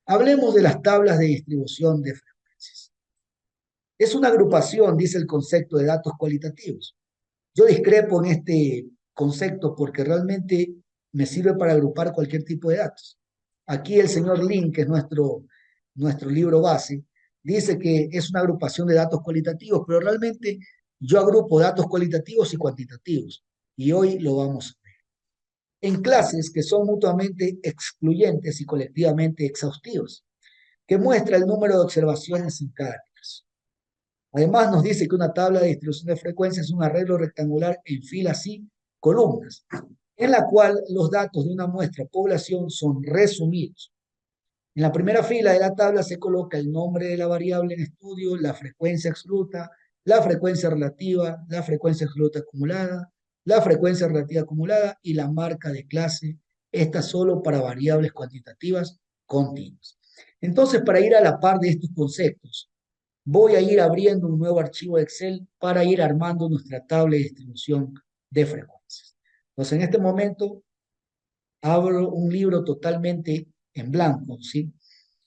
Hablemos de las tablas de distribución de frecuencias. Es una agrupación, dice el concepto de datos cualitativos. Yo discrepo en este concepto porque realmente me sirve para agrupar cualquier tipo de datos. Aquí el señor Lin, que es nuestro libro base, dice que es una agrupación de datos cualitativos, pero realmente yo agrupo datos cualitativos y cuantitativos. Y hoy lo vamos a ver. En clases que son mutuamente excluyentes y colectivamente exhaustivos, que muestra el número de observaciones en cada clase. Además, nos dice que una tabla de distribución de frecuencias es un arreglo rectangular en filas y columnas, en la cual los datos de una muestra población son resumidos. En la primera fila de la tabla se coloca el nombre de la variable en estudio, la frecuencia absoluta, la frecuencia relativa, la frecuencia absoluta acumulada, la frecuencia relativa acumulada y la marca de clase, esta solo para variables cuantitativas continuas. Entonces, para ir a la par de estos conceptos, voy a ir abriendo un nuevo archivo de Excel para ir armando nuestra tabla de distribución de frecuencias. Entonces, en este momento, abro un libro totalmente en blanco, ¿sí?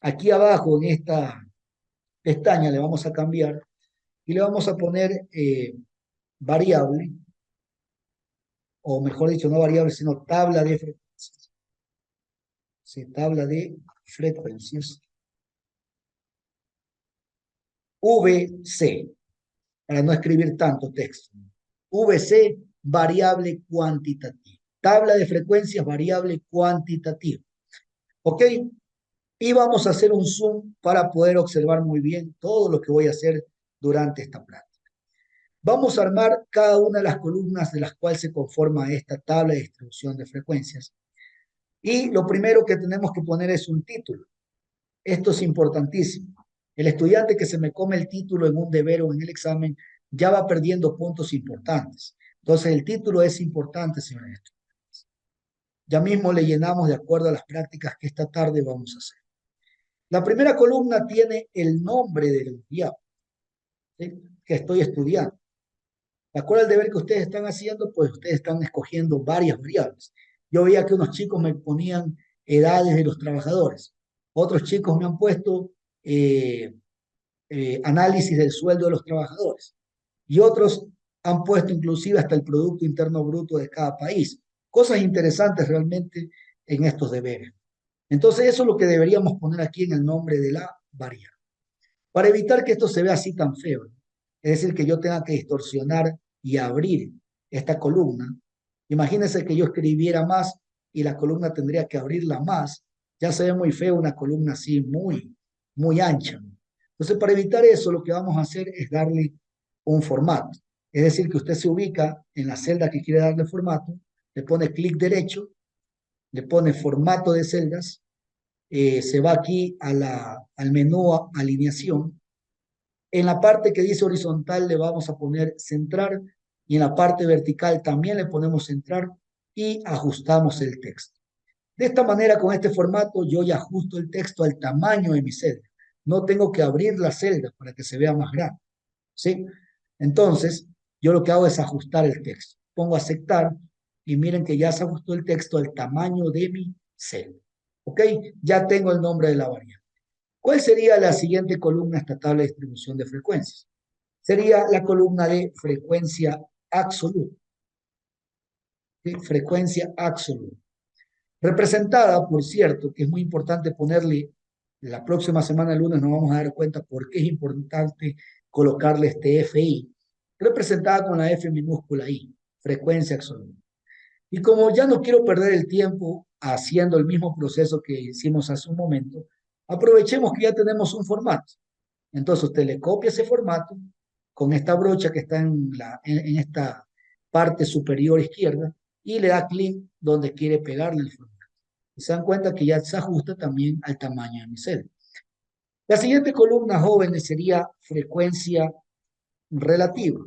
Aquí abajo, en esta pestaña, le vamos a cambiar y le vamos a poner variable, o mejor dicho, no variable, sino tabla de frecuencias. Sí, tabla de frecuencias. VC, para no escribir tanto texto. VC, variable cuantitativa. Tabla de frecuencias, variable cuantitativa. ¿Ok? Y vamos a hacer un zoom para poder observar muy bien todo lo que voy a hacer durante esta plática. Vamos a armar cada una de las columnas de las cuales se conforma esta tabla de distribución de frecuencias. Y lo primero que tenemos que poner es un título. Esto es importantísimo. El estudiante que se me come el título en un deber o en el examen ya va perdiendo puntos importantes. Entonces, el título es importante, señores estudiantes. Ya mismo le llenamos de acuerdo a las prácticas que esta tarde vamos a hacer. La primera columna tiene el nombre del variable, ¿sí?, que estoy estudiando. De acuerdo al deber que ustedes están haciendo, pues ustedes están escogiendo varias variables. Yo veía que unos chicos me ponían edades de los trabajadores. Otros chicos me han puesto eh, análisis del sueldo de los trabajadores. Y otros han puesto inclusive hasta el Producto Interno Bruto de cada país. Cosas interesantes realmente en estos deberes. Entonces eso es lo que deberíamos poner aquí en el nombre de la variable. Para evitar que esto se vea así tan feo, es decir, que yo tenga que distorsionar y abrir esta columna. Imagínense que yo escribiera más y la columna tendría que abrirla más. Ya se ve muy feo una columna así muy ancha. Entonces, para evitar eso, lo que vamos a hacer es darle un formato. Es decir, que usted se ubica en la celda que quiere darle formato, le pone clic derecho, le pone formato de celdas, se va aquí al menú alineación. En la parte que dice horizontal le vamos a poner centrar y en la parte vertical también le ponemos centrar y ajustamos el texto. De esta manera, con este formato, yo ya ajusto el texto al tamaño de mi celda. No tengo que abrir la celda para que se vea más grande, ¿sí? Entonces, yo lo que hago es ajustar el texto. Pongo aceptar y miren que ya se ajustó el texto al tamaño de mi celda. ¿Ok? Ya tengo el nombre de la variable. ¿Cuál sería la siguiente columna esta tabla de distribución de frecuencias? Sería la columna de frecuencia absoluta. ¿Sí? Frecuencia absoluta. Representada, por cierto, que es muy importante ponerle, la próxima semana, el lunes, nos vamos a dar cuenta por qué es importante colocarle este FI, representada con la F minúscula I, frecuencia absoluta. Y como ya no quiero perder el tiempo haciendo el mismo proceso que hicimos hace un momento, aprovechemos que ya tenemos un formato. Entonces usted le copia ese formato con esta brocha que está en esta parte superior izquierda y le da clic donde quiere pegarle el formato. Y se dan cuenta que ya se ajusta también al tamaño de mi celda. La siguiente columna, jóvenes, sería frecuencia relativa,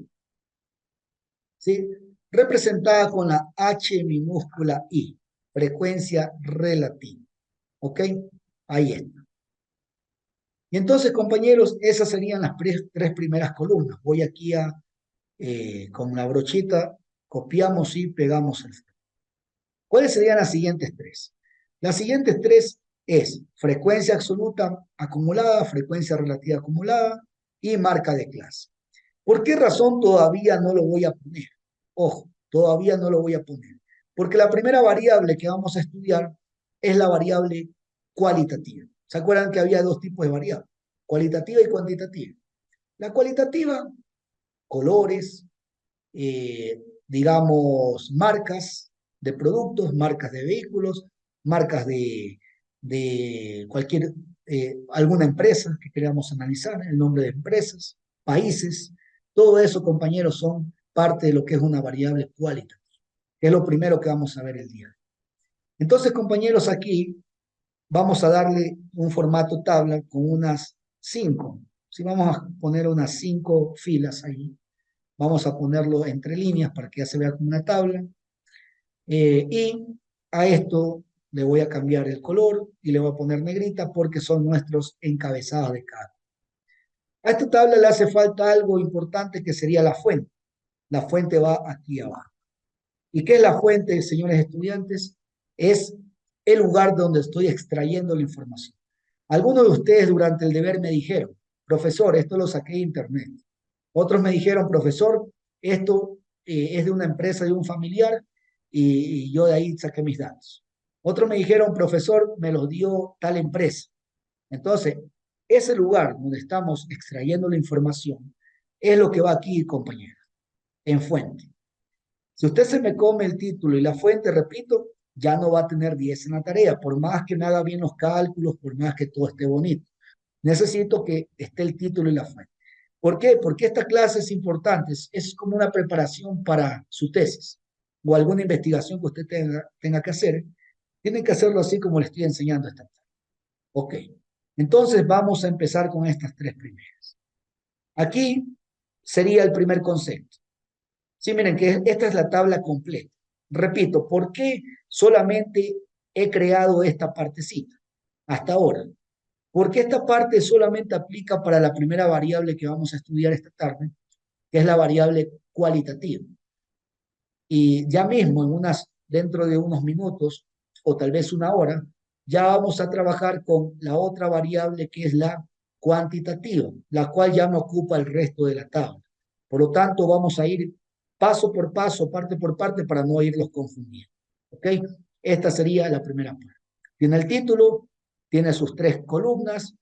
¿sí? Representada con la H minúscula I, frecuencia relativa. ¿Ok? Ahí está. Y entonces, compañeros, esas serían las tres primeras columnas. Voy aquí con la brochita, copiamos y pegamos el. ¿Cuáles serían las siguientes tres? Las siguientes tres es frecuencia absoluta acumulada, frecuencia relativa acumulada y marca de clase. ¿Por qué razón todavía no lo voy a poner? Ojo, todavía no lo voy a poner. Porque la primera variable que vamos a estudiar es la variable cualitativa. ¿Se acuerdan que había dos tipos de variables? Cualitativa y cuantitativa. La cualitativa, colores, digamos, marcas de productos, marcas de vehículos, marcas de cualquier, alguna empresa que queramos analizar, el nombre de empresas, países, todo eso, compañeros, son parte de lo que es una variable cualitativa, que es lo primero que vamos a ver el día. Entonces, compañeros, aquí vamos a darle un formato tabla con unas 5. Si vamos a poner unas 5 filas ahí, vamos a ponerlo entre líneas para que ya se vea como una tabla. Y a esto le voy a cambiar el color y le voy a poner negrita porque son nuestros encabezados de cada. A esta tabla le hace falta algo importante que sería la fuente. La fuente va aquí abajo. ¿Y qué es la fuente, señores estudiantes? Es el lugar donde estoy extrayendo la información. Algunos de ustedes durante el deber me dijeron, profesor, esto lo saqué de internet. Otros me dijeron, profesor, esto es de una empresa, de un familiar, y yo de ahí saqué mis datos. Otros me dijeron, profesor, me los dio tal empresa. Entonces, ese lugar donde estamos extrayendo la información es lo que va aquí, compañeros, en fuente. Si usted se me come el título y la fuente, repito, ya no va a tener 10 en la tarea, por más que me haga bien los cálculos, por más que todo esté bonito. Necesito que esté el título y la fuente. ¿Por qué? Porque esta clase es importante, es como una preparación para su tesis o alguna investigación que usted tenga que hacer. Tienen que hacerlo así como le estoy enseñando esta tarde. Ok, entonces vamos a empezar con estas tres primeras. Aquí sería el primer concepto. Sí, miren que esta es la tabla completa. Repito, ¿por qué solamente he creado esta partecita hasta ahora? Porque esta parte solamente aplica para la primera variable que vamos a estudiar esta tarde, que es la variable cualitativa. Y ya mismo, dentro de unos minutos o tal vez una hora, ya vamos a trabajar con la otra variable que es la cuantitativa, la cual ya me ocupa el resto de la tabla. Por lo tanto, vamos a ir paso por paso, parte por parte, para no irlos confundiendo. ¿Ok? Esta sería la primera parte. Tiene el título, tiene sus tres columnas,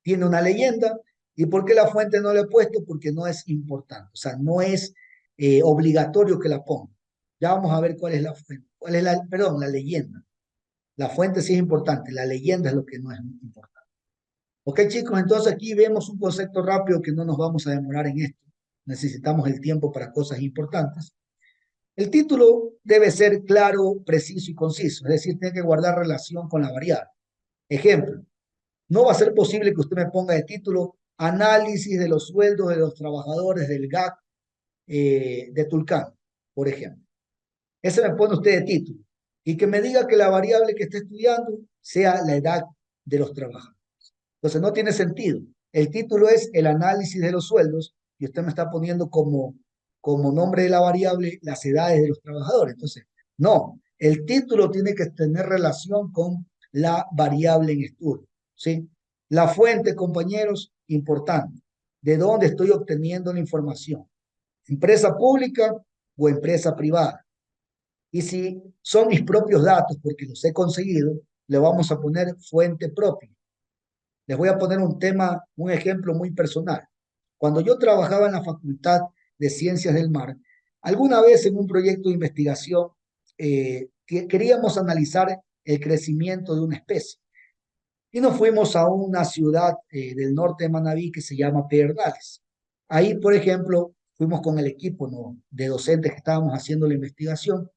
tiene una leyenda. ¿Y por qué la fuente no la he puesto? Porque no es importante, o sea, no es obligatorio que la ponga. Ya vamos a ver cuál es la fuente, perdón, la leyenda. La fuente sí es importante, la leyenda es lo que no es importante. Ok, chicos, entonces aquí vemos un concepto rápido que no nos vamos a demorar en esto. Necesitamos el tiempo para cosas importantes. El título debe ser claro, preciso y conciso, es decir, tiene que guardar relación con la variable. Ejemplo, no va a ser posible que usted me ponga de título análisis de los sueldos de los trabajadores del GAC de Tulcán, por ejemplo. Ese me pone usted de título. Y que me diga que la variable que esté estudiando sea la edad de los trabajadores. Entonces no tiene sentido. El título es el análisis de los sueldos y usted me está poniendo como nombre de la variable las edades de los trabajadores. Entonces, no, el título tiene que tener relación con la variable en estudio. ¿Sí? La fuente, compañeros, importante. ¿De dónde estoy obteniendo la información? ¿Empresa pública o empresa privada? Y si son mis propios datos, porque los he conseguido, le vamos a poner fuente propia. Les voy a poner un ejemplo muy personal. Cuando yo trabajaba en la Facultad de Ciencias del Mar, alguna vez en un proyecto de investigación queríamos analizar el crecimiento de una especie. Y nos fuimos a una ciudad del norte de Manabí que se llama Pedernales. Ahí, por ejemplo, fuimos con el equipo, ¿no?, de docentes que estábamos haciendo la investigación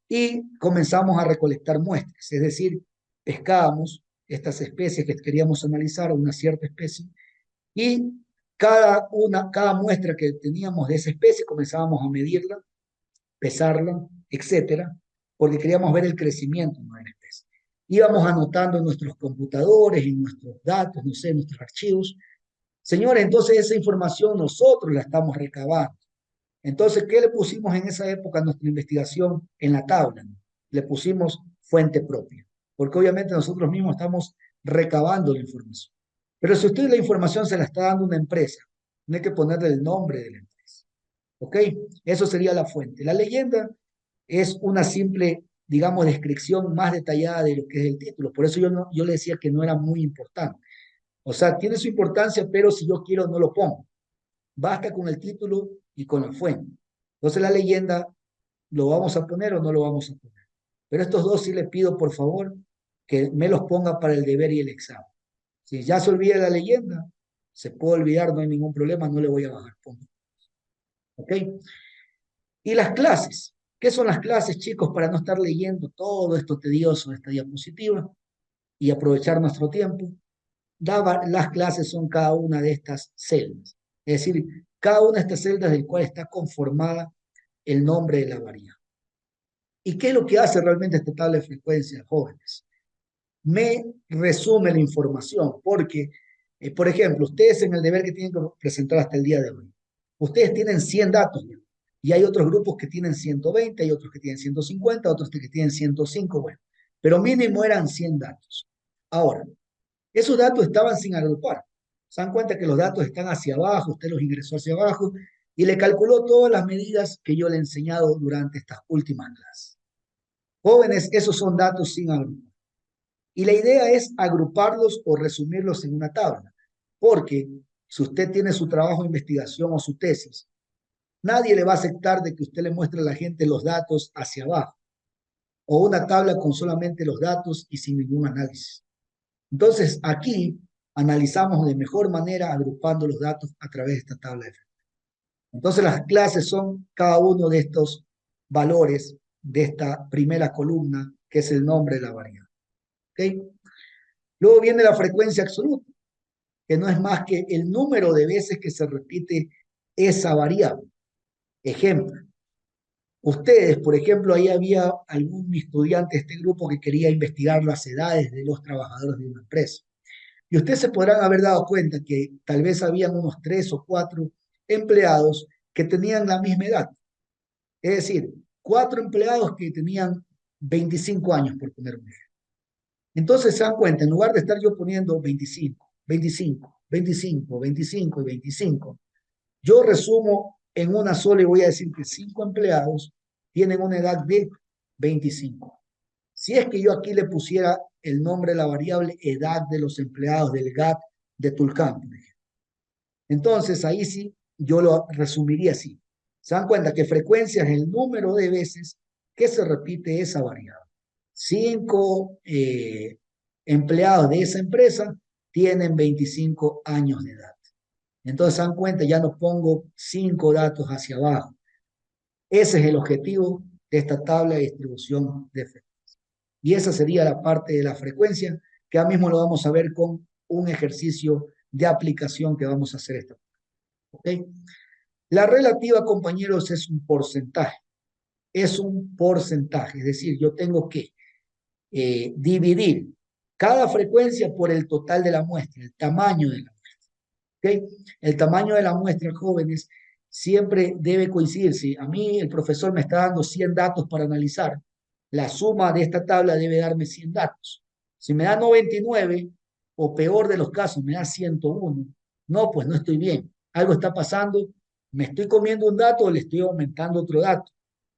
y comenzamos a recolectar muestras, es decir, pescábamos estas especies que queríamos analizar, una cierta especie, y cada muestra que teníamos de esa especie comenzábamos a medirla, pesarla, etcétera, porque queríamos ver el crecimiento de la especie. Íbamos anotando en nuestros computadores, en nuestros datos, no sé, en nuestros archivos. Señores, entonces esa información nosotros la estamos recabando. Entonces, ¿qué le pusimos en esa época a nuestra investigación en la tabla? Le pusimos fuente propia. porque obviamente nosotros mismos estamos recabando la información. Pero si usted la información se la está dando una empresa, tiene que ponerle el nombre de la empresa. ¿Ok? Eso sería la fuente. La leyenda es una simple, digamos, descripción más detallada de lo que es el título. Por eso yo le decía que no era muy importante. O sea, tiene su importancia, pero si yo quiero no lo pongo. Basta con el título y con la fuente. Entonces la leyenda, ¿lo vamos a poner o no lo vamos a poner? Pero estos dos sí le pido, por favor, que me los ponga para el deber y el examen. Si ya se olvida la leyenda, se puede olvidar, no hay ningún problema, no le voy a bajar puntos. ¿Ok? Y las clases. ¿Qué son las clases, chicos, para no estar leyendo todo esto tedioso de esta diapositiva y aprovechar nuestro tiempo? Las clases son cada una de estas celdas. Es decir, cada una de estas celdas del cual está conformada el nombre de la variable. ¿Y qué es lo que hace realmente esta tabla de frecuencias, jóvenes? Me resume la información, porque, por ejemplo, ustedes en el deber que tienen que presentar hasta el día de hoy, ustedes tienen 100 datos, ¿no? Y hay otros grupos que tienen 120, hay otros que tienen 150, otros que tienen 105, bueno, pero mínimo eran 100 datos. Ahora, esos datos estaban sin agrupar. Se dan cuenta que los datos están hacia abajo, usted los ingresó hacia abajo y le calculó todas las medidas que yo le he enseñado durante estas últimas clases. Jóvenes, esos son datos sin agrupar. Y la idea es agruparlos o resumirlos en una tabla, porque si usted tiene su trabajo de investigación o su tesis, nadie le va a aceptar de que usted le muestre a la gente los datos hacia abajo, o una tabla con solamente los datos y sin ningún análisis. Entonces, aquí analizamos de mejor manera agrupando los datos a través de esta tabla de frecuencia. Entonces, las clases son cada uno de estos valores de esta primera columna, que es el nombre de la variable. ¿Okay? Luego viene la frecuencia absoluta, que no es más que el número de veces que se repite esa variable. Ejemplo, ustedes, por ejemplo, ahí había algún estudiante de este grupo que quería investigar las edades de los trabajadores de una empresa. Y ustedes se podrán haber dado cuenta que tal vez habían unos 3 o 4 empleados que tenían la misma edad. Es decir, 4 empleados que tenían 25 años, por poner un ejemplo. Entonces se dan cuenta, en lugar de estar yo poniendo 25, 25, 25, 25 y 25, yo resumo en una sola y voy a decir que 5 empleados tienen una edad de 25. Si es que yo aquí le pusiera el nombre de la variable edad de los empleados del GAT de Tulcán, por ejemplo. Entonces ahí sí yo lo resumiría así. Se dan cuenta que frecuencia es el número de veces que se repite esa variable. 5 empleados de esa empresa tienen 25 años de edad. Entonces se dan cuenta, ya no pongo 5 datos hacia abajo. Ese es el objetivo de esta tabla de distribución de frecuencia. Y esa sería la parte de la frecuencia, que ahora mismo lo vamos a ver con un ejercicio de aplicación que vamos a hacer esta. ¿Ok? La relativa, compañeros, es un porcentaje. Es un porcentaje, es decir, yo tengo que dividir cada frecuencia por el total de la muestra, el tamaño de la muestra. ¿Okay? El tamaño de la muestra, jóvenes, siempre debe coincidir. Si a mí el profesor me está dando 100 datos para analizar, la suma de esta tabla debe darme 100 datos. Si me da 99, o peor de los casos, me da 101, no, pues no estoy bien. Algo está pasando, me estoy comiendo un dato o le estoy aumentando otro dato.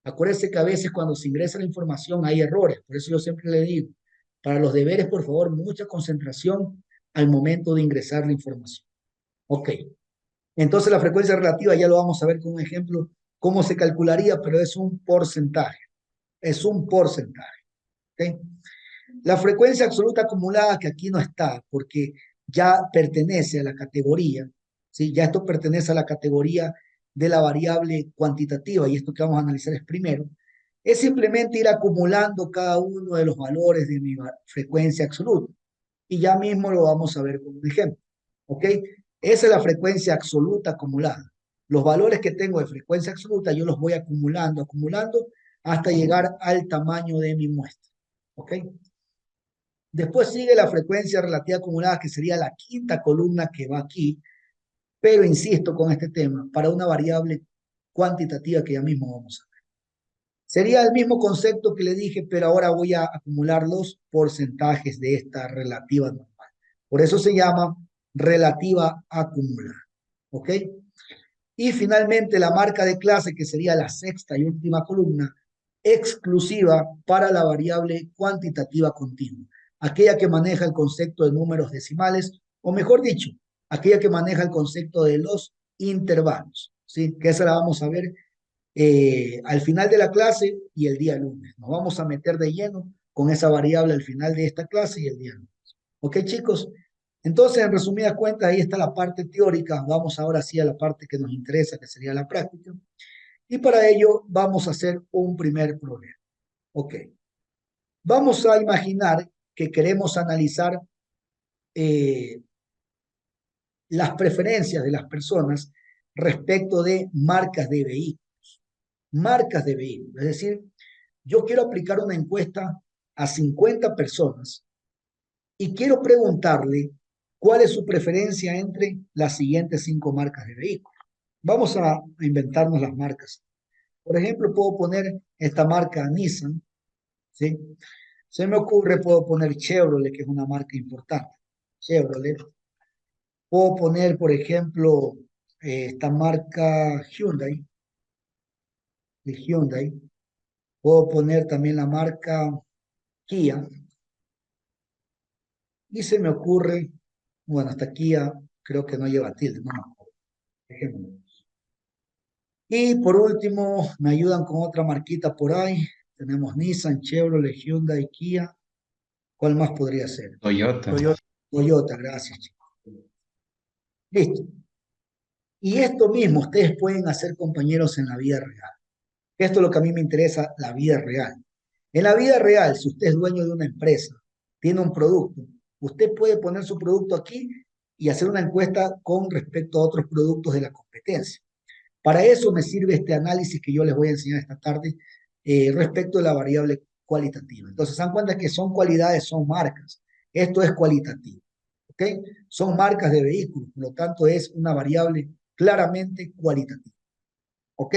Acuérdense que a veces cuando se ingresa la información hay errores, por eso yo siempre le digo, para los deberes, por favor, mucha concentración al momento de ingresar la información. Ok, entonces la frecuencia relativa ya lo vamos a ver con un ejemplo, cómo se calcularía, pero es un porcentaje, es un porcentaje. ¿Okay? La frecuencia absoluta acumulada, que aquí no está, porque ya pertenece a la categoría, ¿sí? Ya esto pertenece a la categoría de la variable cuantitativa, y esto que vamos a analizar es primero, es simplemente ir acumulando cada uno de los valores de mi frecuencia absoluta. Y ya mismo lo vamos a ver con un ejemplo. ¿Ok? Esa es la frecuencia absoluta acumulada. Los valores que tengo de frecuencia absoluta yo los voy acumulando, acumulando, hasta llegar al tamaño de mi muestra. ¿Ok? Después sigue la frecuencia relativa acumulada, que sería la quinta columna que va aquí, pero insisto con este tema, para una variable cuantitativa que ya mismo vamos a ver. Sería el mismo concepto que le dije, pero ahora voy a acumular los porcentajes de esta relativa normal. Por eso se llama relativa acumular. ¿Ok? Y finalmente la marca de clase, que sería la sexta y última columna, exclusiva para la variable cuantitativa continua, aquella que maneja el concepto de números decimales, o mejor dicho, aquella que maneja el concepto de los intervalos, ¿sí? Que esa la vamos a ver al final de la clase y el día lunes. Nos vamos a meter de lleno con esa variable al final de esta clase y el día lunes. ¿Ok, chicos? Entonces, en resumidas cuentas, ahí está la parte teórica. Vamos ahora sí a la parte que nos interesa, que sería la práctica. Y para ello vamos a hacer un primer problema. Ok. Vamos a imaginar que queremos analizar eh, las preferencias de las personas respecto de marcas de vehículos. Marcas de vehículos. Es decir, yo quiero aplicar una encuesta a 50 personas y quiero preguntarle cuál es su preferencia entre las siguientes 5 marcas de vehículos. Vamos a inventarnos las marcas. Por ejemplo, puedo poner esta marca Nissan, ¿sí? Se me ocurre, puedo poner Chevrolet, que es una marca importante. Chevrolet. Puedo poner, por ejemplo, esta marca Hyundai, de Hyundai. Puedo poner también la marca Kia. Y se me ocurre, bueno, hasta Kia creo que no lleva tilde, no me acuerdo. Dejémoslo. Y por último, me ayudan con otra marquita por ahí. Tenemos Nissan, Chevrolet, Hyundai, Kia. ¿Cuál más podría ser? Toyota. Toyota. Toyota, gracias, chicos. Listo. Y esto mismo ustedes pueden hacer, compañeros, en la vida real. Esto es lo que a mí me interesa, la vida real. En la vida real, si usted es dueño de una empresa, tiene un producto, usted puede poner su producto aquí y hacer una encuesta con respecto a otros productos de la competencia. Para eso me sirve este análisis que yo les voy a enseñar esta tarde respecto de la variable cualitativa. Entonces, se dan cuenta que son cualidades, son marcas. Esto es cualitativo. ¿Ok? Son marcas de vehículos, por lo tanto es una variable claramente cualitativa. ¿Ok?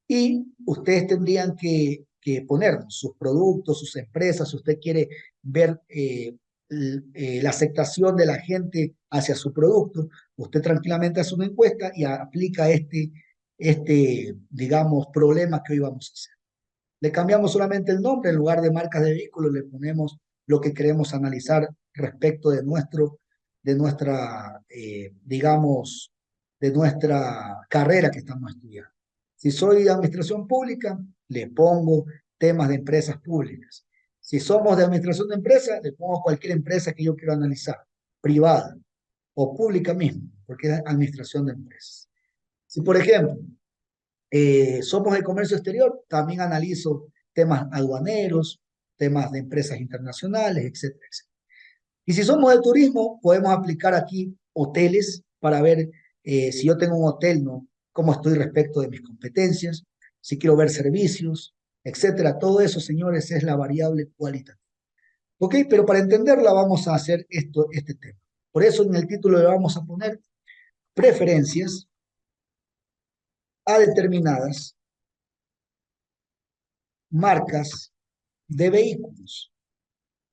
Y ustedes tendrían que poner sus productos, sus empresas, si usted quiere ver la aceptación de la gente hacia su producto, usted tranquilamente hace una encuesta y aplica digamos, problema que hoy vamos a hacer. Le cambiamos solamente el nombre, en lugar de marcas de vehículos, le ponemos lo que queremos analizar respecto de nuestra, digamos, de nuestra carrera que estamos estudiando. Si soy de administración pública, le pongo temas de empresas públicas. Si somos de administración de empresas, le pongo cualquier empresa que yo quiero analizar, privada o pública mismo, porque es administración de empresas. Si, por ejemplo, somos de comercio exterior, también analizo temas aduaneros, temas de empresas internacionales, etcétera, etcétera. Y si somos de turismo, podemos aplicar aquí hoteles para ver si yo tengo un hotel, ¿no? Cómo estoy respecto de mis competencias, si quiero ver servicios, etcétera. Todo eso, señores, es la variable cualitativa. ¿Ok? Pero para entenderla vamos a hacer este tema. Por eso en el título le vamos a poner preferencias a determinadas marcas de vehículos.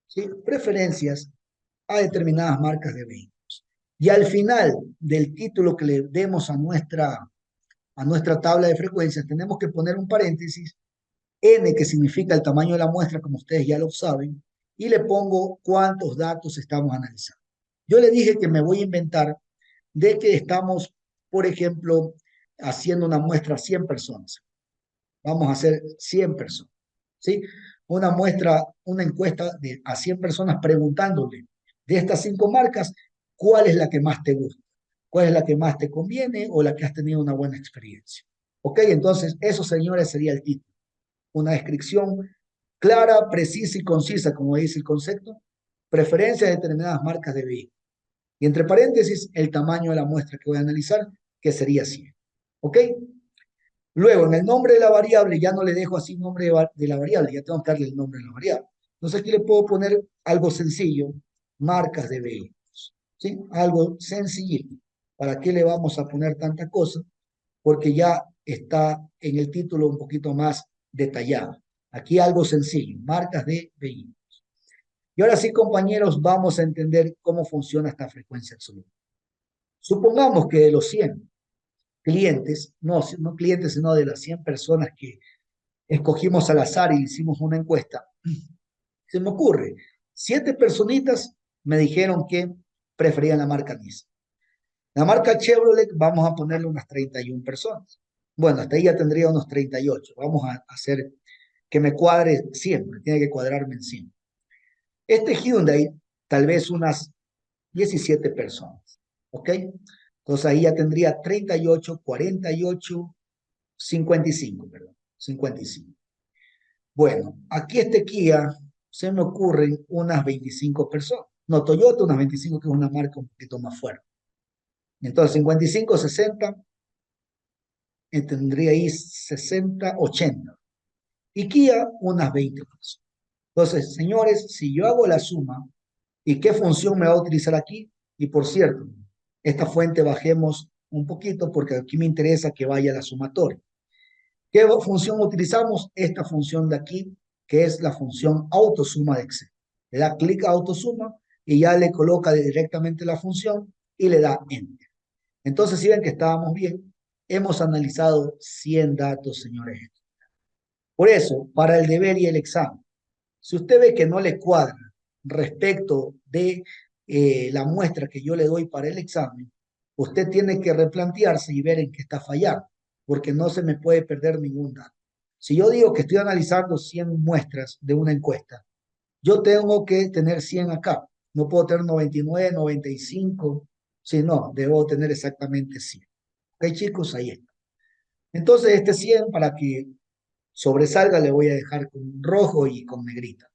¿Sí? Preferencias a determinadas marcas de vehículos. Y al final del título que le demos a nuestra tabla de frecuencias, tenemos que poner un paréntesis, n, que significa el tamaño de la muestra, como ustedes ya lo saben, y le pongo cuántos datos estamos analizando. Yo le dije que me voy a inventar de que estamos, por ejemplo, haciendo una muestra a 100 personas. Vamos a hacer 100 personas, ¿sí? Una muestra, una encuesta a 100 personas preguntándole de estas 5 marcas, ¿cuál es la que más te gusta? ¿Cuál es la que más te conviene o la que has tenido una buena experiencia? ¿Ok? Entonces, eso, señores, sería el título. Una descripción clara, precisa y concisa, como dice el concepto, preferencias de determinadas marcas de vehículos. Y entre paréntesis, el tamaño de la muestra que voy a analizar, que sería 100. ¿Ok? Luego, en el nombre de la variable, ya no le dejo así nombre de la variable, ya tengo que darle el nombre de la variable. Entonces aquí le puedo poner algo sencillo, marcas de vehículos, ¿sí? Algo sencillito. ¿Para qué le vamos a poner tanta cosa? Porque ya está en el título un poquito más detallada. Aquí algo sencillo, marcas de vehículos. Y ahora sí, compañeros, vamos a entender cómo funciona esta frecuencia absoluta. Supongamos que de los 100 clientes, no clientes, sino de las 100 personas que escogimos al azar y hicimos una encuesta, se me ocurre, 7 personitas me dijeron que preferían la marca Nissan. La marca Chevrolet, vamos a ponerle unas 31 personas. Bueno, hasta ahí ya tendría unos 38. Vamos a hacer que me cuadre siempre, tiene que cuadrarme en 100. Este Hyundai, tal vez unas 17 personas, ¿ok? Entonces ahí ya tendría 38, 48, 55, perdón, 55. Bueno, aquí este Kia se me ocurren unas 25 personas. No, Toyota unas 25, que es una marca un poquito más fuerte. Entonces 55, 60, tendría ahí 60, 80. Y Kia unas 20 personas. Entonces, señores, si yo hago la suma, ¿y qué función me va a utilizar aquí? Y por cierto, esta fuente bajemos un poquito porque aquí me interesa que vaya la sumatoria. ¿Qué función utilizamos? Esta función de aquí, que es la función autosuma de Excel. Le da clic a autosuma y ya le coloca directamente la función y le da Enter. Entonces, si ven que estábamos bien, hemos analizado 100 datos, señores. Por eso, para el deber y el examen, si usted ve que no le cuadra respecto de la muestra que yo le doy para el examen, usted tiene que replantearse y ver en qué está fallando, porque no se me puede perder ningún dato. Si yo digo que estoy analizando 100 muestras de una encuesta, yo tengo que tener 100 acá. No puedo tener 99, 95. Si no, debo tener exactamente 100. ¿Ok, chicos? Ahí está. Entonces, este 100, para que sobresalga, le voy a dejar con rojo y con negrita.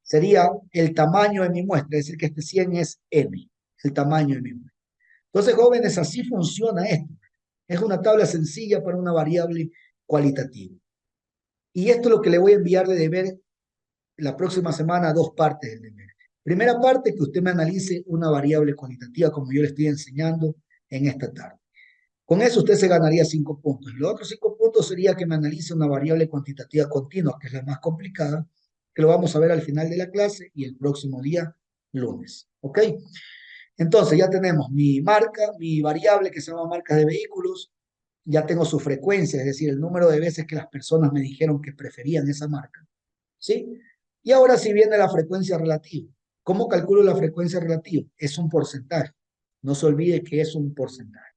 Sería el tamaño de mi muestra, es decir, que este 100 es M, el tamaño de mi muestra. Entonces, jóvenes, así funciona esto. Es una tabla sencilla para una variable cualitativa. Y esto es lo que le voy a enviar de deber la próxima semana, dos partes del deber. Primera parte, que usted me analice una variable cualitativa como yo le estoy enseñando en esta tarde. Con eso usted se ganaría 5 puntos. Los otros 5 puntos sería que me analice una variable cuantitativa continua, que es la más complicada, que lo vamos a ver al final de la clase y el próximo día, lunes. ¿Ok? Entonces ya tenemos mi marca, mi variable que se llama marca de vehículos, ya tengo su frecuencia, es decir, el número de veces que las personas me dijeron que preferían esa marca. ¿Sí? Y ahora sí viene la frecuencia relativa. ¿Cómo calculo la frecuencia relativa? Es un porcentaje. No se olvide que es un porcentaje.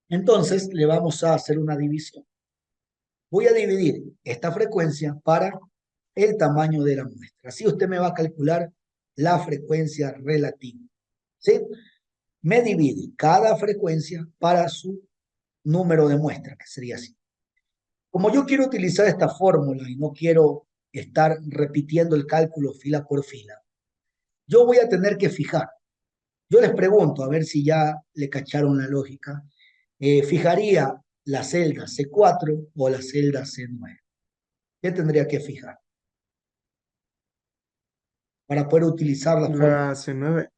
Entonces le vamos a hacer una división. Voy a dividir esta frecuencia para el tamaño de la muestra. Así usted me va a calcular la frecuencia relativa. ¿Sí? Me divide cada frecuencia para su número de muestra, que sería así. Como yo quiero utilizar esta fórmula y no quiero estar repitiendo el cálculo fila por fila, yo voy a tener que fijar. Yo les pregunto, a ver si ya le cacharon la lógica, fijaría la celda C4 o la celda C9. ¿Qué tendría que fijar para poder utilizar la fórmula La C9,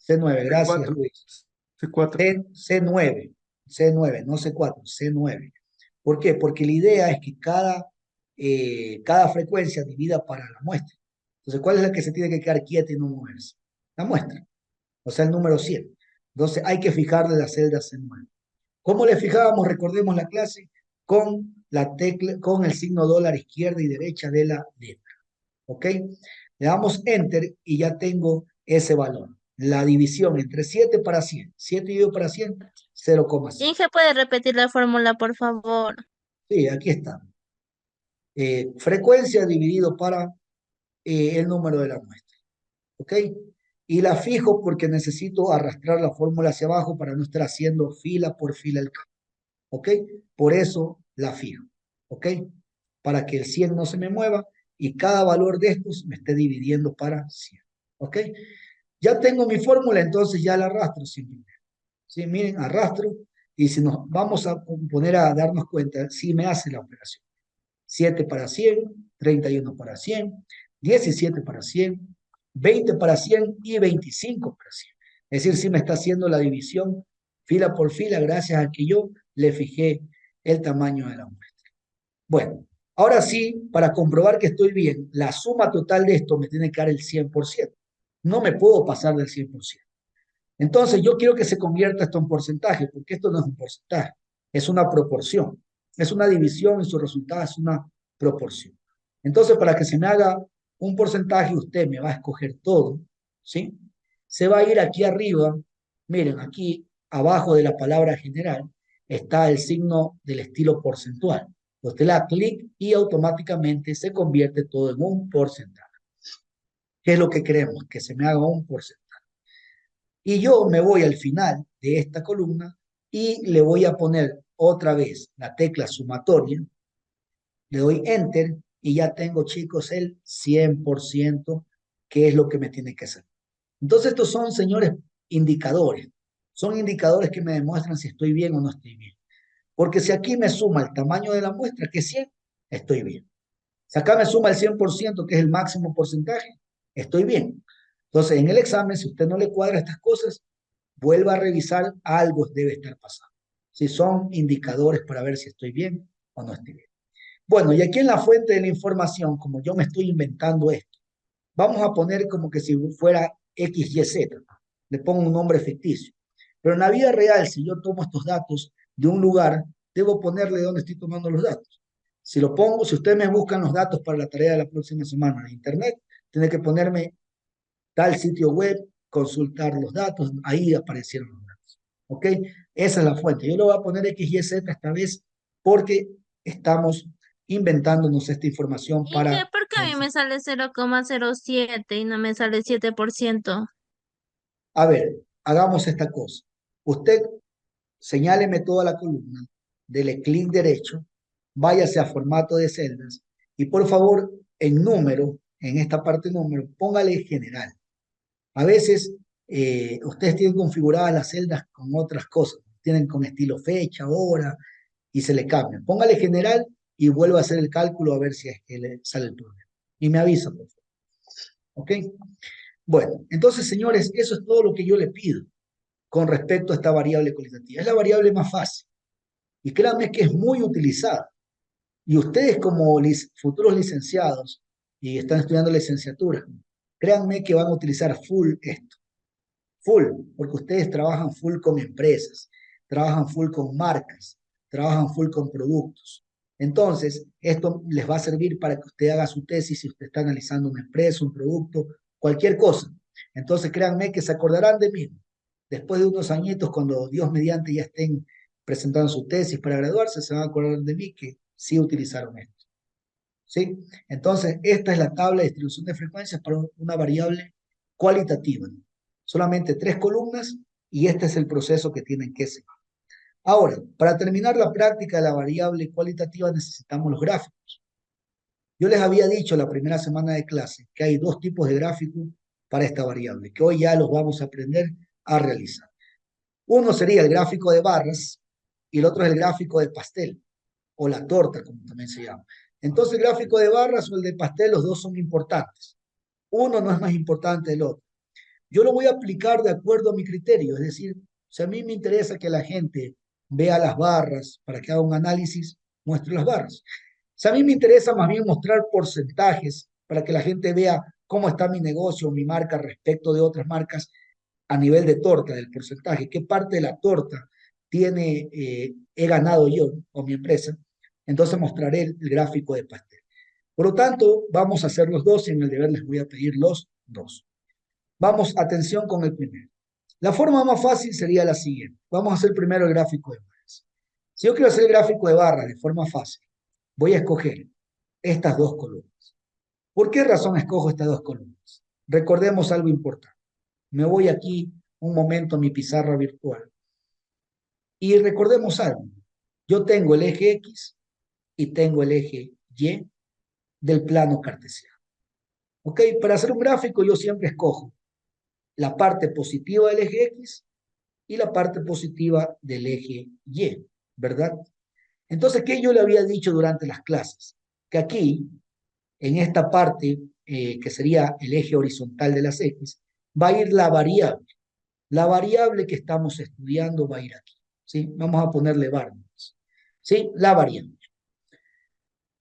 C9? Gracias, C4, Luis. C4. C9, C9, no C4, C9. ¿Por qué? Porque la idea es que cada frecuencia divida para la muestra. Entonces, ¿cuál es la que se tiene que quedar quieta y no moverse? La muestra, o sea, el número 100. Entonces, hay que fijarle la celda C9. ¿Cómo le fijábamos? Recordemos la clase con la tecla, con el signo dólar izquierda y derecha de la letra. ¿Ok? Le damos Enter y ya tengo ese valor. La división entre 7 para 100. 7 dividido para 100, 0,5. Inge, ¿puede repetir la fórmula, por favor? Sí, aquí está. Frecuencia dividido para el número de la muestra. ¿Ok? Y la fijo porque necesito arrastrar la fórmula hacia abajo para no estar haciendo fila por fila el cálculo. ¿Ok? Por eso la fijo. ¿Ok? Para que el 100 no se me mueva y cada valor de estos me esté dividiendo para 100. ¿Ok? Ya tengo mi fórmula, entonces ya la arrastro simplemente. ¿Sí? Miren, arrastro y si nos vamos a poner a darnos cuenta, sí me hace la operación. 7 para 100, 31 para 100, 17 para 100, 20 para 100 y 25 para 100. Es decir, sí me está haciendo la división fila por fila gracias a que yo le fijé el tamaño de la muestra. Bueno, ahora sí, para comprobar que estoy bien, la suma total de esto me tiene que dar el 100%. No me puedo pasar del 100%. Entonces, yo quiero que se convierta esto en porcentaje, porque esto no es un porcentaje, es una proporción. Es una división y su resultado es una proporción. Entonces, para que se me haga un porcentaje, usted me va a escoger todo, ¿sí? Se va a ir aquí arriba, miren, aquí abajo de la palabra general está el signo del estilo porcentual. Usted le da clic y automáticamente se convierte todo en un porcentaje. ¿Qué es lo que queremos? Que se me haga un porcentaje. Y yo me voy al final de esta columna y le voy a poner otra vez la tecla sumatoria, le doy Enter y ya tengo, chicos, el 100%, que es lo que me tiene que hacer. Entonces, estos son, señores, indicadores. Son indicadores que me demuestran si estoy bien o no estoy bien. Porque si aquí me suma el tamaño de la muestra, que es 100, estoy bien. Si acá me suma el 100%, que es el máximo porcentaje, estoy bien. Entonces, en el examen, si usted no le cuadra estas cosas, vuelva a revisar, algo debe estar pasando. Si son indicadores para ver si estoy bien o no estoy bien. Bueno, y aquí en la fuente de la información, como yo me estoy inventando esto, vamos a poner como que si fuera XYZ. Le pongo un nombre ficticio. Pero en la vida real, si yo tomo estos datos de un lugar, debo ponerle dónde estoy tomando los datos. Si lo pongo, si ustedes me buscan los datos para la tarea de la próxima semana en Internet, tiene que ponerme tal sitio web, consultar los datos, ahí aparecieron los datos. ¿Ok? Esa es la fuente. Yo le voy a poner XYZ esta vez porque estamos inventándonos esta información ¿Y qué? para ¿Por qué a mí realizar. me sale 0,07 y no me sale 7%? A ver, hagamos esta cosa. Usted señáleme toda la columna, dele clic derecho, váyase a formato de celdas y por favor, en número, en esta parte número, póngale general. A veces ustedes tienen configuradas las celdas con otras cosas, tienen con estilo fecha, hora y se le cambian. Póngale general y vuelva a hacer el cálculo a ver si es que le sale el problema. Y me avisa, por favor. ¿Ok? Bueno, entonces, señores, eso es todo lo que yo le pido con respecto a esta variable cualitativa. Es la variable más fácil y créanme que es muy utilizada. Y ustedes como futuros licenciados y están estudiando licenciatura, créanme que van a utilizar full esto. Full, porque ustedes trabajan full con empresas, trabajan full con marcas, trabajan full con productos. Entonces, esto les va a servir para que usted haga su tesis si usted está analizando una empresa, un producto, cualquier cosa. Entonces, créanme que se acordarán de mí. Después de unos añitos, cuando Dios mediante ya estén presentando su tesis para graduarse, se van a acordar de mí que sí utilizaron esto. ¿Sí? Entonces, esta es la tabla de distribución de frecuencias para una variable cualitativa. Solamente 3 columnas y este es el proceso que tienen que seguir. Ahora, para terminar la práctica de la variable cualitativa necesitamos los gráficos. Yo les había dicho la primera semana de clase que hay 2 tipos de gráficos para esta variable, que hoy ya los vamos a aprender a realizar. Uno sería el gráfico de barras y el otro es el gráfico de pastel o la torta, como también se llama. Entonces, el gráfico de barras o el de pastel, los dos son importantes. Uno no es más importante del otro. Yo lo voy a aplicar de acuerdo a mi criterio, es decir, si a mí me interesa que la gente vea las barras para que haga un análisis, muestre las barras. Si a mí me interesa más bien mostrar porcentajes para que la gente vea cómo está mi negocio, mi marca respecto de otras marcas a nivel de torta, del porcentaje, qué parte de la torta he ganado yo o mi empresa, entonces mostraré el gráfico de pastel. Por lo tanto, vamos a hacer los dos y en el deber les voy a pedir los dos. Vamos, atención con el primero. La forma más fácil sería la siguiente. Vamos a hacer primero el gráfico de barras. Si yo quiero hacer el gráfico de barras de forma fácil, voy a escoger estas 2 columnas. ¿Por qué razón escojo estas 2 columnas? Recordemos algo importante. Me voy aquí un momento a mi pizarra virtual y recordemos algo. Yo tengo el eje X y tengo el eje Y del plano cartesiano. ¿Ok? Para hacer un gráfico yo siempre escojo la parte positiva del eje X y la parte positiva del eje Y, ¿verdad? Entonces, ¿qué yo le había dicho durante las clases? Que aquí, en esta parte, que sería el eje horizontal de las X, va a ir la variable. La variable que estamos estudiando va a ir aquí, ¿sí? Vamos a ponerle variables. ¿sí? La variable.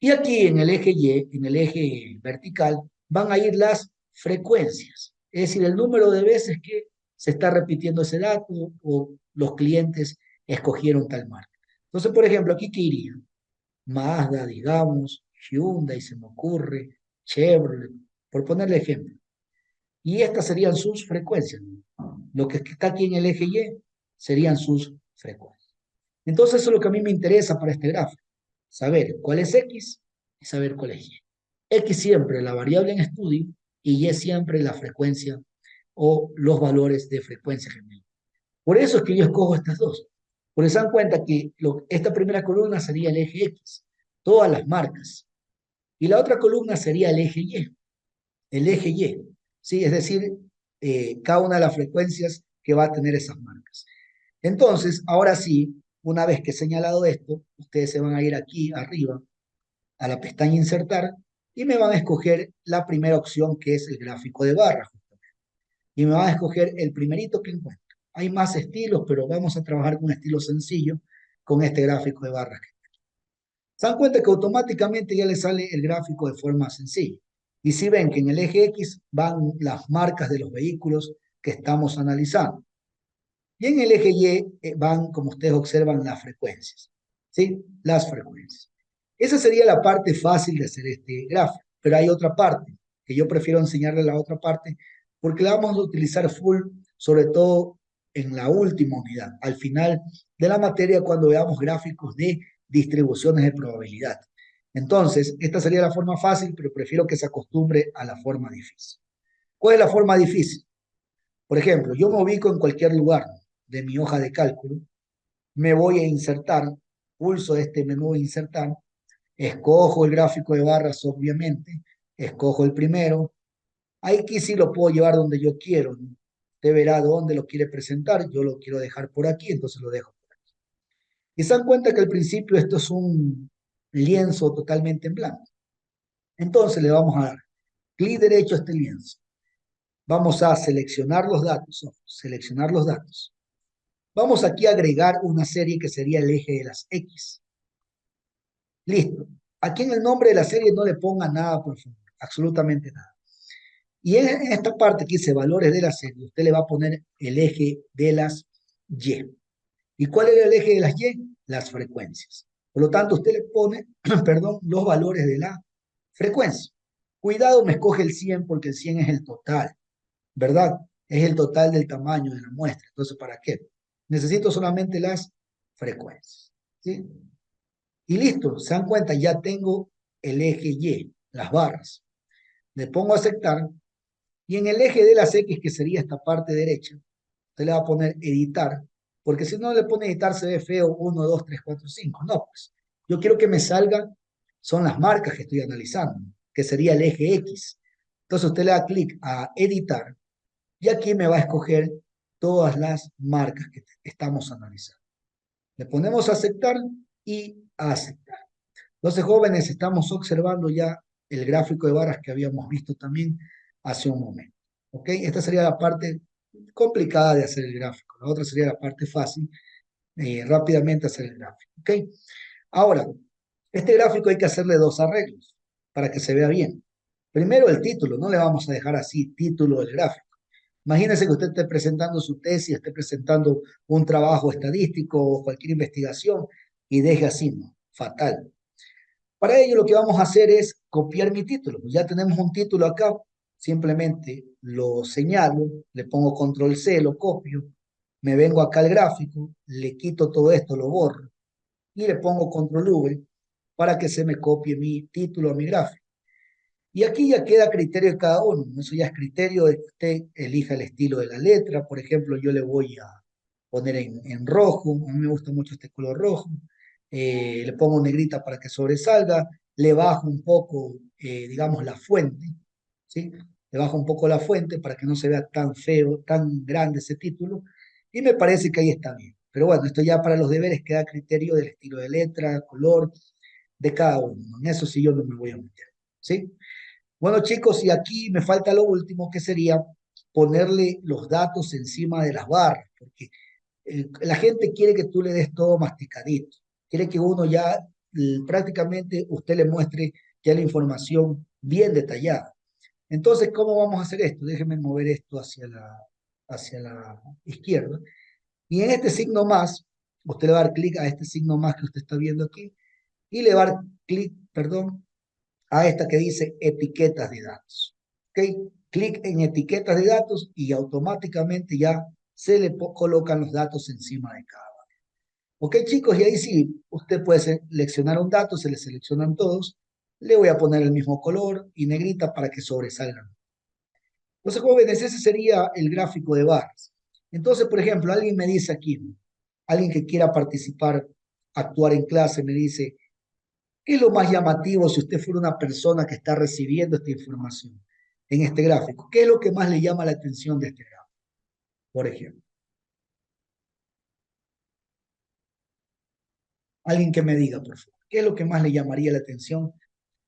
Y aquí en el eje Y, en el eje vertical, van a ir las frecuencias, es decir, el número de veces que se está repitiendo ese dato o los clientes escogieron tal marca. Entonces, por ejemplo, aquí qué iría: Mazda, digamos, Hyundai, se me ocurre, Chevrolet, por ponerle ejemplo. Y estas serían sus frecuencias. Lo que está aquí en el eje Y serían sus frecuencias. Entonces, eso es lo que a mí me interesa para este gráfico: saber cuál es X y saber cuál es Y. X siempre la variable en estudio y Y siempre la frecuencia o los valores de frecuencia general. Por eso es que yo escojo estas dos. Porque se dan cuenta que esta primera columna sería el eje X, todas las marcas. Y la otra columna sería el eje Y. ¿Sí? Es decir, cada una de las frecuencias que va a tener esas marcas. Entonces, ahora sí, una vez que he señalado esto, ustedes se van a ir aquí arriba a la pestaña Insertar y me van a escoger la primera opción, que es el gráfico de barras. Y me van a escoger el primerito que encuentro. Hay más estilos, pero vamos a trabajar con un estilo sencillo con este gráfico de barras. Se dan cuenta que automáticamente ya le sale el gráfico de forma sencilla. Y si ven que en el eje X van las marcas de los vehículos que estamos analizando. Y en el eje Y van, como ustedes observan, las frecuencias. ¿Sí? Las frecuencias. Esa sería la parte fácil de hacer este gráfico. Pero hay otra parte, que yo prefiero enseñarle la otra parte, porque la vamos a utilizar full, sobre todo en la última unidad, al final de la materia, cuando veamos gráficos de distribuciones de probabilidad. Entonces, esta sería la forma fácil, pero prefiero que se acostumbre a la forma difícil. ¿Cuál es la forma difícil? Por ejemplo, yo me ubico en cualquier lugar de mi hoja de cálculo, me voy a insertar, pulso este menú de insertar, escojo el gráfico de barras, obviamente, escojo el primero. Aquí sí lo puedo llevar donde yo quiero, ¿no? Usted verá dónde lo quiere presentar, yo lo quiero dejar por aquí, entonces lo dejo por aquí. Y se dan cuenta que al principio esto es un lienzo totalmente en blanco. Entonces le vamos a dar clic derecho a este lienzo. Vamos a seleccionar los datos, seleccionar los datos. Vamos aquí a agregar una serie que sería el eje de las X. Listo. Aquí en el nombre de la serie no le ponga nada, por favor, absolutamente nada. Y en esta parte que dice valores de la serie, usted le va a poner el eje de las Y. ¿Y cuál era el eje de las Y? Las frecuencias. Por lo tanto, usted le pone, perdón, los valores de la frecuencia. Cuidado, me escoge el 100 porque el 100 es el total, ¿verdad? Es el total del tamaño de la muestra. Entonces, ¿para qué? Necesito solamente las frecuencias. ¿Sí? Y listo, se dan cuenta, ya tengo el eje Y, las barras. Le pongo a aceptar y en el eje de las X, que sería esta parte derecha, usted le va a poner editar, porque si no le pone editar se ve feo 1, 2, 3, 4, 5. No, pues yo quiero que me salgan, son las marcas que estoy analizando, que sería el eje X. Entonces usted le da clic a editar y aquí me va a escoger todas las marcas que estamos analizando. Le ponemos a aceptar y a aceptar. Entonces, jóvenes, estamos observando ya el gráfico de barras que habíamos visto también hace un momento. ¿Ok? Esta sería la parte complicada de hacer el gráfico. La otra sería la parte fácil, rápidamente hacer el gráfico. ¿Ok? Ahora, este gráfico hay que hacerle dos arreglos para que se vea bien. Primero, el título. No le vamos a dejar así, título del gráfico. Imagínese que usted esté presentando su tesis, esté presentando un trabajo estadístico o cualquier investigación y deje así, ¿no? Fatal. Para ello lo que vamos a hacer es copiar mi título. Pues ya tenemos un título acá, simplemente lo señalo, le pongo control C, lo copio, me vengo acá al gráfico, le quito todo esto, lo borro y le pongo control V para que se me copie mi título a mi gráfico. Y aquí ya queda a criterio de cada uno, ¿no? Eso ya es criterio de que usted elija el estilo de la letra. Por ejemplo, yo le voy a poner en rojo, a mí me gusta mucho este color rojo. Le pongo negrita para que sobresalga, le bajo un poco, digamos, la fuente, ¿sí? Le bajo un poco la fuente para que no se vea tan feo, tan grande ese título, y me parece que ahí está bien. Pero bueno, esto ya para los deberes queda a criterio del estilo de letra, color de cada uno, ¿no? En eso sí yo no me voy a meter, ¿sí? Bueno, chicos, y aquí me falta lo último, que sería ponerle los datos encima de las barras, porque la gente quiere que tú le des todo masticadito. quiere que uno ya prácticamente usted le muestre ya la información bien detallada. Entonces, ¿cómo vamos a hacer esto? Déjeme mover esto hacia la izquierda. Y en este signo más, usted le va a dar clic a este signo más que usted está viendo aquí y le va a dar clic, perdón, a esta que dice etiquetas de datos. ¿Ok? Clic en etiquetas de datos y automáticamente ya se le colocan los datos encima de cada uno. Ok, chicos, y ahí sí, usted puede seleccionar un dato, se le seleccionan todos. Le voy a poner el mismo color y negrita para que sobresalgan. Entonces, jóvenes, ese sería el gráfico de barras. Entonces, por ejemplo, alguien me dice aquí, alguien que quiera participar, actuar en clase, me dice, ¿qué es lo más llamativo si usted fuera una persona que está recibiendo esta información en este gráfico? ¿Qué es lo que más le llama la atención de este gráfico? Por ejemplo, alguien que me diga, por favor, ¿qué es lo que más le llamaría la atención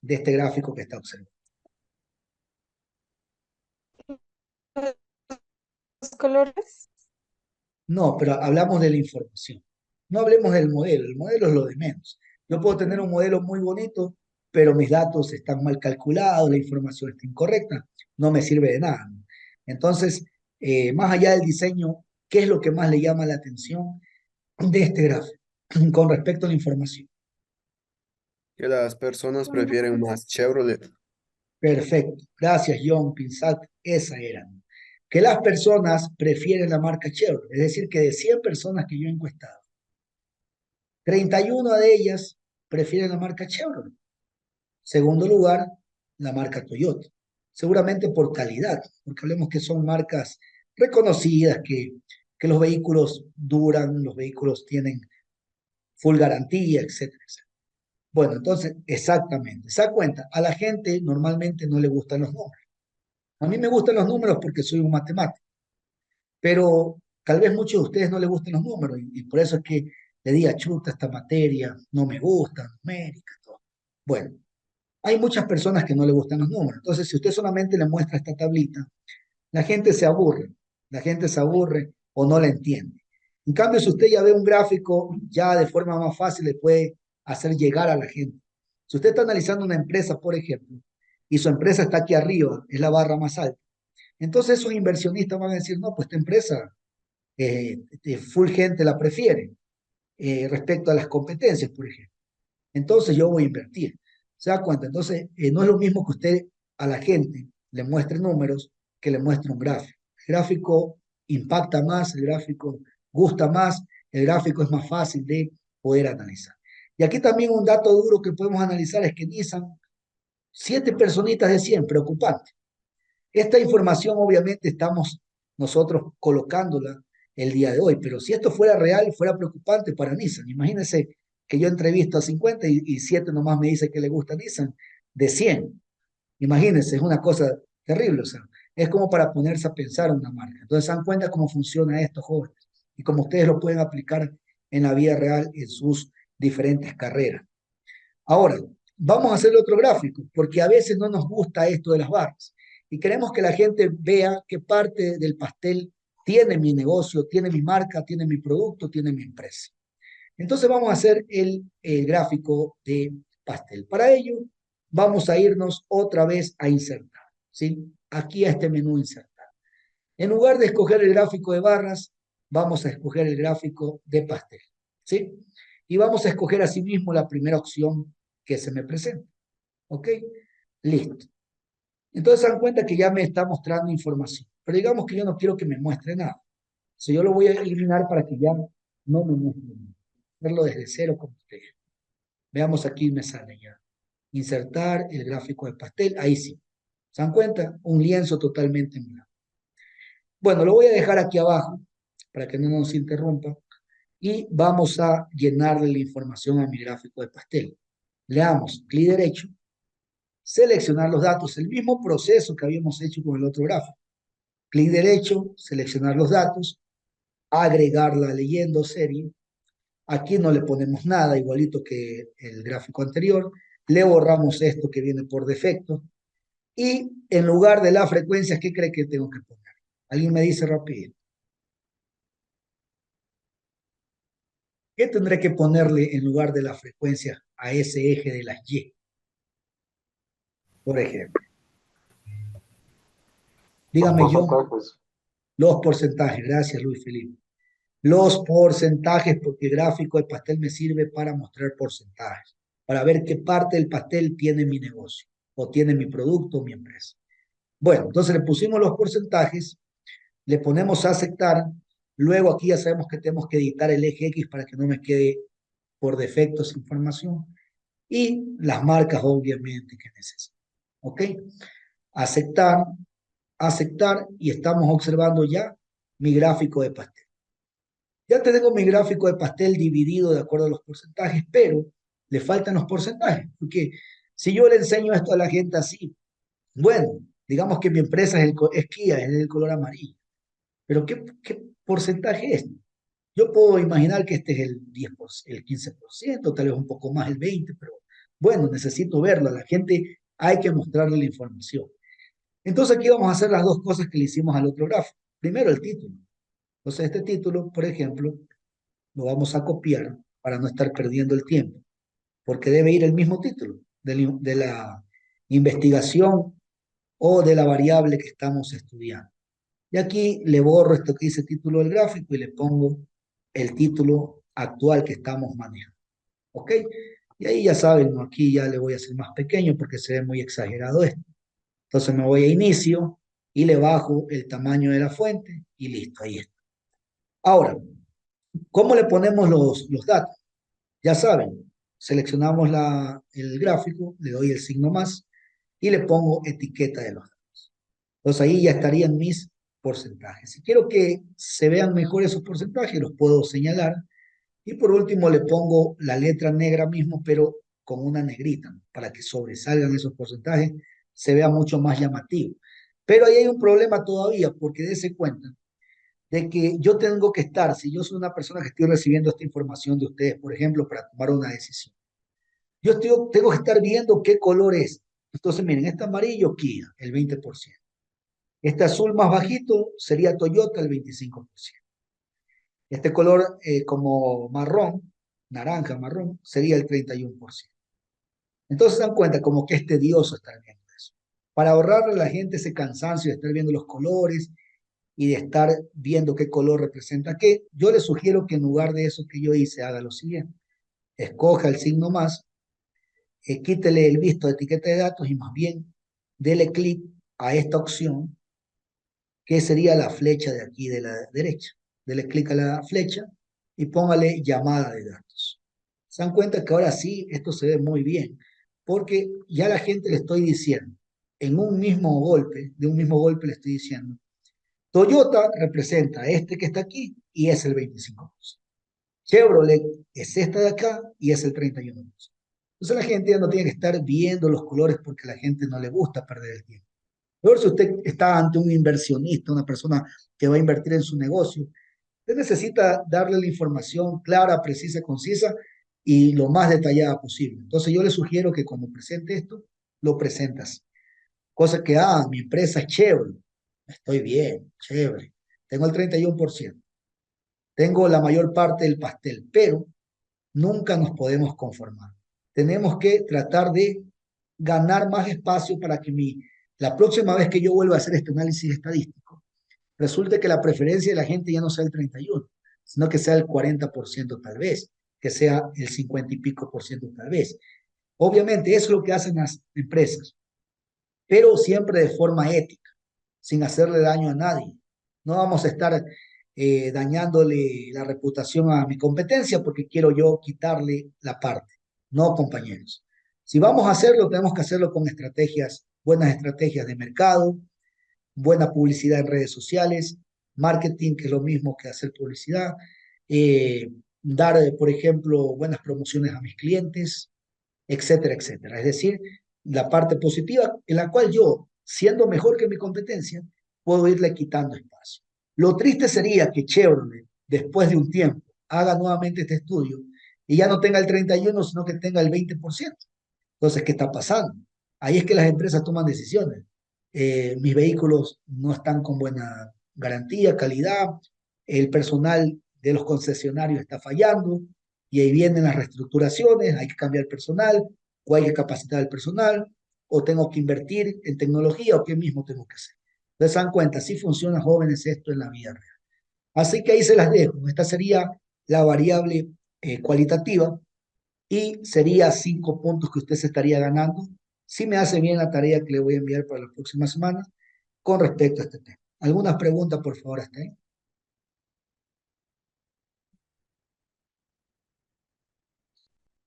de este gráfico que está observando? Los colores. No, pero hablamos de la información. No hablemos del modelo, el modelo es lo de menos. Yo puedo tener un modelo muy bonito, pero mis datos están mal calculados, la información está incorrecta, no me sirve de nada, ¿no? Entonces, más allá del diseño, ¿qué es lo que más le llama la atención de este gráfico con respecto a la información? Que las personas prefieren más Chevrolet. Perfecto. Gracias, John Pinsat. Esa era. Que las personas prefieren la marca Chevrolet. Es decir, que de 100 personas que yo he encuestado, 31 de ellas prefieren la marca Chevrolet. Segundo lugar, la marca Toyota. Seguramente por calidad, porque hablemos que son marcas reconocidas, que los vehículos duran, los vehículos tienen full garantía, etcétera, etcétera. Bueno, entonces, exactamente. Se da cuenta, a la gente normalmente no le gustan los números. A mí me gustan los números porque soy un matemático, pero tal vez muchos de ustedes no les gusten los números y por eso es que le diga, chuta, esta materia no me gusta, numérica, todo. Bueno, hay muchas personas que no le gustan los números. Entonces, si usted solamente le muestra esta tablita, la gente se aburre, la gente se aburre o no la entiende. En cambio, si usted ya ve un gráfico, ya de forma más fácil le puede hacer llegar a la gente. Si usted está analizando una empresa, por ejemplo, y su empresa está aquí arriba, es la barra más alta, entonces esos inversionistas van a decir, no, pues esta empresa, full gente la prefiere respecto a las competencias, por ejemplo. Entonces yo voy a invertir. ¿Se da cuenta? Entonces, no es lo mismo que usted a la gente le muestre números que le muestre un gráfico. El gráfico impacta más, el gráfico gusta más, el gráfico es más fácil de poder analizar. Y aquí también un dato duro que podemos analizar es que Nissan, 7 personitas de 100, preocupante. Esta información obviamente estamos nosotros colocándola el día de hoy, pero si esto fuera real, fuera preocupante para Nissan. Imagínense que yo entrevisto a 50 y 7 nomás me dice que le gusta Nissan de 100. Imagínense, es una cosa terrible, o sea, es como para ponerse a pensar una marca. Entonces, se dan cuenta cómo funciona esto, jóvenes, y cómo ustedes lo pueden aplicar en la vida real en sus diferentes carreras. Ahora, vamos a hacer otro gráfico, porque a veces no nos gusta esto de las barras y queremos que la gente vea qué parte del pastel tiene mi negocio, tiene mi marca, tiene mi producto, tiene mi empresa. Entonces vamos a hacer el gráfico de pastel. Para ello, vamos a irnos otra vez a insertar, ¿sí? Aquí a este menú insertar. En lugar de escoger el gráfico de barras, vamos a escoger el gráfico de pastel, ¿sí? Y vamos a escoger asimismo la primera opción que se me presenta, ¿ok? Listo. Entonces se dan cuenta que ya me está mostrando información, pero digamos que yo no quiero que me muestre nada. Si yo lo voy a eliminar para que ya no me muestre nada. Verlo desde cero como ustedes. Veamos aquí me sale ya. Insertar el gráfico de pastel, ahí sí. ¿Se dan cuenta? Un lienzo totalmente en blanco. Bueno, lo voy a dejar aquí abajo para que no nos interrumpa y vamos a llenarle la información a mi gráfico de pastel. Le damos clic derecho, seleccionar los datos, el mismo proceso que habíamos hecho con el otro gráfico. Clic derecho, seleccionar los datos, agregar la leyenda o serie. Aquí no le ponemos nada, igualito que el gráfico anterior. Le borramos esto que viene por defecto. Y en lugar de las frecuencias, ¿qué cree que tengo que poner? Alguien me dice rápido. ¿Qué tendré que ponerle en lugar de la frecuencia a ese eje de las Y? Por ejemplo, Los dígame John, porcentajes. los porcentajes. Gracias, Luis Felipe. Los porcentajes, porque el gráfico de pastel me sirve para mostrar porcentajes, para ver qué parte del pastel tiene mi negocio, o tiene mi producto o mi empresa. Bueno, entonces le pusimos los porcentajes, le ponemos a aceptar, luego aquí ya sabemos que tenemos que editar el eje X para que no me quede por defecto esa información, y las marcas obviamente que necesito. ¿Ok? Aceptar, aceptar, y estamos observando ya mi gráfico de pastel. Ya tengo mi gráfico de pastel dividido de acuerdo a los porcentajes, pero le faltan los porcentajes, porque si yo le enseño esto a la gente así, bueno, digamos que mi empresa es Kia, es el color amarillo, pero ¿qué porcentaje es? Yo puedo imaginar que este es el 10%, el 15%, tal vez un poco más el 20%, pero bueno, necesito verlo, a la gente hay que mostrarle la información. Entonces aquí vamos a hacer las dos cosas que le hicimos al otro gráfico. Primero el título. Entonces este título, por ejemplo, lo vamos a copiar para no estar perdiendo el tiempo, porque debe ir el mismo título de la investigación o de la variable que estamos estudiando. Y aquí le borro esto que dice título del gráfico y le pongo el título actual que estamos manejando. ¿Ok? Y ahí ya saben, ¿no? Aquí ya le voy a hacer más pequeño porque se ve muy exagerado esto. Entonces me voy a inicio y le bajo el tamaño de la fuente y listo, ahí está. Ahora, ¿cómo le ponemos los datos? Ya saben, seleccionamos el gráfico, le doy el signo más y le pongo etiqueta de los datos. Entonces ahí ya estarían mis porcentajes. Si quiero que se vean mejor esos porcentajes, los puedo señalar. Y por último le pongo la letra negra mismo, pero con una negrita, ¿no? Para que sobresalgan esos porcentajes, se vea mucho más llamativo. Pero ahí hay un problema todavía, porque dése cuenta de que yo tengo que estar, si yo soy una persona que estoy recibiendo esta información de ustedes, por ejemplo, para tomar una decisión, tengo que estar viendo qué color es. Entonces, miren, este amarillo, Kia, el 20%. Este azul más bajito sería Toyota, el 25%. Este color como marrón, naranja, marrón, sería el 31%. Entonces se dan cuenta como que es tedioso estar viendo eso. Para ahorrarle a la gente ese cansancio de estar viendo los colores y de estar viendo qué color representa qué, yo le sugiero que en lugar de eso que yo hice, haga lo siguiente. Escoja el signo más, quítele el visto de etiqueta de datos y más bien dele clic a esta opción, que sería la flecha de aquí de la derecha. Dele clic a la flecha y póngale llamada de datos. Se dan cuenta que ahora sí, esto se ve muy bien, porque ya la gente le estoy diciendo, en un mismo golpe, de un mismo golpe le estoy diciendo, Toyota representa este que está aquí y es el 25%. Chevrolet es esta de acá y es el 31%. Entonces la gente ya no tiene que estar viendo los colores porque a la gente no le gusta perder el tiempo. Peor si usted está ante un inversionista, una persona que va a invertir en su negocio, usted necesita darle la información clara, precisa, concisa y lo más detallada posible. Entonces yo le sugiero que cuando presente esto, lo presentas. Cosa que, mi empresa es chévere. Estoy bien, chévere. Tengo el 31%. Tengo la mayor parte del pastel, pero nunca nos podemos conformar. Tenemos que tratar de ganar más espacio para que la próxima vez que yo vuelva a hacer este análisis estadístico, resulte que la preferencia de la gente ya no sea el 31, sino que sea el 40% tal vez, que sea el 50 y pico por ciento tal vez. Obviamente, eso es lo que hacen las empresas, pero siempre de forma ética, sin hacerle daño a nadie. No vamos a estar dañándole la reputación a mi competencia porque quiero yo quitarle la parte. No, compañeros. Si vamos a hacerlo, tenemos que hacerlo con estrategias, buenas estrategias de mercado, buena publicidad en redes sociales, marketing, que es lo mismo que hacer publicidad, dar, por ejemplo, buenas promociones a mis clientes, etcétera, etcétera. Es decir, la parte positiva en la cual yo, siendo mejor que mi competencia, puedo irle quitando espacio. Lo triste sería que Chevrolet, después de un tiempo, haga nuevamente este estudio y ya no tenga el 31, sino que tenga el 20%. Entonces, ¿qué está pasando? Ahí es que las empresas toman decisiones. Mis vehículos no están con buena garantía, calidad, el personal de los concesionarios está fallando, Y ahí vienen las reestructuraciones, hay que cambiar personal, o hay que capacitar al personal, o tengo que invertir en tecnología, o qué mismo tengo que hacer. Entonces, se dan cuenta, así funciona, jóvenes, esto en la vida real. Así que ahí se las dejo. Esta sería la variable cualitativa y sería 5 puntos que usted se estaría ganando si me hace bien la tarea que le voy a enviar para la próxima semana con respecto a este tema. ¿Algunas preguntas, por favor, hasta ahí?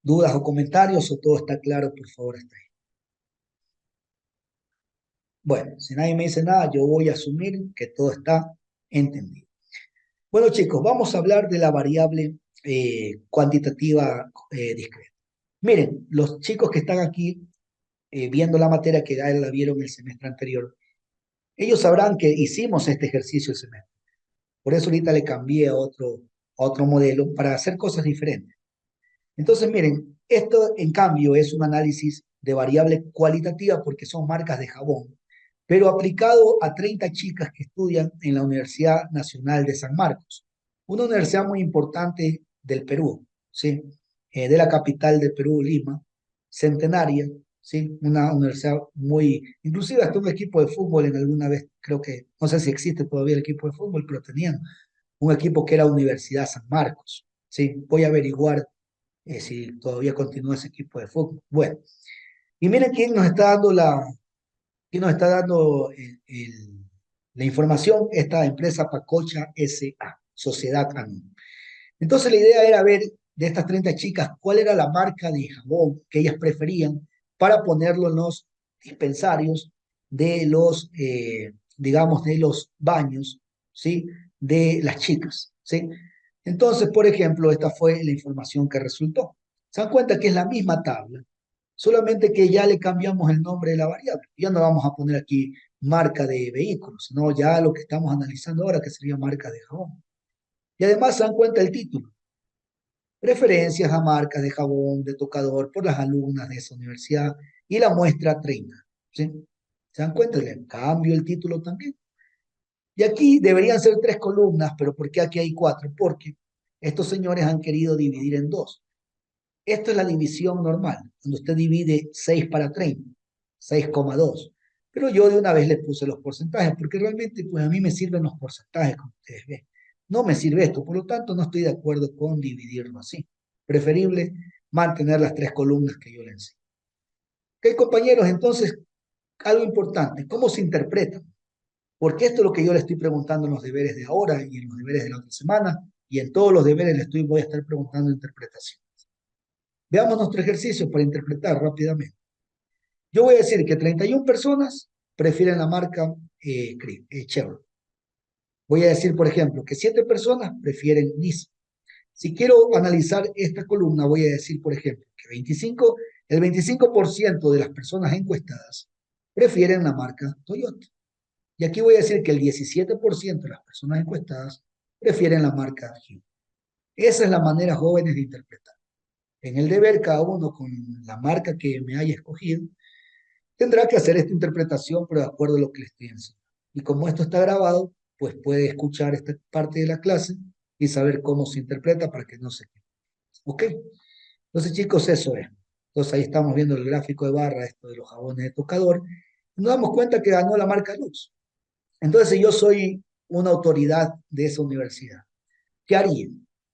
¿Dudas o comentarios o todo está claro, por favor, hasta ahí? Bueno, si nadie me dice nada, yo voy a asumir que todo está entendido. Bueno, chicos, vamos a hablar de la variable cuantitativa discreta. Miren, los chicos que están aquí viendo la materia que ya la vieron el semestre anterior, ellos sabrán que hicimos este ejercicio el semestre. Por eso ahorita le cambié a otro modelo para hacer cosas diferentes. Entonces, miren, esto en cambio es un análisis de variable cualitativa porque son marcas de jabón, pero aplicado a 30 chicas que estudian en la Universidad Nacional de San Marcos, una universidad muy importante del Perú, ¿sí? De la capital del Perú, Lima, centenaria, ¿sí? Una universidad muy, inclusive hasta un equipo de fútbol en alguna vez, creo que, no sé si existe todavía el equipo de fútbol, pero tenían un equipo que era Universidad San Marcos, ¿sí? Voy a averiguar si todavía continúa ese equipo de fútbol. Bueno, y miren quién nos está dando la información, esta empresa Pacocha S.A., Sociedad Anónima. Entonces la idea era ver de estas 30 chicas cuál era la marca de jabón que ellas preferían para ponerlo en los dispensarios de los, digamos, de los baños, ¿sí? De las chicas, ¿sí? Entonces, por ejemplo, esta fue la información que resultó. Se dan cuenta que es la misma tabla, solamente que ya le cambiamos el nombre de la variable. Ya no vamos a poner aquí marca de vehículos, sino ya lo que estamos analizando ahora, que sería marca de jabón. Y además se dan cuenta el título. Preferencias a marcas de jabón, de tocador por las alumnas de esa universidad y la muestra 30. ¿Sí? ¿Se dan cuenta? Le cambio el título también. Y aquí deberían ser 3 columnas, pero ¿por qué aquí hay 4? Porque estos señores han querido dividir en 2. Esto es la división normal, cuando usted divide 6 para 30, 6,2. Pero yo de una vez le puse los porcentajes, porque realmente pues a mí me sirven los porcentajes, como ustedes ven. No me sirve esto, por lo tanto no estoy de acuerdo con dividirlo así. Preferible mantener las 3 columnas que yo le enseño. Ok, compañeros, entonces, algo importante, ¿cómo se interpreta? Porque esto es lo que yo le estoy preguntando en los deberes de ahora y en los deberes de la otra semana, y en todos los deberes voy a estar preguntando interpretación. Veamos nuestro ejercicio para interpretar rápidamente. Yo voy a decir que 31 personas prefieren la marca Chevrolet. Voy a decir, por ejemplo, que 7 personas prefieren Nissan. Si quiero analizar esta columna, voy a decir, por ejemplo, que el 25% de las personas encuestadas prefieren la marca Toyota. Y aquí voy a decir que el 17% de las personas encuestadas prefieren la marca Hyundai. Esa es la manera, jóvenes, de interpretar. En el deber, cada uno con la marca que me haya escogido, tendrá que hacer esta interpretación, pero de acuerdo a lo que le estoy enseñando. Y como esto está grabado, pues puede escuchar esta parte de la clase y saber cómo se interpreta para que no se quede. ¿Ok? Entonces, chicos, eso es. Entonces, ahí estamos viendo el gráfico de barra, esto de los jabones de tocador. Y nos damos cuenta que ganó la marca Lux. Entonces, si yo soy una autoridad de esa universidad, ¿qué haría?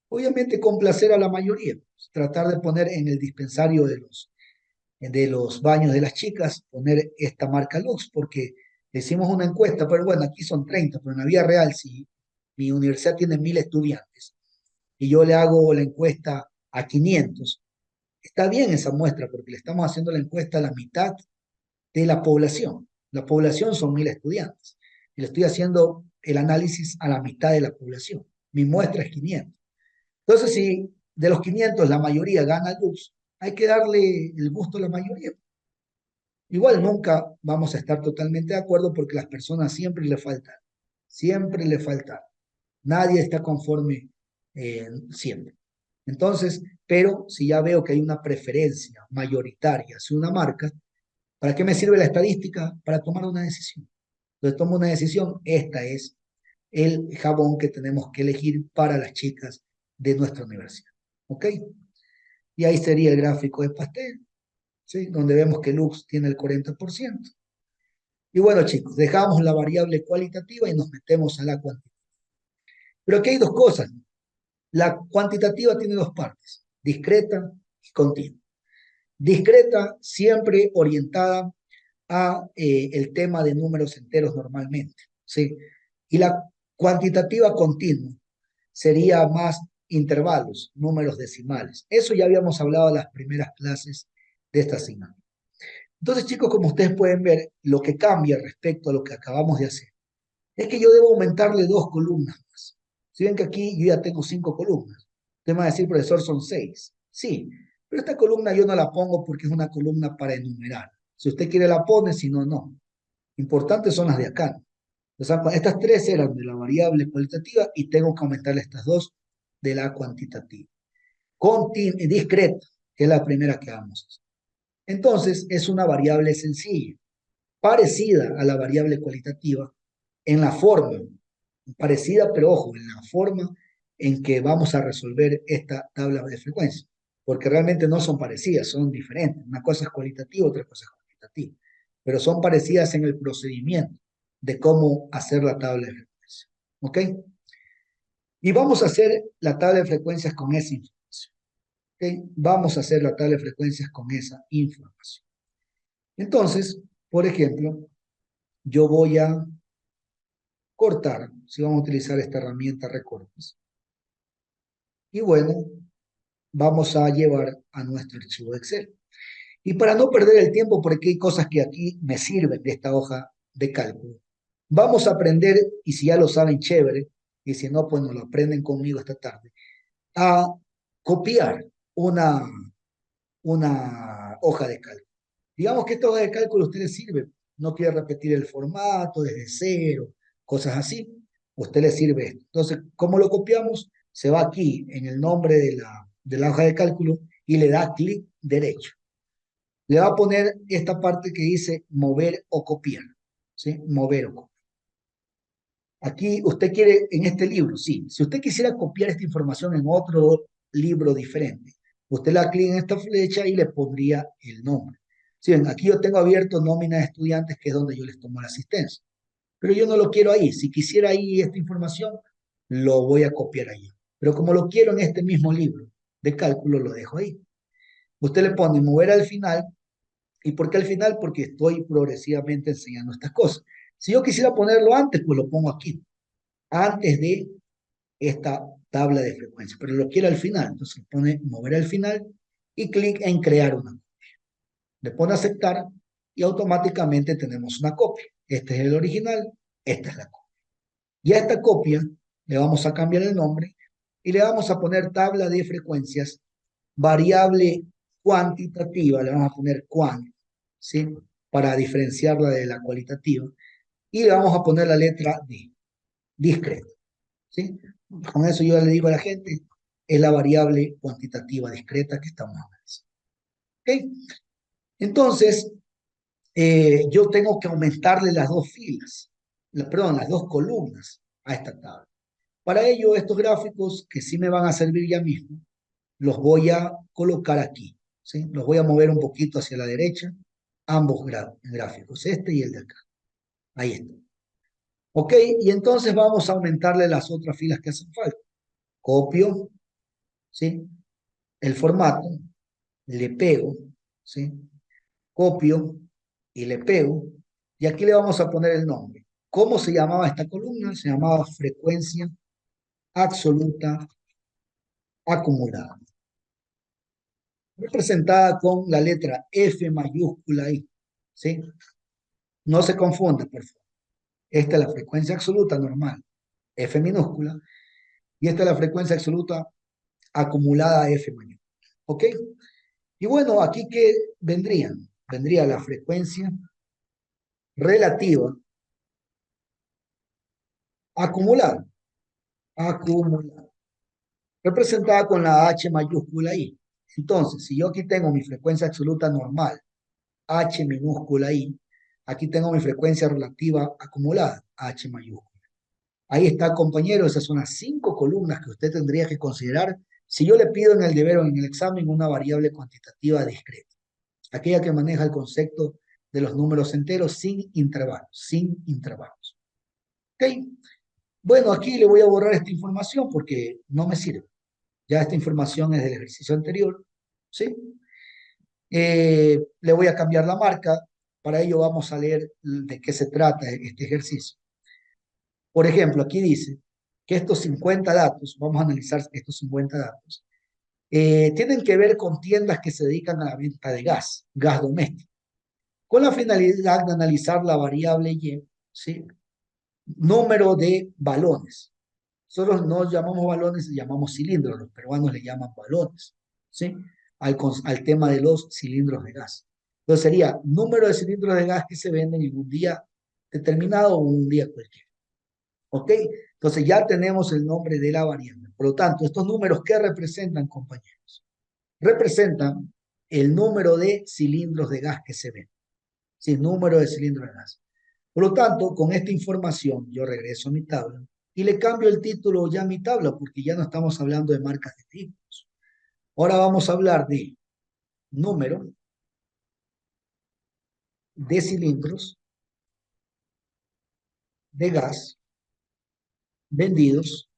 Obviamente, complacer a la mayoría. Tratar de poner en el dispensario de los baños de las chicas, poner esta marca Lux, porque hicimos una encuesta, pero bueno, aquí son 30, pero en la vida real, si mi universidad tiene 1000 estudiantes y yo le hago la encuesta a 500, está bien esa muestra, porque le estamos haciendo la encuesta a la mitad de la población. La población son 1000 estudiantes. Y le estoy haciendo el análisis a la mitad de la población. Mi muestra es 500. Entonces, si de los 500 la mayoría gana Lux, hay que darle el gusto a la mayoría. Igual nunca vamos a estar totalmente de acuerdo porque las personas siempre le faltan. Siempre le faltan. Nadie está conforme siempre. Entonces, pero si ya veo que hay una preferencia mayoritaria hacia una marca, ¿para qué me sirve la estadística? Para tomar una decisión. Entonces tomo una decisión, esta es el jabón que tenemos que elegir para las chicas de nuestra universidad. ¿Ok? Y ahí sería el gráfico de pastel, ¿sí? Donde vemos que Lux tiene el 40%. Y bueno, chicos, dejamos la variable cualitativa y nos metemos a la cuantitativa. Pero aquí hay dos cosas. La cuantitativa tiene dos partes, discreta y continua. Discreta, siempre orientada a el tema de números enteros normalmente, ¿sí? Y la cuantitativa continua sería más intervalos, números decimales. Eso ya habíamos hablado en las primeras clases de esta asignatura. Entonces, chicos, como ustedes pueden ver, lo que cambia respecto a lo que acabamos de hacer es que yo debo aumentarle 2 columnas más. Si ven que aquí yo ya tengo 5 columnas. Usted me va a decir, profesor, son 6. Sí, pero esta columna yo no la pongo porque es una columna para enumerar. Si usted quiere la pone, si no, no. Importantes son las de acá. O sea, estas 3 eran de la variable cualitativa y tengo que aumentarle estas 2 de la cuantitativa. Discreta, que es la primera que vamos. Entonces, es una variable sencilla, parecida a la variable cualitativa en la forma, parecida, pero ojo, en la forma en que vamos a resolver esta tabla de frecuencia, porque realmente no son parecidas, son diferentes. Una cosa es cualitativa, otra cosa es cuantitativa, pero son parecidas en el procedimiento de cómo hacer la tabla de frecuencia. ¿Ok? Y vamos a hacer la tabla de frecuencias con esa información. ¿Ok? Vamos a hacer la tabla de frecuencias con esa información. Entonces, por ejemplo, yo voy a cortar, si vamos a utilizar esta herramienta recortes. Y bueno, vamos a llevar a nuestro archivo de Excel. Y para no perder el tiempo, porque hay cosas que aquí me sirven de esta hoja de cálculo, vamos a aprender, y si ya lo saben, chévere, y si no, pues no lo aprenden conmigo esta tarde, a copiar una hoja de cálculo. Digamos que esta hoja de cálculo a usted le sirve, no quiere repetir el formato desde cero, cosas así, a usted le sirve esto. Entonces, ¿cómo lo copiamos? Se va aquí en el nombre de la hoja de cálculo y le da clic derecho. Le va a poner esta parte que dice mover o copiar, ¿sí? Mover o copiar. Aquí usted quiere, en este libro, sí. Si usted quisiera copiar esta información en otro libro diferente, usted le da clic en esta flecha y le pondría el nombre. Sí, ven, aquí yo tengo abierto nómina de estudiantes, que es donde yo les tomo la asistencia. Pero yo no lo quiero ahí. Si quisiera ahí esta información, lo voy a copiar allí. Pero como lo quiero en este mismo libro de cálculo, lo dejo ahí. Usted le pone mover al final. ¿Y por qué al final? Porque estoy progresivamente enseñando estas cosas. Si yo quisiera ponerlo antes, pues lo pongo aquí, antes de esta tabla de frecuencia, pero lo quiero al final, entonces pone mover al final y clic en crear una copia. Le pone aceptar y automáticamente tenemos una copia. Este es el original, esta es la copia. Y a esta copia le vamos a cambiar el nombre y le vamos a poner tabla de frecuencias, variable cuantitativa, le vamos a poner quant, ¿sí? Para diferenciarla de la cualitativa. Y le vamos a poner la letra D, discreta, ¿sí? Con eso yo le digo a la gente, es la variable cuantitativa discreta que estamos hablando. ¿Ok? Entonces, yo tengo que aumentarle las 2 filas, perdón, las 2 columnas a esta tabla. Para ello, estos gráficos que sí me van a servir ya mismo, los voy a colocar aquí, ¿sí? Los voy a mover un poquito hacia la derecha, ambos gráficos, este y el de acá. Ahí está. Ok, y entonces vamos a aumentarle las otras filas que hacen falta. Copio, ¿sí? El formato, le pego, ¿sí? Copio y le pego, y aquí le vamos a poner el nombre. ¿Cómo se llamaba esta columna? Se llamaba frecuencia absoluta acumulada, representada con la letra F mayúscula ahí, ¿sí? No se confunda, por favor. Esta es la frecuencia absoluta normal, F minúscula, y esta es la frecuencia absoluta acumulada F mayúscula. ¿Ok? Y bueno, aquí ¿qué vendrían? Vendría la frecuencia relativa acumulada, representada con la H mayúscula I. Entonces, si yo aquí tengo mi frecuencia absoluta normal, H minúscula I, aquí tengo mi frecuencia relativa acumulada, H mayúscula. Ahí está, compañero, esas son las 5 columnas que usted tendría que considerar Si yo le pido en el deber o en el examen una variable cuantitativa discreta, aquella que maneja el concepto de los números enteros sin intervalos. ¿Ok? Bueno, aquí le voy a borrar esta información porque no me sirve. Ya esta información es del ejercicio anterior, ¿sí? Le voy a cambiar la marca. Para ello vamos a leer de qué se trata este ejercicio. Por ejemplo, aquí dice que estos 50 datos, vamos a analizar estos 50 datos, tienen que ver con tiendas que se dedican a la venta de gas doméstico, con la finalidad de analizar la variable Y, ¿sí? Número de balones. Nosotros no llamamos balones, llamamos cilindros, los peruanos le llaman balones, ¿sí? Al tema de los cilindros de gas. Entonces sería número de cilindros de gas que se venden en un día determinado o un día cualquiera. ¿Ok? Entonces ya tenemos el nombre de la variable. Por lo tanto, estos números, ¿qué representan, compañeros? Representan el número de cilindros de gas que se venden. Sí, número de cilindros de gas. Por lo tanto, con esta información, yo regreso a mi tabla y le cambio el título ya a mi tabla porque ya no estamos hablando de marcas de vehículos. Ahora vamos a hablar de número de cilindros de gas vendidos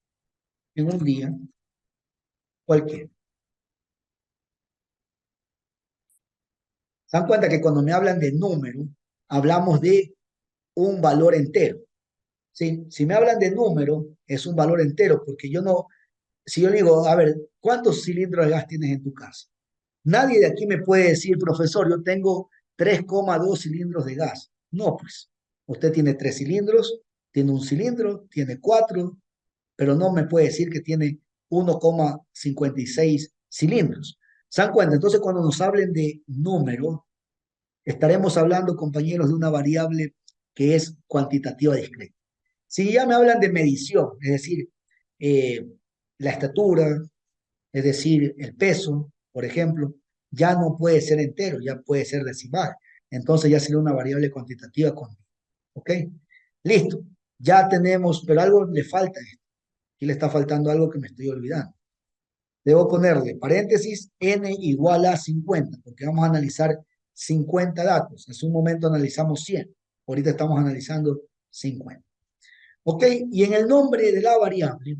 en un día cualquiera. ¿Se dan cuenta que cuando me hablan de número, hablamos de un valor entero? ¿Sí? Si me hablan de número, es un valor entero, porque yo no, si yo digo, a ver, ¿cuántos cilindros de gas tienes en tu casa? Nadie de aquí me puede decir, profesor, yo tengo 3,2 cilindros de gas. No, pues, usted tiene 3 cilindros, tiene un cilindro, tiene 4, pero no me puede decir que tiene 1,56 cilindros. ¿Se dan cuenta? Entonces, cuando nos hablen de número, estaremos hablando, compañeros, de una variable que es cuantitativa discreta. Si ya me hablan de medición, es decir, eh, la estatura, es decir, el peso, por ejemplo, ya no puede ser entero, ya puede ser decimal. Entonces ya sería una variable cuantitativa continua. ¿Ok? Listo. Ya tenemos, pero algo le falta a esto. Aquí le está faltando algo que me estoy olvidando. Debo ponerle paréntesis n igual a 50, porque vamos a analizar 50 datos. En un momento analizamos 100. Ahorita estamos analizando 50. ¿Ok? Y en el nombre de la variable,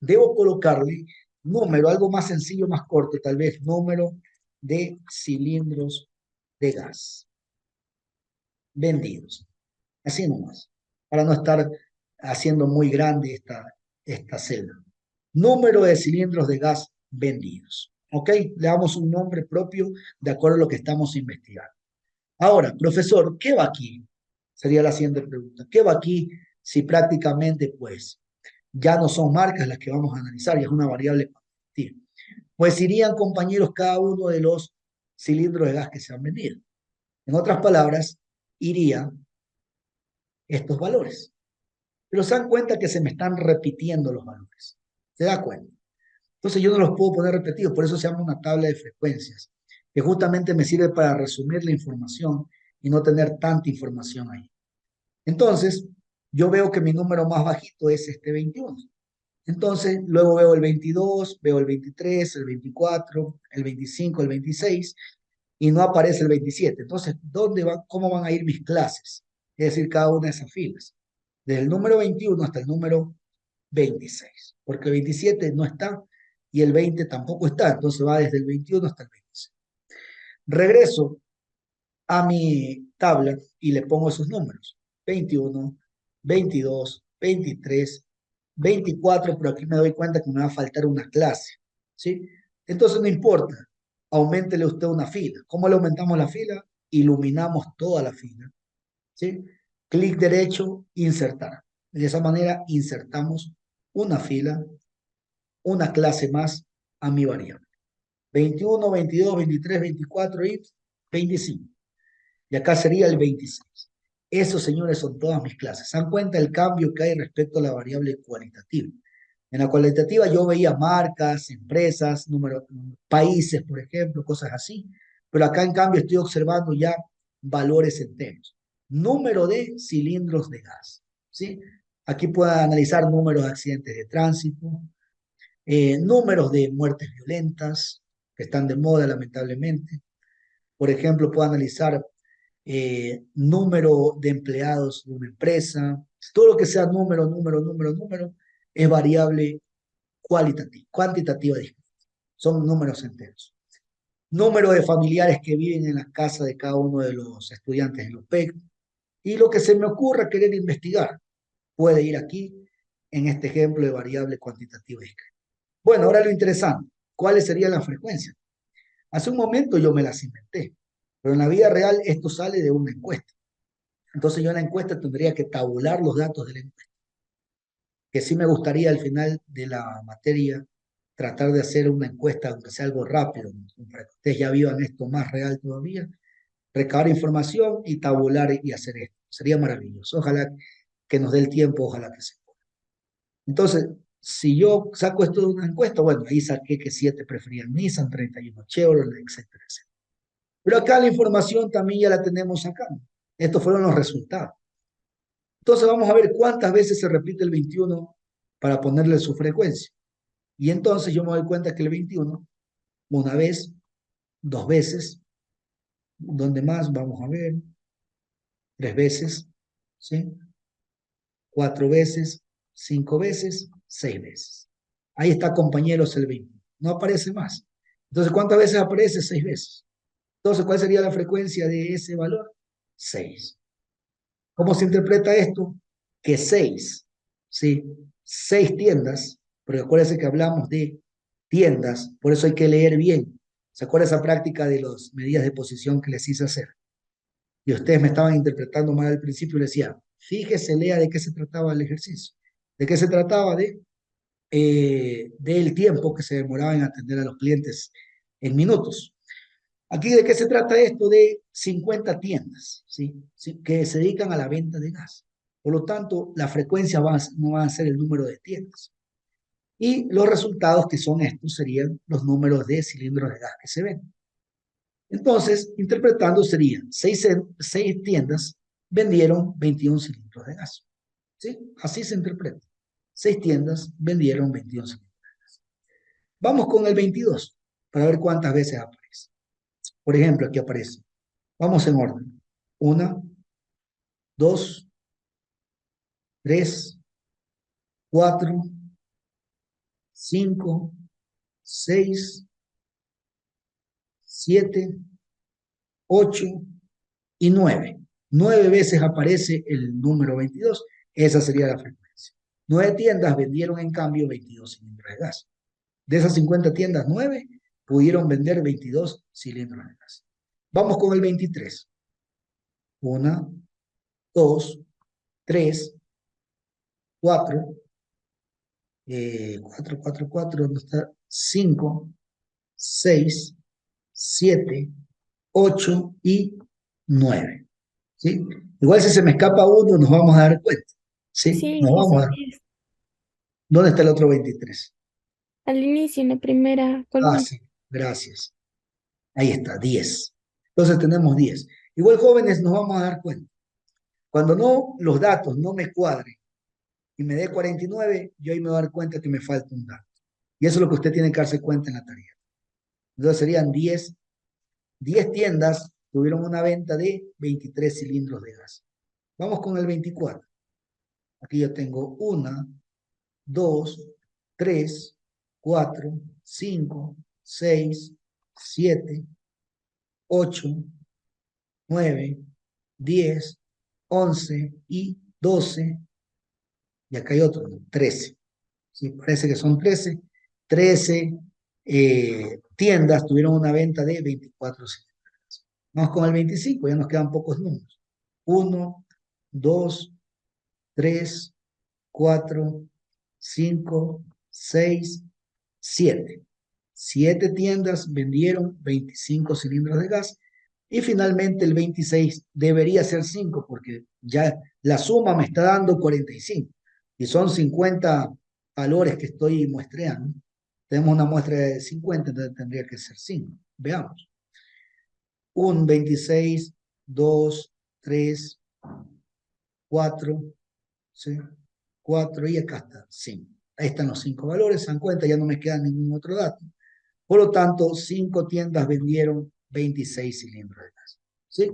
debo colocarle número, algo más sencillo, más corto, tal vez número de cilindros de gas vendidos. Así nomás, para no estar haciendo muy grande esta celda. Número de cilindros de gas vendidos. ¿Ok? Le damos un nombre propio de acuerdo a lo que estamos investigando. Ahora, profesor, ¿qué va aquí? Sería la siguiente pregunta. ¿Qué va aquí si prácticamente, pues, ya no son marcas las que vamos a analizar, ya es una variable cuantitativa? Pues irían, compañeros, cada uno de los cilindros de gas que se han vendido. En otras palabras, irían estos valores. Pero se dan cuenta que se me están repitiendo los valores. ¿Se da cuenta? Entonces yo no los puedo poner repetidos, por eso se llama una tabla de frecuencias, que justamente me sirve para resumir la información y no tener tanta información ahí. Entonces, yo veo que mi número más bajito es este 21. Entonces, luego veo el 22, veo el 23, el 24, el 25, el 26, y no aparece el 27. Entonces, ¿cómo van a ir mis clases? Es decir, cada una de esas filas. Desde el número 21 hasta el número 26, porque el 27 no está y el 20 tampoco está, entonces va desde el 21 hasta el 26. Regreso a mi tabla y le pongo esos números: 21, 22, 23, 24, pero aquí me doy cuenta que me va a faltar una clase, ¿sí? Entonces no importa, auméntele usted una fila. ¿Cómo le aumentamos la fila? Iluminamos toda la fila, ¿sí? Clic derecho, insertar. De esa manera insertamos una fila, una clase más a mi variable. 21, 22, 23, 24 y 25. Y acá sería el 26. Esos, señores, son todas mis clases. ¿Se dan cuenta el cambio que hay respecto a la variable cualitativa? En la cualitativa yo veía marcas, empresas, países, por ejemplo, cosas así. Pero acá, en cambio, estoy observando ya valores enteros. Número de cilindros de gas, ¿sí? Aquí puedo analizar números de accidentes de tránsito, números de muertes violentas, que están de moda lamentablemente. Por ejemplo, puedo analizar número de empleados de una empresa. Todo lo que sea número, es variable cualitativa, cuantitativa, disculpe. Son números enteros. Número de familiares que viven en la casa de cada uno de los estudiantes en los PEC. Y lo que se me ocurra querer investigar puede ir aquí en este ejemplo de variable cuantitativa discreta. Bueno, ahora lo interesante, ¿cuáles serían las frecuencias? Hace un momento yo me las inventé, pero en la vida real esto sale de una encuesta. Entonces yo en la encuesta tendría que tabular los datos de la encuesta, que sí me gustaría al final de la materia tratar de hacer una encuesta, aunque sea algo rápido, para que ustedes ya vivan esto más real todavía, recabar información y tabular y hacer esto. Sería maravilloso. Ojalá que nos dé el tiempo, ojalá que se pueda. Entonces, si yo saco esto de una encuesta, bueno, ahí saqué que 7 preferían Nissan, 31 Chevrolet, etcétera, etcétera. Pero acá la información también ya la tenemos acá. Estos fueron los resultados. Entonces vamos a ver cuántas veces se repite el 21 para ponerle su frecuencia. Y entonces yo me doy cuenta que el 21, una vez, 2 veces, ¿dónde más? Vamos a ver, 3 veces, ¿sí? 4 veces, 5 veces, 6 veces. Ahí está, compañeros, el 20. No aparece más. Entonces, ¿cuántas veces aparece? 6 veces. Entonces, ¿cuál sería la frecuencia de ese valor? 6. ¿Cómo se interpreta esto? Que 6, ¿sí? 6 tiendas, pero acuérdense que hablamos de tiendas, por eso hay que leer bien. ¿Se acuerda esa práctica de las medidas de posición que les hice hacer? Y ustedes me estaban interpretando mal al principio y les decía, fíjese, lea de qué se trataba el ejercicio. ¿De qué se trataba? Del tiempo que se demoraba en atender a los clientes en minutos. Aquí, ¿de qué se trata esto? De 50 tiendas, ¿sí? ¿Sí? Que se dedican a la venta de gas. Por lo tanto, la frecuencia no va a ser el número de tiendas. Y los resultados que son estos serían los números de cilindros de gas que se ven. Entonces, interpretando serían 6 tiendas vendieron 21 cilindros de gas. ¿Sí? Así se interpreta. 6 tiendas vendieron 21 cilindros de gas. Vamos con el 22 para ver cuántas veces aparece. Por ejemplo, aquí aparece. Vamos en orden. 1, 2, 3, 4, 5, 6, 7, 8 y 9. 9 veces aparece el número 22. Esa sería la frecuencia. 9 tiendas vendieron en cambio 22 cilindros de gas. De esas 50 tiendas, 9 pudieron vender 22 cilindros de gas. Vamos con el 23. 1, 2, 3, 4, 4, ¿dónde está? 5, 6, 7, 8 y 9. ¿Sí? Igual si se me escapa uno, nos vamos a dar cuenta. ¿Sí? Sí, Nos sí, vamos a son dar. 10. ¿Dónde está el otro 23? Al inicio, en la primera Ah, columna. sí, gracias. Ahí está, 10. Entonces tenemos 10. Igual, jóvenes, nos vamos a dar cuenta. Cuando no, los datos no me cuadren y me dé 49, yo ahí me voy a dar cuenta que me falta un dato. Y eso es lo que usted tiene que darse cuenta en la tarea. Entonces serían 10 tiendas tuvieron una venta de 23 cilindros de gas. Vamos con el 24. Aquí yo tengo 1, 2, 3, 4, 5, 6, 7, 8, 9, 10, 11 y 12. Y acá hay otro, 13. Sí, parece que son 13. 13 tiendas tuvieron una venta de 24 cilindros. Vamos con el 25, ya nos quedan pocos números. 1, 2, 3, 4, 5, 6, 7. 7 tiendas vendieron 25 cilindros de gas y finalmente el 26 debería ser 5 porque ya la suma me está dando 45 y son 50 valores que estoy muestreando. Tenemos una muestra de 50, entonces tendría que ser 5. Veamos. 1, 26, 2, 3, 4, ¿sí? 4 y acá está 5. Ahí están los 5 valores, se dan cuenta, ya no me queda ningún otro dato. Por lo tanto, 5 tiendas vendieron 26 cilindros de gas. ¿Sí?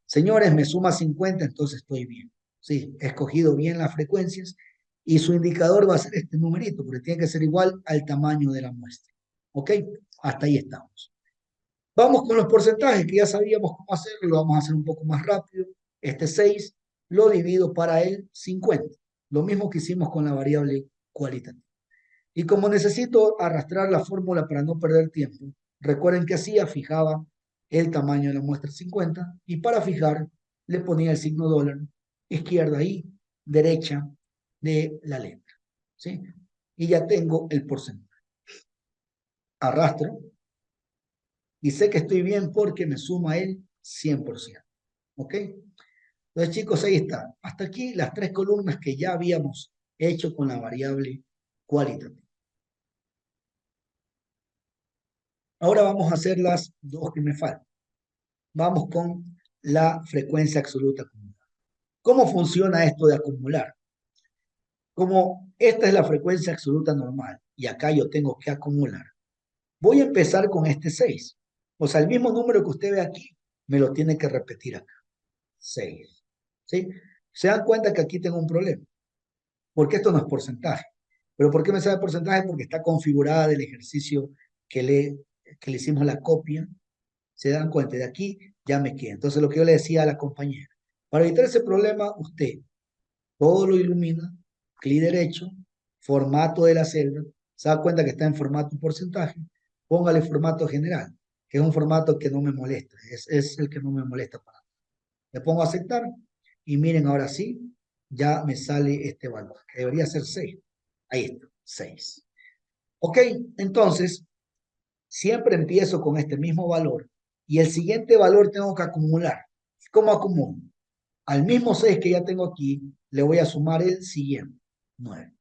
Señores, me suma 50, entonces estoy bien. Sí, he escogido bien las frecuencias y su indicador va a ser este numerito, porque tiene que ser igual al tamaño de la muestra. ¿Ok? Hasta ahí estamos. Vamos con los porcentajes, que ya sabíamos cómo hacerlo, lo vamos a hacer un poco más rápido. Este 6 lo divido para el 50. Lo mismo que hicimos con la variable cualitativa. Y como necesito arrastrar la fórmula para no perder tiempo, recuerden que hacía, fijaba el tamaño de la muestra 50 y para fijar le ponía el signo dólar, izquierda y derecha de la letra. ¿Sí? Y ya tengo el porcentaje. Arrastro y sé que estoy bien porque me suma el 100%. ¿Ok? Entonces, chicos, ahí está. Hasta aquí las 3 columnas que ya habíamos hecho con la variable cualitativa. Ahora vamos a hacer las 2 que me faltan. Vamos con la frecuencia absoluta acumulada. ¿Cómo funciona esto de acumular? Como esta es la frecuencia absoluta normal y acá yo tengo que acumular, voy a empezar con este 6. O sea, el mismo número que usted ve aquí, me lo tiene que repetir acá. 6. ¿Sí? Se dan cuenta que aquí tengo un problema, porque esto no es porcentaje. ¿Pero por qué me sale porcentaje? Porque está configurada del ejercicio que le hicimos la copia. Se dan cuenta, de aquí ya me queda. Entonces, lo que yo le decía a la compañera, para evitar ese problema, usted todo lo ilumina, clic derecho, formato de la celda, se da cuenta que está en formato porcentaje, póngale formato general, que es un formato que no me molesta, es el que no me molesta para nada. Le pongo a aceptar y miren, ahora sí, ya me sale este valor, que debería ser 6. Ahí está, 6. Ok, entonces, siempre empiezo con este mismo valor y el siguiente valor tengo que acumular. ¿Cómo acumulo? Al mismo 6 que ya tengo aquí, le voy a sumar el siguiente, 9.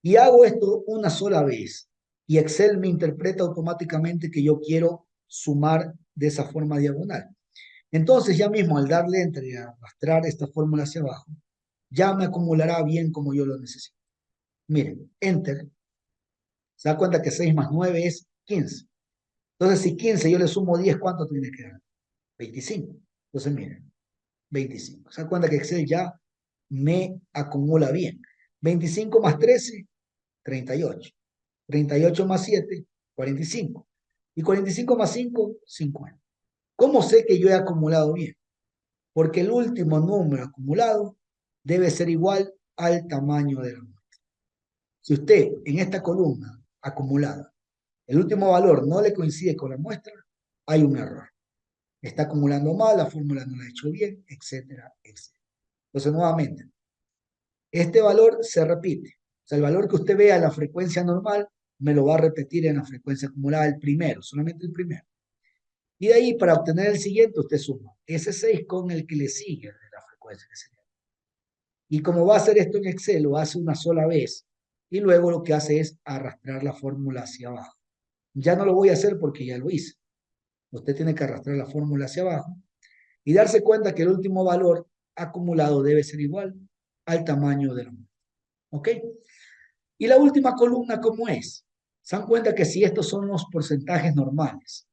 Y hago esto una sola vez. Y Excel me interpreta automáticamente que yo quiero sumar de esa forma diagonal. Entonces ya mismo al darle enter y arrastrar esta fórmula hacia abajo, ya me acumulará bien como yo lo necesito. Miren, enter. Se da cuenta que 6 más 9 es 15. Entonces si 15 yo le sumo 10, ¿cuánto tiene que dar? 25. Entonces miren, 25. Se da cuenta que Excel ya me acumula bien. 25 más 13, 38. 38 más 7, 45. Y 45 más 5, 50. ¿Cómo sé que yo he acumulado bien? Porque el último número acumulado debe ser igual al tamaño de la muestra. Si usted en esta columna acumulada, el último valor no le coincide con la muestra, hay un error. Está acumulando mal, la fórmula no la ha hecho bien, etcétera, etcétera. Entonces, nuevamente, este valor se repite. O sea, el valor que usted vea en la frecuencia normal, me lo va a repetir en la frecuencia acumulada el primero, solamente el primero. Y de ahí, para obtener el siguiente, usted suma ese 6 con el que le sigue de la frecuencia que se le da. Y como va a hacer esto en Excel, lo hace una sola vez. Y luego lo que hace es arrastrar la fórmula hacia abajo. Ya no lo voy a hacer porque ya lo hice. Usted tiene que arrastrar la fórmula hacia abajo y darse cuenta que el último valor acumulado debe ser igual al tamaño de la muestra. ¿Ok? Y la última columna, ¿cómo es? Se dan cuenta que si estos son los porcentajes normales,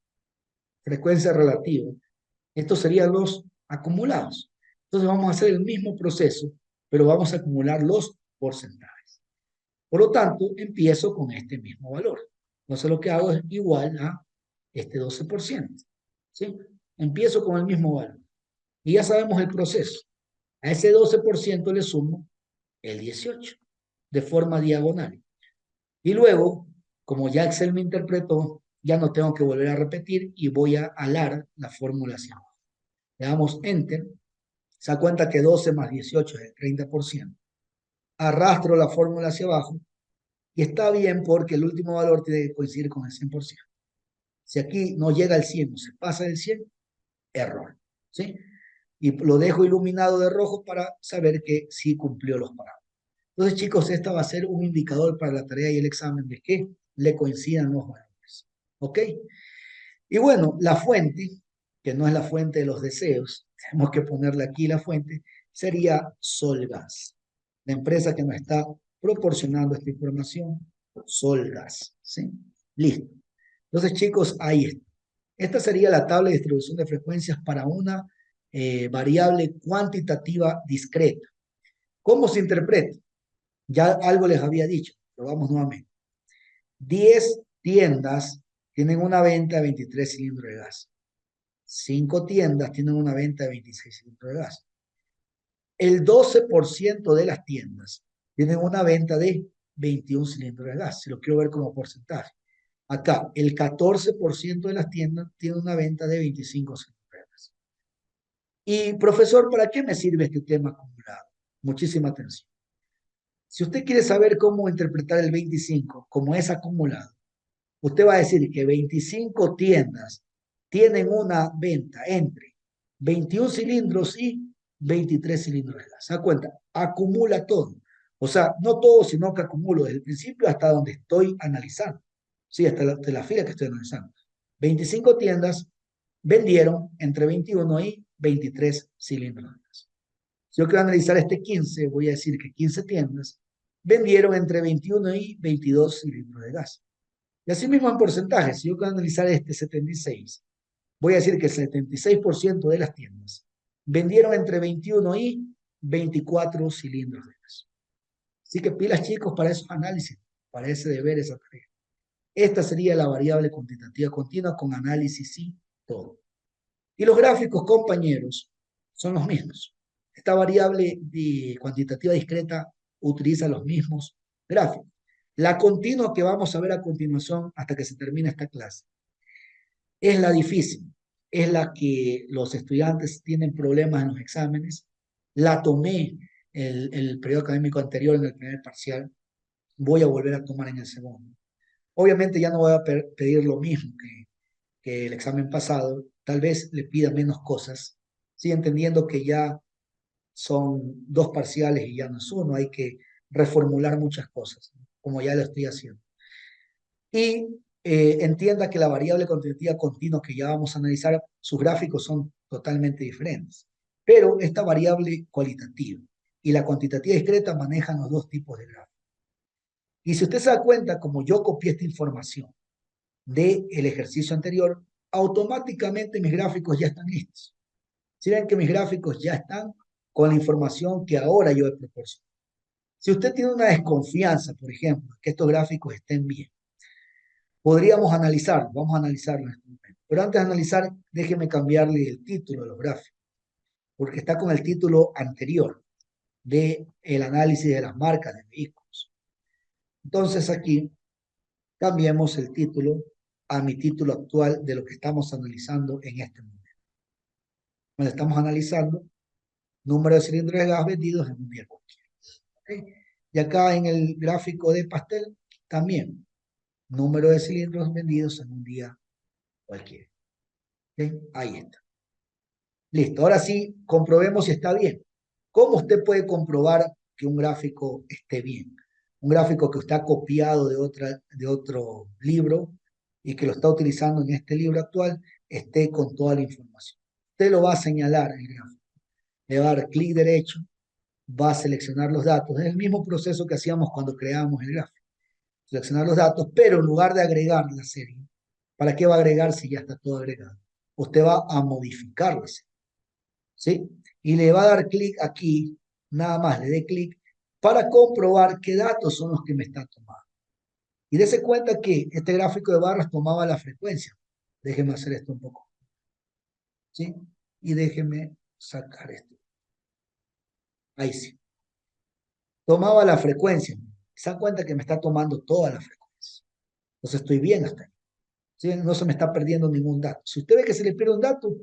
frecuencia relativa, estos serían los acumulados. Entonces vamos a hacer el mismo proceso, pero vamos a acumular los porcentajes. Por lo tanto, empiezo con este mismo valor. Entonces lo que hago es igual a este 12%. ¿Sí? Empiezo con el mismo valor. Y ya sabemos el proceso. A ese 12% le sumo el 18 de forma diagonal. Y luego, como ya Excel me interpretó, ya no tengo que volver a repetir y voy a alar la fórmula hacia abajo. Le damos Enter. Se da cuenta que 12 más 18 es el 30%. Arrastro la fórmula hacia abajo y está bien porque el último valor tiene que coincidir con el 100%. Si aquí no llega al 100 o se pasa del 100, error. ¿Sí? Y lo dejo iluminado de rojo para saber que sí cumplió los parámetros. Entonces, chicos, esta va a ser un indicador para la tarea y el examen de que le coincidan los valores. ¿Ok? Y bueno, la fuente, que no es la fuente de los deseos, tenemos que ponerle aquí la fuente, sería Solgas, la empresa que nos está proporcionando esta información, sol, gas, ¿sí? Listo. Entonces, chicos, ahí está. Esta sería la tabla de distribución de frecuencias para una variable cuantitativa discreta. ¿Cómo se interpreta? Ya algo les había dicho, pero vamos nuevamente. 10 tiendas tienen una venta de 23 cilindros de gas. 5 tiendas tienen una venta de 26 cilindros de gas. El 12% de las tiendas tienen una venta de 21 cilindros de gas, si lo quiero ver como porcentaje. Acá, el 14% de las tiendas tienen una venta de 25 cilindros de gas. Y, profesor, ¿para qué me sirve este tema acumulado? Muchísima atención. Si usted quiere saber cómo interpretar el 25 como es acumulado, usted va a decir que 25 tiendas tienen una venta entre 21 cilindros y 23 cilindros de gas. ¿Se da cuenta? Acumula todo. O sea, no todo, sino que acumulo desde el principio hasta donde estoy analizando. Sí, hasta la fila que estoy analizando. 25 tiendas vendieron entre 21 y 23 cilindros de gas. Si yo quiero analizar este 15, voy a decir que 15 tiendas vendieron entre 21 y 22 cilindros de gas. Y así mismo en porcentaje, si yo quiero analizar este 76, voy a decir que el 76% de las tiendas vendieron entre 21 y 24 cilindros de gas. Así que pilas, chicos, para esos análisis, para ese deber, esa tarea. Esta sería la variable cuantitativa continua con análisis y todo. Y los gráficos, compañeros, son los mismos. Esta variable cuantitativa discreta utiliza los mismos gráficos. La continua que vamos a ver a continuación hasta que se termine esta clase es la difícil, es la que los estudiantes tienen problemas en los exámenes. La tomé el periodo académico anterior en el primer parcial, voy a volver a tomar en el segundo. Obviamente ya no voy a pedir lo mismo que el examen pasado, tal vez le pida menos cosas, sí, entendiendo que ya son 2 parciales y ya no es uno, hay que reformular muchas cosas, como ya lo estoy haciendo. Y entienda que la variable cuantitativa continua que ya vamos a analizar, sus gráficos son totalmente diferentes, pero esta variable cualitativa y la cuantitativa discreta manejan los dos tipos de gráficos. Y si usted se da cuenta, como yo copié esta información del ejercicio anterior, automáticamente mis gráficos ya están listos. Si ven que mis gráficos ya están con la información que ahora yo he proporcionado. Si usted tiene una desconfianza, por ejemplo, que estos gráficos estén bien, podríamos analizarlo, vamos a analizarlo en este momento. Pero antes de analizar, déjeme cambiarle el título de los gráficos, porque está con el título anterior del análisis de las marcas de vehículos. Entonces aquí cambiemos el título a mi título actual de lo que estamos analizando en este momento. Bueno, estamos analizando número de cilindros de gas vendidos en un día cualquiera. ¿Okay? Y acá en el gráfico de pastel también, número de cilindros vendidos en un día cualquiera. ¿Okay? Ahí está. Listo, ahora sí, comprobemos si está bien. ¿Cómo usted puede comprobar que un gráfico esté bien? Un gráfico que está copiado de otro libro y que lo está utilizando en este libro actual, esté con toda la información. Usted lo va a señalar en el gráfico. Le va a dar clic derecho, va a seleccionar los datos. Es el mismo proceso que hacíamos cuando creábamos el gráfico. Seleccionar los datos, pero en lugar de agregar la serie, ¿para qué va a agregar si ya está todo agregado? Usted va a modificar la serie. ¿Sí? Y le va a dar clic aquí, nada más, le dé clic para comprobar qué datos son los que me están tomando. Y dése cuenta que este gráfico de barras tomaba la frecuencia. Déjeme hacer esto un poco. ¿Sí? Y déjeme sacar esto. Ahí sí. Tomaba la frecuencia. Se dan cuenta que me está tomando toda la frecuencia. Entonces estoy bien hasta ahí. ¿Sí? No se me está perdiendo ningún dato. Si usted ve que se le pierde un dato,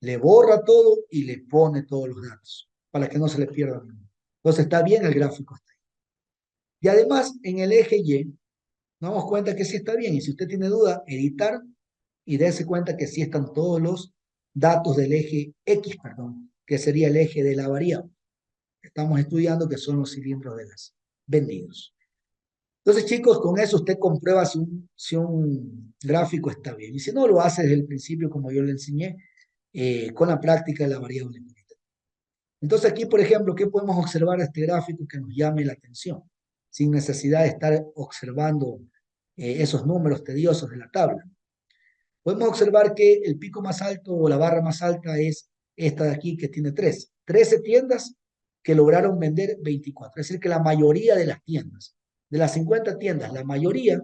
le borra todo y le pone todos los datos para que no se le pierda ninguno. Entonces está bien el gráfico hasta ahí. Y además en el eje Y nos damos cuenta que sí está bien. Y si usted tiene duda, editar y dése cuenta que sí están todos los datos del eje X, perdón, que sería el eje de la variable. Estamos estudiando que son los cilindros de gas vendidos. Entonces, chicos, con eso usted comprueba si un gráfico está bien. Y si no, lo hace desde el principio, como yo le enseñé, con la práctica de la variable cuantitativa. Entonces, aquí, por ejemplo, ¿qué podemos observar de este gráfico que nos llame la atención? sin necesidad de estar observando esos números tediosos de la tabla. Podemos observar que el pico más alto o la barra más alta es esta de aquí que tiene 13. 13 tiendas que lograron vender 24. Es decir, que la mayoría de las tiendas, de las 50 tiendas, la mayoría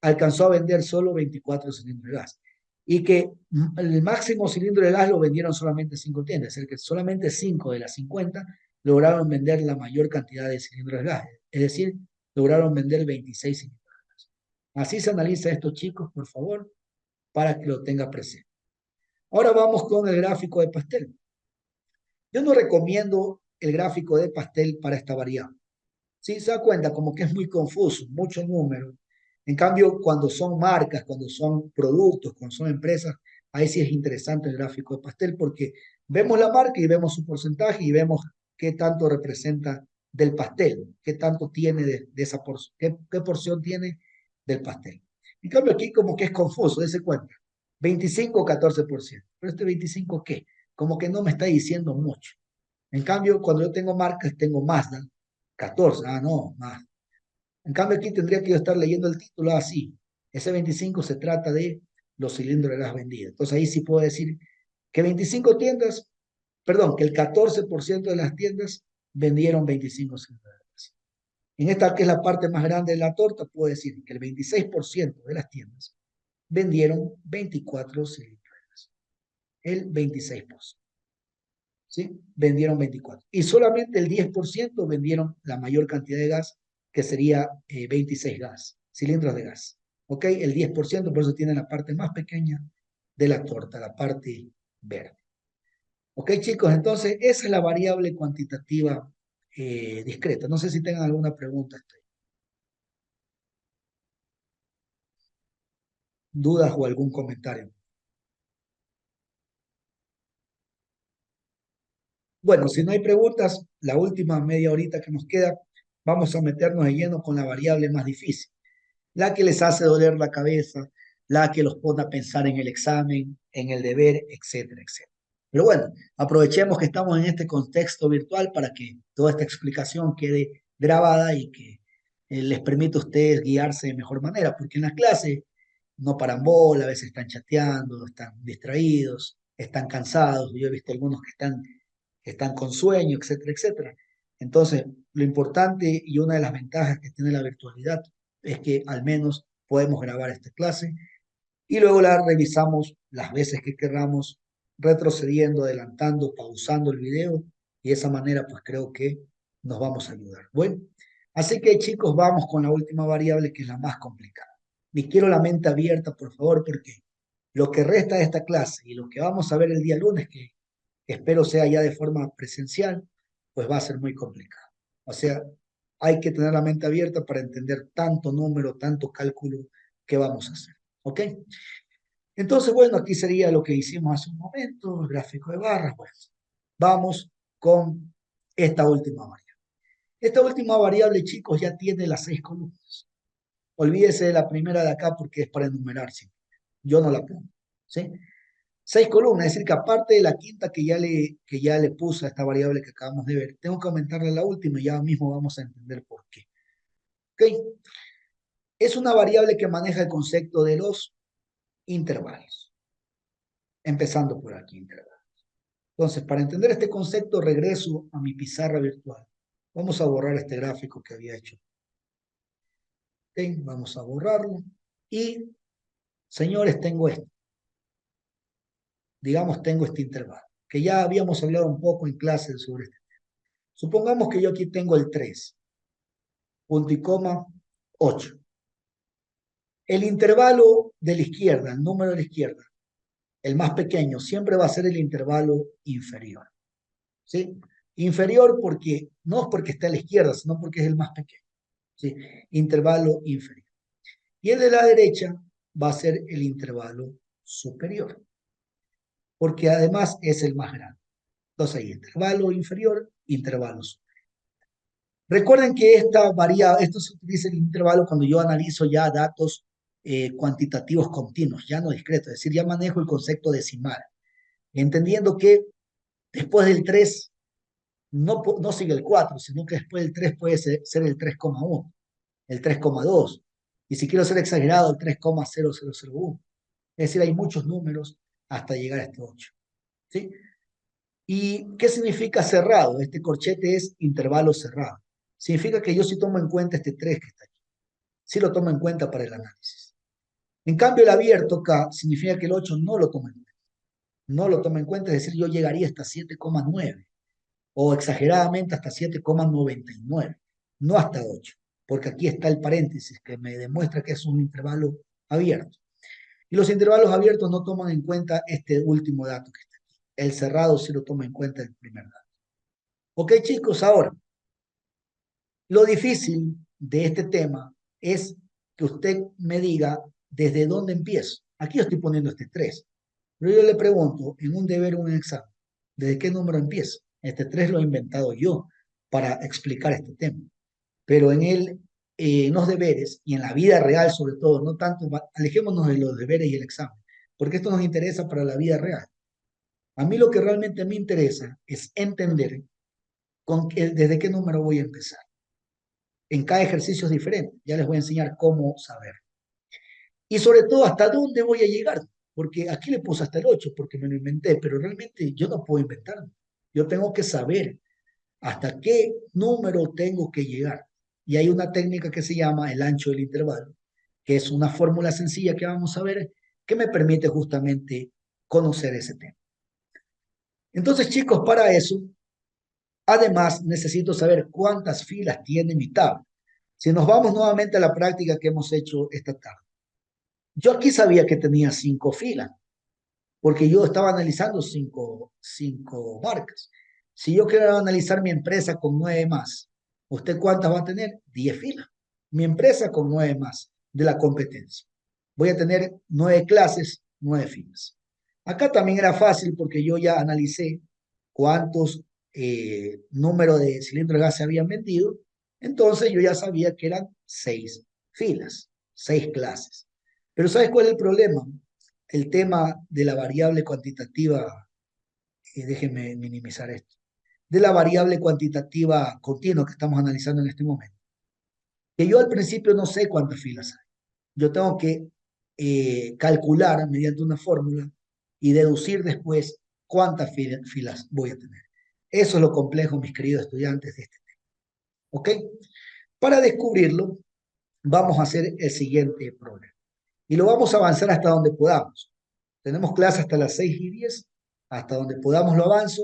alcanzó a vender solo 24 cilindros de gas. Y que el máximo cilindro de gas lo vendieron solamente 5 tiendas. Es decir, que solamente 5 de las 50 lograron vender la mayor cantidad de cilindros de gas. Es decir, lograron vender 26 cilindros de gas. Así se analiza esto, chicos, por favor, para que lo tenga presente. Ahora vamos con el gráfico de pastel. Yo no recomiendo el gráfico de pastel para esta variable. ¿Sí? Se da cuenta como que es muy confuso, muchos números. En cambio, cuando son marcas, cuando son productos, cuando son empresas, ahí sí es interesante el gráfico de pastel porque vemos la marca y vemos su porcentaje y vemos qué tanto representa del pastel, qué tanto tiene de esa porción, qué porción tiene del pastel. En cambio, aquí como que es confuso, dése cuenta. 25 o 14%. Pero este 25, ¿qué? Como que no me está diciendo mucho. En cambio, cuando yo tengo marcas, tengo más, ¿no? 14, no, más. En cambio, aquí tendría que yo estar leyendo el título así. Ese 25 se trata de los cilindros de gas vendidos. Entonces ahí sí puedo decir que 25 tiendas, perdón, que el 14% de las tiendas vendieron 25 cilindros de gas. En esta que es la parte más grande de la torta, puedo decir que el 26% de las tiendas vendieron 24 cilindros de gas. El 26%. ¿Sí? Vendieron 24. Y solamente el 10% vendieron la mayor cantidad de gas, que sería 26 gas, cilindros de gas. ¿Ok? El 10%, por eso tiene la parte más pequeña de la torta, la parte verde. ¿Ok, chicos? Entonces, esa es la variable cuantitativa discreta. No sé si tengan alguna pregunta, dudas o algún comentario. Bueno, si no hay preguntas, la última media horita que nos queda, vamos a meternos de lleno con la variable más difícil, la que les hace doler la cabeza, la que los pone a pensar en el examen, en el deber, etcétera, etcétera. Pero bueno, aprovechemos que estamos en este contexto virtual para que toda esta explicación quede grabada y que les permita a ustedes guiarse de mejor manera, porque en las clases no paran bola, a veces están chateando, están distraídos, están cansados. Yo he visto algunos que están con sueño, etcétera, etcétera. Entonces, lo importante y una de las ventajas que tiene la virtualidad es que al menos podemos grabar esta clase y luego la revisamos las veces que queramos, retrocediendo, adelantando, pausando el video y de esa manera pues creo que nos vamos a ayudar. Bueno, así que chicos, vamos con la última variable que es la más complicada. Y quiero la mente abierta, por favor, porque lo que resta de esta clase y lo que vamos a ver el día lunes, que espero sea ya de forma presencial, pues va a ser muy complicado. O sea, hay que tener la mente abierta para entender tanto número, tanto cálculo que vamos a hacer. ¿Ok? Entonces, bueno, aquí sería lo que hicimos hace un momento, el gráfico de barras. Bueno, vamos con esta última variable. Esta última variable, chicos, ya tiene las 6 columnas. Olvídese de la primera de acá porque es para enumerar. ¿Sí? Yo no la pongo. ¿Sí? 6 columnas, es decir, que aparte de la quinta que ya le puse a esta variable que acabamos de ver, tengo que aumentarle la última y ya mismo vamos a entender por qué. ¿Ok? Es una variable que maneja el concepto de los intervalos. Empezando por aquí, intervalos. Entonces, para entender este concepto, regreso a mi pizarra virtual. Vamos a borrar este gráfico que había hecho. ¿Ok? Vamos a borrarlo. Y, señores, tengo esto. Digamos, tengo este intervalo, que ya habíamos hablado un poco en clase sobre este. Supongamos que yo aquí tengo el 3, punto y coma, 8. El intervalo de la izquierda, el número de la izquierda, el más pequeño, siempre va a ser el intervalo inferior. ¿Sí? Inferior porque, no es porque está a la izquierda, sino porque es el más pequeño. ¿Sí? Intervalo inferior. Y el de la derecha va a ser el intervalo superior, porque además es el más grande. Entonces hay intervalo inferior, intervalo superior. Recuerden que esto se utiliza el intervalo cuando yo analizo ya datos cuantitativos continuos, ya no discretos, es decir, ya manejo el concepto decimal, entendiendo que después del 3 no sigue el 4, sino que después del 3 puede ser el 3,1. el 3,2. Y si quiero ser exagerado, el 3,0001. Es decir, hay muchos números hasta llegar a este 8. ¿Sí? ¿Y qué significa cerrado? Este corchete es intervalo cerrado. Significa que yo sí tomo en cuenta este 3 que está aquí. Sí lo tomo en cuenta para el análisis. En cambio, el abierto acá significa que el 8 no lo toma en cuenta. No lo toma en cuenta, es decir, yo llegaría hasta 7,9 o exageradamente hasta 7,99, no hasta 8, porque aquí está el paréntesis que me demuestra que es un intervalo abierto. Y los intervalos abiertos no toman en cuenta este último dato que está aquí. El cerrado sí lo toma en cuenta el primer dato. Ok, chicos, ahora, lo difícil de este tema es que usted me diga desde dónde empiezo. Aquí yo estoy poniendo este 3, pero yo le pregunto en un deber o un examen, ¿desde qué número empiezo? Este 3 lo he inventado yo para explicar este tema. Pero en los deberes y en la vida real sobre todo, no tanto, alejémonos de los deberes y el examen, porque esto nos interesa para la vida real. A mí lo que realmente me interesa es entender desde qué número voy a empezar. En cada ejercicio es diferente, ya les voy a enseñar cómo saber. Y sobre todo, hasta dónde voy a llegar, porque aquí le puse hasta el 8 porque me lo inventé, pero realmente yo no puedo inventarlo. Yo tengo que saber hasta qué número tengo que llegar. Y hay una técnica que se llama el ancho del intervalo, que es una fórmula sencilla que vamos a ver, que me permite justamente conocer ese tema. Entonces, chicos, para eso, además, necesito saber cuántas filas tiene mi tabla. Si nos vamos nuevamente a la práctica que hemos hecho esta tarde. Yo aquí sabía que tenía 5 filas, porque yo estaba analizando cinco marcas. Si yo quiero analizar mi empresa con 9 más, ¿usted cuántas va a tener? 10 filas. Mi empresa con 9 más de la competencia. Voy a tener 9 clases, 9 filas. Acá también era fácil porque yo ya analicé cuántos números de cilindros de gas se habían vendido. Entonces yo ya sabía que eran 6 filas, 6 clases. Pero ¿sabes cuál es el problema? El tema de la variable cuantitativa, déjenme minimizar esto, de la variable cuantitativa continua que estamos analizando en este momento. Que yo al principio no sé cuántas filas hay. Yo tengo que calcular mediante una fórmula y deducir después cuántas filas voy a tener. Eso es lo complejo, mis queridos estudiantes, de este tema. ¿Ok? Para descubrirlo, vamos a hacer el siguiente problema. Y lo vamos a avanzar hasta donde podamos. Tenemos clase hasta las 6:10, hasta donde podamos lo avanzo,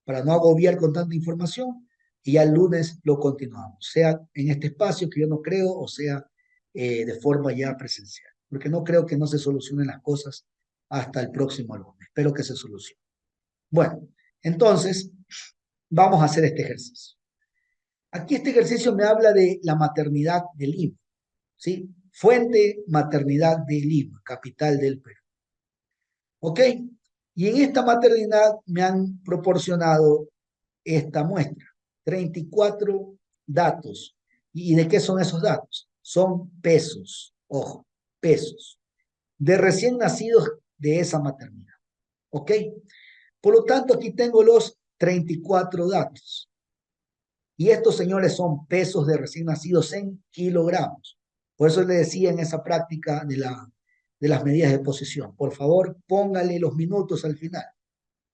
para no agobiar con tanta información, y ya el lunes lo continuamos, sea en este espacio que yo no creo, o sea de forma ya presencial, porque no creo que no se solucionen las cosas hasta el próximo lunes. Espero que se solucione. Bueno, entonces vamos a hacer este ejercicio. Aquí este ejercicio me habla de la maternidad de Lima, ¿sí? Fuente Maternidad de Lima, capital del Perú. ¿Ok? Y en esta maternidad me han proporcionado esta muestra, 34 datos. ¿Y de qué son esos datos? Son pesos, ojo, pesos, de recién nacidos de esa maternidad. ¿Ok? Por lo tanto, aquí tengo los 34 datos. Y estos, señores, son pesos de recién nacidos en kilogramos. Por eso le decía en esa práctica de las medidas de posición, por favor, póngale los minutos al final,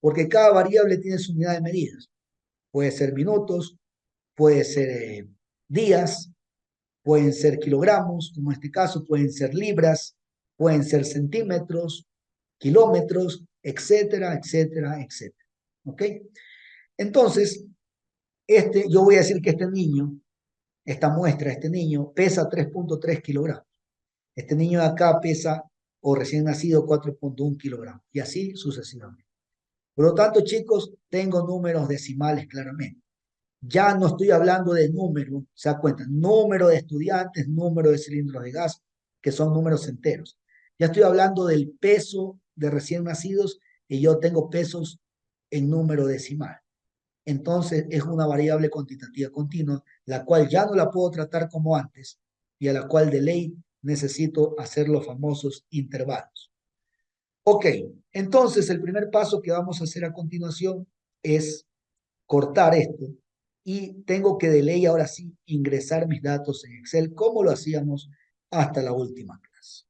porque cada variable tiene su unidad de medidas. Puede ser minutos, puede ser días, pueden ser kilogramos, como en este caso, pueden ser libras, pueden ser centímetros, kilómetros, etcétera, etcétera, etcétera. ¿Ok? Entonces, yo voy a decir que este niño, esta muestra, este niño, pesa 3,3 kilogramos. Este niño de acá pesa, o recién nacido, 4,1 kilogramos. Y así sucesivamente. Por lo tanto, chicos, tengo números decimales claramente. Ya no estoy hablando de número, se da cuenta, número de estudiantes, número de cilindros de gas, que son números enteros. Ya estoy hablando del peso de recién nacidos y yo tengo pesos en número decimal. Entonces es una variable cuantitativa continua, la cual ya no la puedo tratar como antes y a la cual de ley necesito hacer los famosos intervalos. Ok, entonces el primer paso que vamos a hacer a continuación es cortar esto y tengo que de ley ahora sí ingresar mis datos en Excel como lo hacíamos hasta la última clase.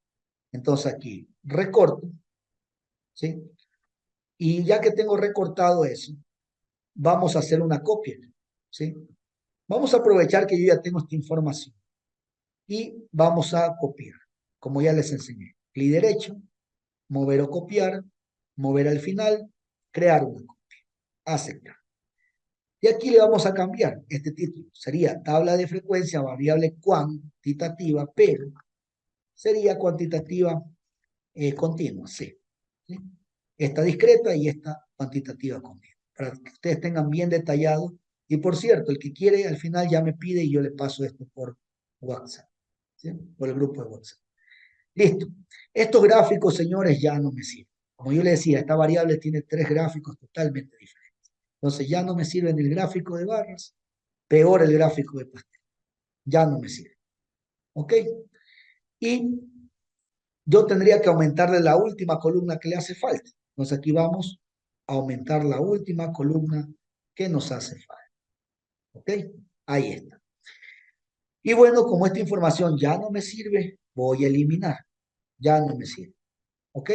Entonces aquí recorto, ¿sí? Y ya que tengo recortado eso, vamos a hacer una copia, ¿sí? Vamos a aprovechar que yo ya tengo esta información y vamos a copiar, como ya les enseñé. Clic derecho, mover o copiar, mover al final, crear una copia, aceptar. Y aquí le vamos a cambiar este título. Sería tabla de frecuencia variable cuantitativa, pero sería cuantitativa continua, sí. ¿Sí? Esta discreta y esta cuantitativa continua. Para que ustedes tengan bien detallado. Y por cierto, el que quiere al final ya me pide y yo le paso esto por WhatsApp, ¿sí? Por el grupo de WhatsApp. Listo. Estos gráficos, señores, ya no me sirven. Como yo le decía, esta variable tiene 3 gráficos totalmente diferentes. Entonces ya no me sirve ni el gráfico de barras, peor el gráfico de pastel. Ya no me sirve. ¿Ok? Y yo tendría que aumentarle la última columna que le hace falta. Entonces aquí vamos a aumentar la última columna que nos hace falta. ¿Ok? Ahí está. Y bueno, como esta información ya no me sirve, voy a eliminar. Ya no me sirve. ¿Ok?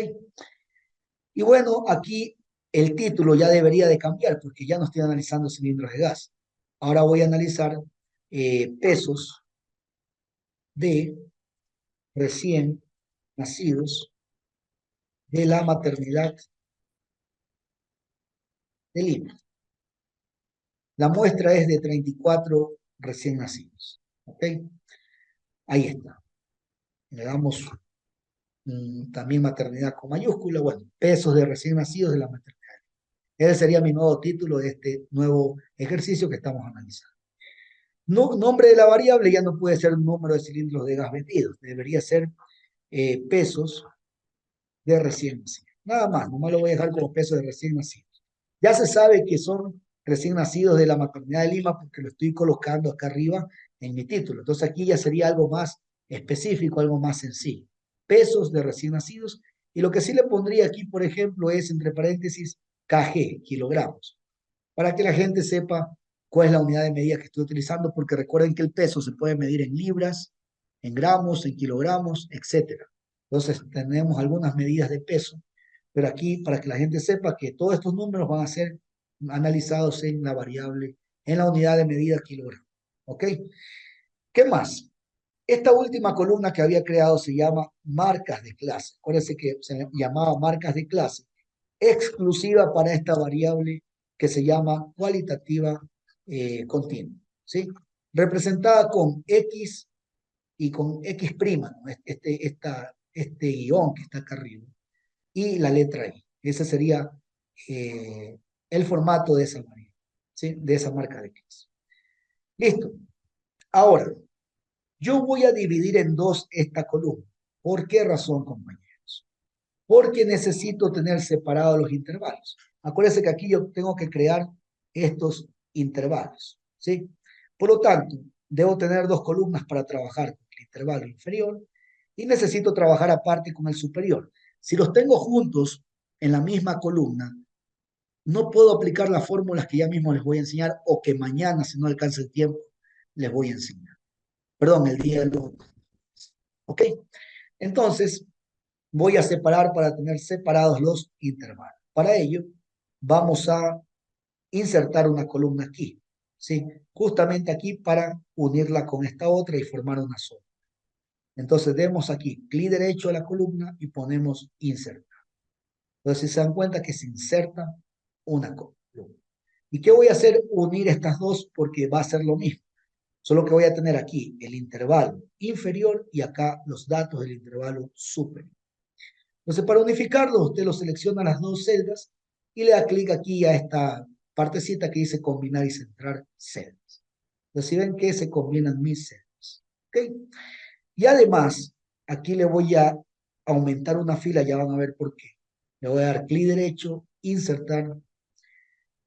Y bueno, aquí el título ya debería de cambiar porque ya no estoy analizando cilindros de gas. Ahora voy a analizar pesos de recién nacidos de la maternidad de Lima. La muestra es de 34 recién nacidos. ¿Ok? Ahí está. Le damos también maternidad con mayúscula. Bueno, pesos de recién nacidos de la maternidad. Ese sería mi nuevo título de este nuevo ejercicio que estamos analizando. No, nombre de la variable ya no puede ser un número de cilindros de gas vendidos. Debería ser pesos de recién nacidos. Nada más, nomás lo voy a dejar como pesos de recién nacidos. Ya se sabe que son recién nacidos de la maternidad de Lima porque lo estoy colocando acá arriba en mi título. Entonces aquí ya sería algo más específico, algo más sencillo. Pesos de recién nacidos. Y lo que sí le pondría aquí, por ejemplo, es entre paréntesis kg, kilogramos, para que la gente sepa cuál es la unidad de medida que estoy utilizando, porque recuerden que el peso se puede medir en libras, en gramos, en kilogramos, etcétera. Entonces tenemos algunas medidas de peso, pero aquí para que la gente sepa que todos estos números van a ser analizados en la variable, en la unidad de medida kilogramo. ¿Ok? ¿Qué más? Esta última columna que había creado se llama marcas de clase. Acuérdense que se llamaba marcas de clase, exclusiva para esta variable que se llama cualitativa continua, ¿sí? Representada con X y con X', ¿no? Este guión que está acá arriba, y la letra I. Ese sería el formato de esa variable, ¿sí? De esa marca de clase. Listo. Ahora, yo voy a dividir en dos esta columna. ¿Por qué razón, compañeros? Porque necesito tener separados los intervalos. Acuérdense que aquí yo tengo que crear estos intervalos, ¿sí? Por lo tanto, debo tener dos columnas para trabajar con el intervalo inferior y necesito trabajar aparte con el superior. Si los tengo juntos en la misma columna, no puedo aplicar las fórmulas que ya mismo les voy a enseñar o que mañana, si no alcanza el tiempo, les voy a enseñar. Perdón, el día del lunes. ¿Ok? Entonces, voy a separar para tener separados los intervalos. Para ello, vamos a insertar una columna aquí, ¿sí? Justamente aquí para unirla con esta otra y formar una sola. Entonces, demos aquí clic derecho a la columna y ponemos insertar. Entonces, si se dan cuenta que se inserta una columna. ¿Y qué voy a hacer? Unir estas dos porque va a ser lo mismo. Solo que voy a tener aquí el intervalo inferior y acá los datos del intervalo superior. Entonces, para unificarlo, usted lo selecciona las dos celdas y le da clic aquí a esta partecita que dice combinar y centrar celdas. Entonces, si ven que se combinan mis celdas. ¿Ok? Y además, aquí le voy a aumentar una fila, ya van a ver por qué. Le voy a dar clic derecho, insertar,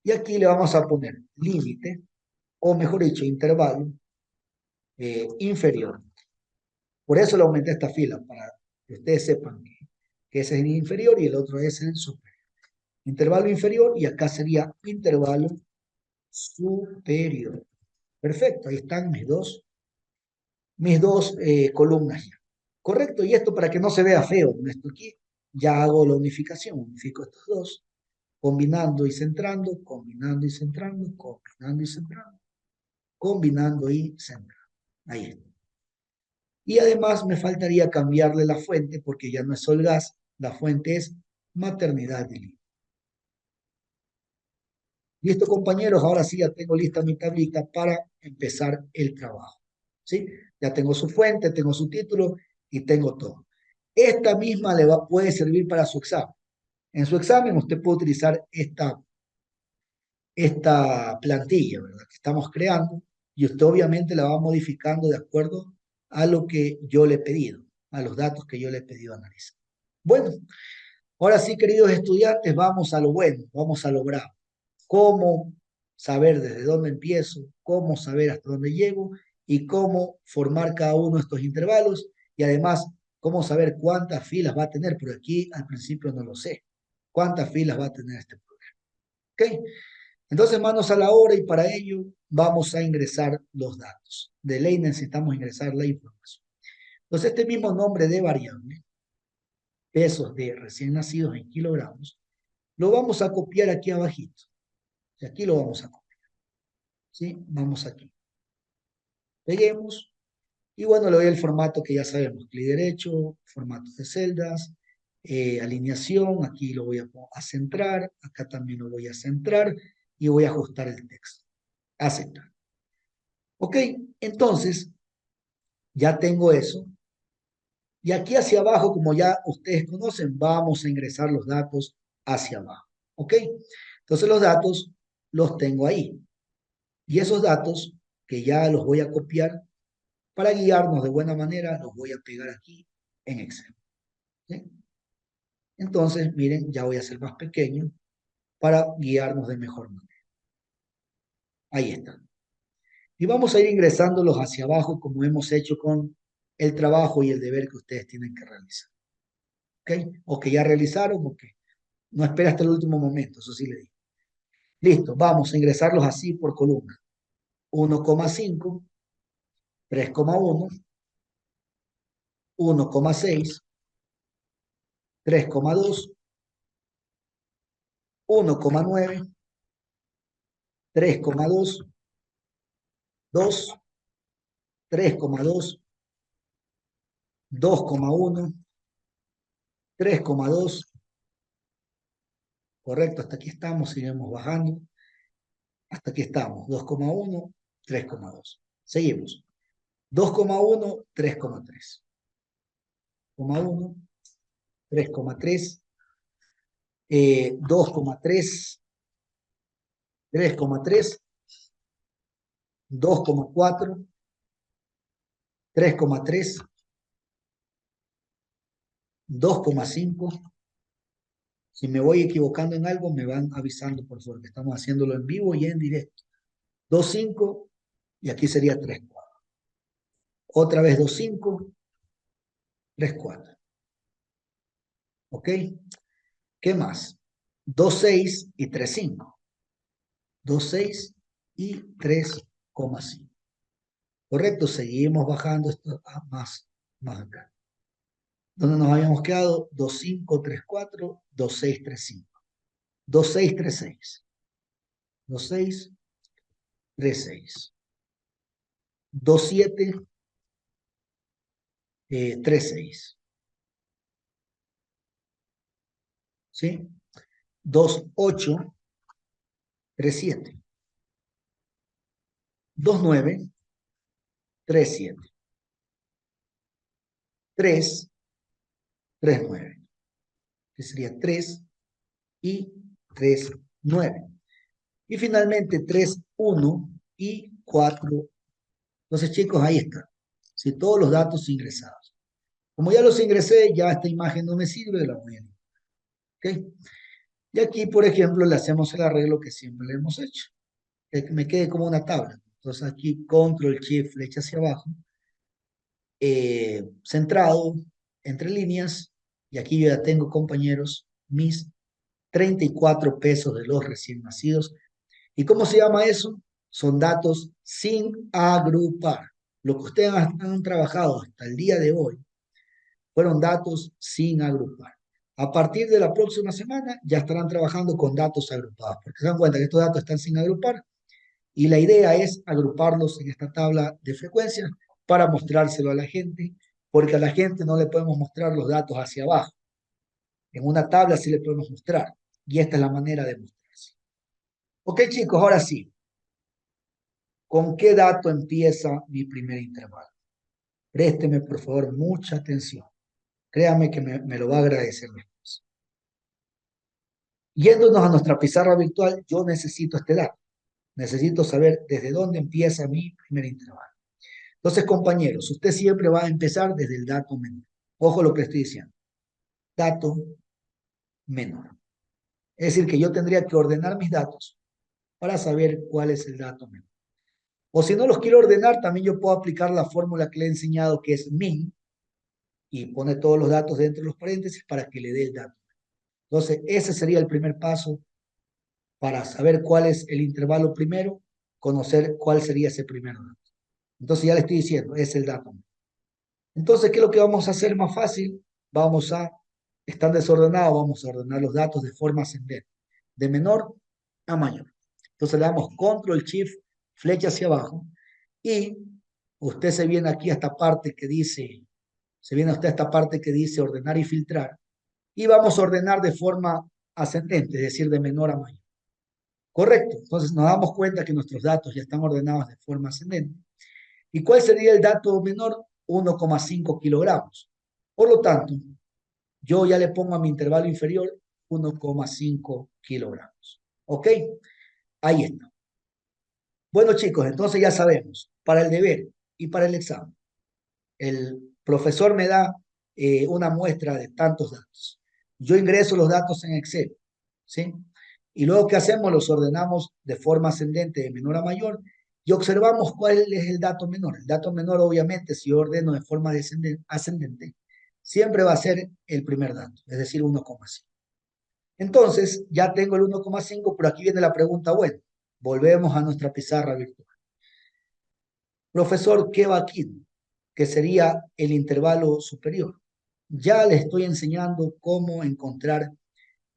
y aquí le vamos a poner límite, o mejor dicho, intervalo inferior. Por eso le aumenté esta fila, para que ustedes sepan que ese es el inferior y el otro es el superior. Intervalo inferior y acá sería intervalo superior. Perfecto, ahí están mis dos columnas ya. Correcto, y esto para que no se vea feo, esto aquí, ya hago la unificación, unifico estos dos, combinando y centrando, combinando y centrando, combinando y centrando, combinando y centrando. Ahí está. Y además me faltaría cambiarle la fuente porque ya no es Solgas, la fuente es Maternidad de Lima. Listo, compañeros, ahora sí ya tengo lista mi tablita para empezar el trabajo. ¿Sí? Ya tengo su fuente, tengo su título y tengo todo. Esta misma puede servir para su examen. En su examen usted puede utilizar esta plantilla, ¿verdad? Que estamos creando y usted obviamente la va modificando de acuerdo a lo que yo le he pedido, a los datos que yo le he pedido analizar. Bueno, ahora sí, queridos estudiantes, vamos a lo bueno, vamos a lo bravo. Cómo saber desde dónde empiezo, cómo saber hasta dónde llego y cómo formar cada uno de estos intervalos y además cómo saber cuántas filas va a tener, pero aquí al principio no lo sé. ¿Cuántas filas va a tener este programa? ¿Ok? Entonces, manos a la obra y para ello vamos a ingresar los datos. De ley necesitamos ingresar la información. Entonces, este mismo nombre de variable, pesos de recién nacidos en kilogramos, lo vamos a copiar aquí abajito. Y aquí lo vamos a copiar. ¿Sí? Vamos aquí. Peguemos. Y bueno, le doy el formato que ya sabemos. Clic derecho, formatos de celdas, alineación. Aquí lo voy a centrar. Acá también lo voy a centrar. Y voy a ajustar el texto. Aceptar. Ok, entonces, ya tengo eso. Y aquí hacia abajo, como ya ustedes conocen, vamos a ingresar los datos hacia abajo. ¿Ok? Entonces los datos los tengo ahí. Y esos datos que ya los voy a copiar para guiarnos de buena manera, los voy a pegar aquí en Excel. ¿Sí? Entonces, miren, ya voy a hacer más pequeño para guiarnos de mejor manera. Ahí está. Y vamos a ir ingresándolos hacia abajo como hemos hecho con el trabajo y el deber que ustedes tienen que realizar. ¿Ok? O que ya realizaron o que no espera hasta el último momento, eso sí le digo. Listo, vamos a ingresarlos así por columna. 1,5, 3,1, 1,6, 3,2, 1,9, 3,2, 2, 3,2, 2,1, 3,2. Correcto, hasta aquí estamos, seguimos bajando. Hasta aquí estamos, 2,1, 3,2. Seguimos. 2,1, 3,3. 2,1, 3,3, 2,3, 3,3, 2,4, 3,3, 2,5. Si me voy equivocando en algo, me van avisando, por favor, que estamos haciéndolo en vivo y en directo. 2,5 y aquí sería 3,4. Otra vez 2,5, 3,4. ¿Ok? ¿Qué más? 2,6 y 3,5. 2,6 y 3,5. Correcto, seguimos bajando esto más acá. ¿Dónde nos habíamos quedado? 2,5, 3,4, 2,6, 3,5. 2,6, 3,6. 2,6, 3,6. 2,7, 3,6. ¿Sí? 2,8, 3,7. 2,9, 3,7. 3, 3,9. Que sería 3 y 3,9. Y finalmente 3,1 y 4. Entonces, chicos, ahí está. Si todos los datos ingresados. Como ya los ingresé, ya esta imagen no me sirve, la voy a eliminar. ¿Ok? Y aquí, por ejemplo, le hacemos el arreglo que siempre le hemos hecho. Que me quede como una tabla. Entonces aquí, control, shift, flecha hacia abajo. Centrado, entre líneas. Y aquí yo ya tengo, compañeros, mis 34 pesos de los recién nacidos. ¿Y cómo se llama eso? Son datos sin agrupar. Lo que ustedes han trabajado hasta el día de hoy fueron datos sin agrupar. A partir de la próxima semana ya estarán trabajando con datos agrupados, porque se dan cuenta que estos datos están sin agrupar y la idea es agruparlos en esta tabla de frecuencias para mostrárselo a la gente, porque a la gente no le podemos mostrar los datos hacia abajo. En una tabla sí le podemos mostrar y esta es la manera de mostrarse. Ok, chicos, ahora sí. ¿Con qué dato empieza mi primer intervalo? Présteme, por favor, mucha atención. Créame que me lo va a agradecer mi esposa. Yéndonos a nuestra pizarra virtual, yo necesito este dato. Necesito saber desde dónde empieza mi primer intervalo. Entonces, compañeros, usted siempre va a empezar desde el dato menor. Ojo lo que estoy diciendo. Dato menor. Es decir, que yo tendría que ordenar mis datos para saber cuál es el dato menor. O si no los quiero ordenar, también yo puedo aplicar la fórmula que le he enseñado, que es min, y pone todos los datos dentro de los paréntesis para que le dé el dato. Entonces, ese sería el primer paso para saber cuál es el intervalo primero, conocer cuál sería ese primer dato. Entonces, ya le estoy diciendo, es el dato. Entonces, ¿qué es lo que vamos a hacer más fácil? Están desordenados, vamos a ordenar los datos de forma ascendente, de menor a mayor. Entonces le damos Control Shift, flecha hacia abajo, y usted se viene aquí a esta parte que dice, ordenar y filtrar, y vamos a ordenar de forma ascendente, es decir, de menor a mayor. Correcto. Entonces nos damos cuenta que nuestros datos ya están ordenados de forma ascendente. ¿Y cuál sería el dato menor? 1,5 kilogramos. Por lo tanto, yo ya le pongo a mi intervalo inferior 1,5 kilogramos. ¿Ok? Ahí está. Bueno, chicos, entonces ya sabemos, para el deber y para el examen, el profesor me da una muestra de tantos datos. Yo ingreso los datos en Excel, ¿sí? Y luego, ¿qué hacemos? Los ordenamos de forma ascendente de menor a mayor y observamos cuál es el dato menor. El dato menor, obviamente, si yo ordeno de forma ascendente, siempre va a ser el primer dato, es decir, 1,5. Entonces, ya tengo el 1,5, pero aquí viene la pregunta buena. Volvemos a nuestra pizarra virtual. Profesor, ¿qué va aquí? Que sería el intervalo superior. Ya le estoy enseñando cómo encontrar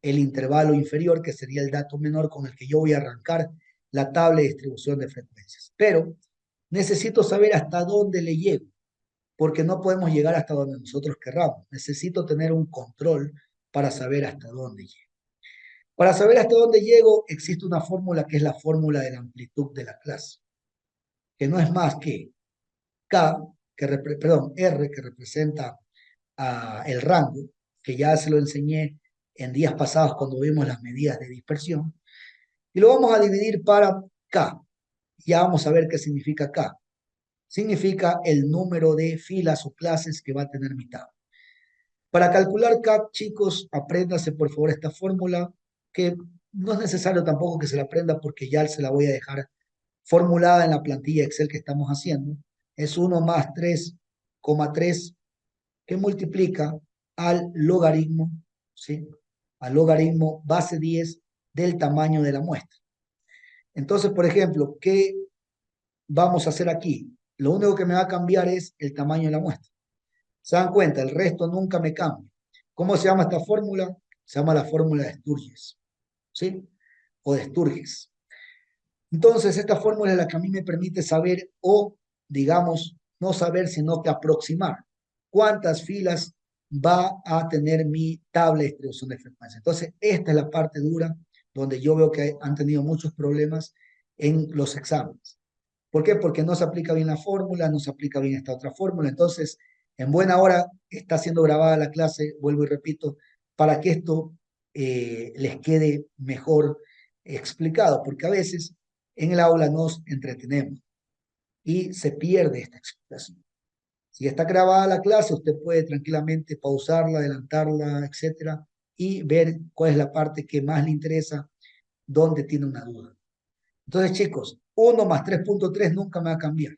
el intervalo inferior, que sería el dato menor con el que yo voy a arrancar la tabla de distribución de frecuencias. Pero necesito saber hasta dónde le llego, porque no podemos llegar hasta donde nosotros querramos. Necesito tener un control para saber hasta dónde llego. Para saber hasta dónde llego, existe una fórmula que es la fórmula de la amplitud de la clase, que no es más que R, que representa el rango, que ya se lo enseñé en días pasados cuando vimos las medidas de dispersión, y lo vamos a dividir para K. Ya vamos a ver qué significa K. Significa el número de filas o clases que va a tener mi tabla. Para calcular K, chicos, apréndase por favor esta fórmula, que no es necesario tampoco que se la aprenda porque ya se la voy a dejar formulada en la plantilla Excel que estamos haciendo. Es 1 más 3,3 que multiplica al logaritmo, ¿sí? Al logaritmo base 10 del tamaño de la muestra. Entonces, por ejemplo, ¿qué vamos a hacer aquí? Lo único que me va a cambiar es el tamaño de la muestra. ¿Se dan cuenta? El resto nunca me cambia. ¿Cómo se llama esta fórmula? Se llama la fórmula de Sturges, ¿sí? O de Sturges. Entonces, esta fórmula es la que a mí me permite saber, o digamos, no saber, sino que aproximar cuántas filas va a tener mi tabla de distribución de frecuencia. Entonces, esta es la parte dura donde yo veo que han tenido muchos problemas en los exámenes. ¿Por qué? Porque no se aplica bien la fórmula, no se aplica bien esta otra fórmula. Entonces, en buena hora está siendo grabada la clase, vuelvo y repito, para que esto les quede mejor explicado, porque a veces en el aula nos entretenemos y se pierde esta explicación. Si está grabada la clase, usted puede tranquilamente pausarla, adelantarla, etcétera, y ver cuál es la parte que más le interesa, donde tiene una duda. Entonces, chicos, 1 más 3,3 nunca me va a cambiar.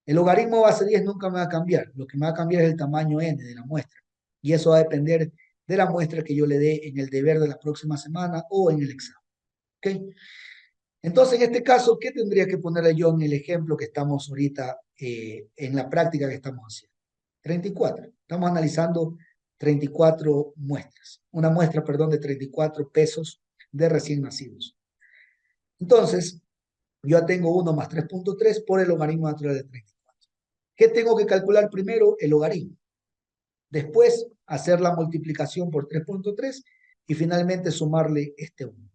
El logaritmo base 10 nunca me va a cambiar. Lo que me va a cambiar es el tamaño n de la muestra. Y eso va a depender de la muestra que yo le dé en el deber de la próxima semana o en el examen. ¿Ok? Entonces, en este caso, ¿qué tendría que ponerle yo en el ejemplo que estamos ahorita, en la práctica que estamos haciendo? 34. Estamos analizando 34 muestras. Una muestra, perdón, de 34 pesos de recién nacidos. Entonces, yo ya tengo 1 más 3.3 por el logaritmo natural de 34. ¿Qué tengo que calcular primero? El logaritmo. Después, hacer la multiplicación por 3.3 y finalmente sumarle este 1.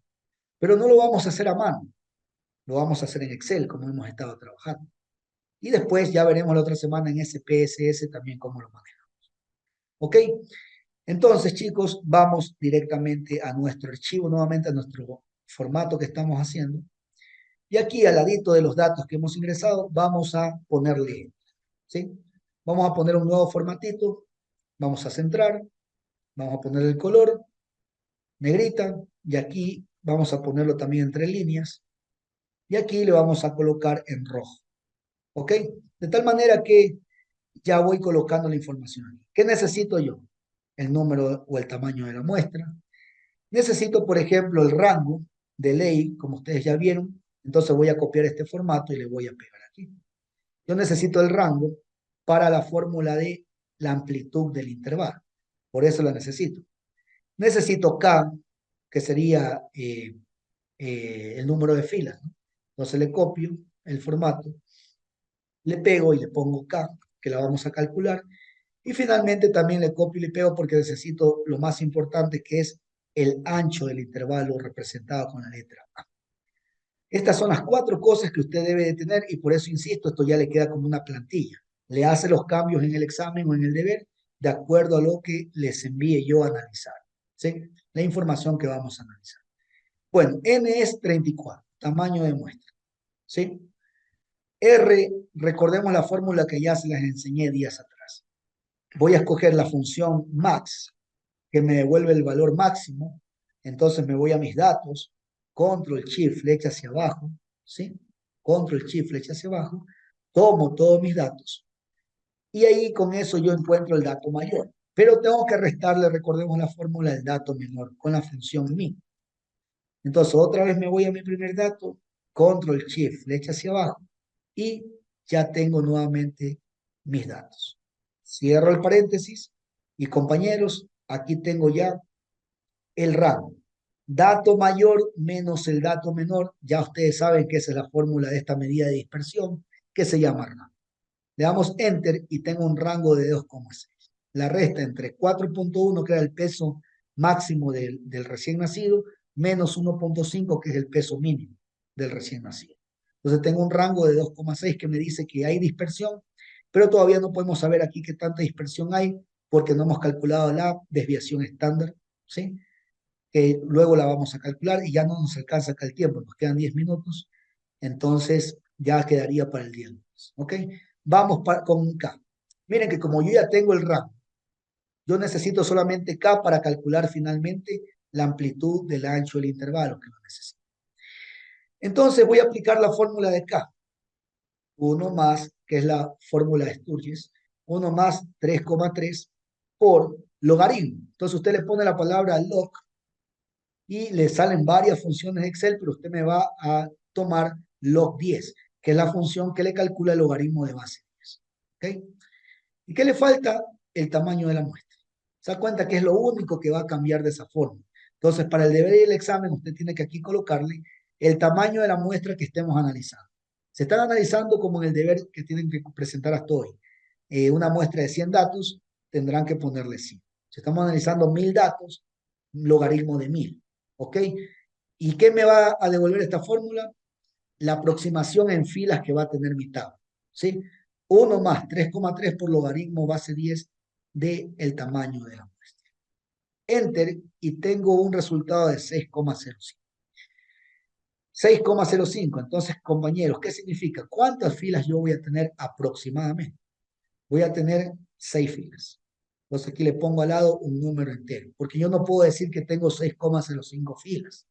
Pero no lo vamos a hacer a mano. Lo vamos a hacer en Excel, como hemos estado trabajando. Y después ya veremos la otra semana en SPSS también cómo lo manejamos. ¿Ok? Entonces, chicos, vamos directamente a nuestro archivo, nuevamente a nuestro formato que estamos haciendo. Y aquí, al ladito de los datos que hemos ingresado, vamos a ponerle, ¿sí? Vamos a poner un nuevo formatito, vamos a centrar, vamos a poner el color, negrita, y aquí vamos a ponerlo también entre líneas, y aquí le vamos a colocar en rojo, ¿ok? De tal manera que ya voy colocando la información aquí. ¿Qué necesito yo? El número o el tamaño de la muestra. Necesito, por ejemplo, el rango de ley, como ustedes ya vieron. Entonces voy a copiar este formato y le voy a pegar aquí. Yo necesito el rango para la fórmula de la amplitud del intervalo. Por eso la necesito. Necesito K, que sería el número de filas, ¿no? Entonces le copio el formato, le pego y le pongo K, que la vamos a calcular. Y finalmente también le copio y le pego porque necesito lo más importante, que es el ancho del intervalo representado con la letra A. Estas son las 4 cosas que usted debe de tener y por eso insisto, esto ya le queda como una plantilla. Le hace los cambios en el examen o en el deber de acuerdo a lo que les envíe yo a analizar. ¿Sí? La información que vamos a analizar. Bueno, N es 34, tamaño de muestra. ¿Sí? R, recordemos la fórmula que ya se las enseñé días atrás. Voy a escoger la función max, que me devuelve el valor máximo. Entonces me voy a mis datos, control shift, flecha hacia abajo, ¿sí? Control shift, flecha hacia abajo, tomo todos mis datos y ahí con eso yo encuentro el dato mayor. Pero tengo que restarle, recordemos la fórmula del dato menor con la función min. Entonces otra vez me voy a mi primer dato, control shift, flecha hacia abajo y ya tengo nuevamente mis datos. Cierro el paréntesis y compañeros, aquí tengo ya el rango. Dato mayor menos el dato menor, ya ustedes saben que esa es la fórmula de esta medida de dispersión que se llama rango. Le damos enter y tengo un rango de 2,6. La resta entre 4.1, que era el peso máximo del recién nacido, menos 1.5, que es el peso mínimo del recién nacido. Entonces tengo un rango de 2,6 que me dice que hay dispersión, pero todavía no podemos saber aquí qué tanta dispersión hay porque no hemos calculado la desviación estándar, ¿sí? Que luego la vamos a calcular y ya no nos alcanza acá el tiempo, nos quedan 10 minutos, entonces ya quedaría para el día lunes, ¿ok? Vamos con K. Miren que como yo ya tengo el rango, yo necesito solamente K para calcular finalmente la amplitud del ancho del intervalo que lo necesito. Entonces voy a aplicar la fórmula de K. 1 más, que es la fórmula de Sturges, 1 más 3,3 por logaritmo. Entonces usted le pone la palabra log y le salen varias funciones de Excel, pero usted me va a tomar log 10, que es la función que le calcula el logaritmo de base 10. ¿Ok? ¿Y qué le falta? El tamaño de la muestra. Se da cuenta que es lo único que va a cambiar de esa forma. Entonces, para el deber y el examen, usted tiene que aquí colocarle el tamaño de la muestra que estemos analizando. Se están analizando como en el deber que tienen que presentar hasta hoy. Una muestra de 100 datos, tendrán que ponerle 100. Si estamos analizando 1000 datos, logaritmo de 1000. ¿Ok? ¿Y qué me va a devolver esta fórmula? La aproximación en filas que va a tener mi tabla. ¿Sí? 1 más 3,3 por logaritmo base 10 del tamaño de la muestra. Enter y tengo un resultado de 6,05. 6,05. Entonces, compañeros, ¿qué significa? ¿Cuántas filas yo voy a tener aproximadamente? Voy a tener 6 filas. Entonces aquí le pongo al lado un número entero, porque yo no puedo decir que tengo 6,05 filas.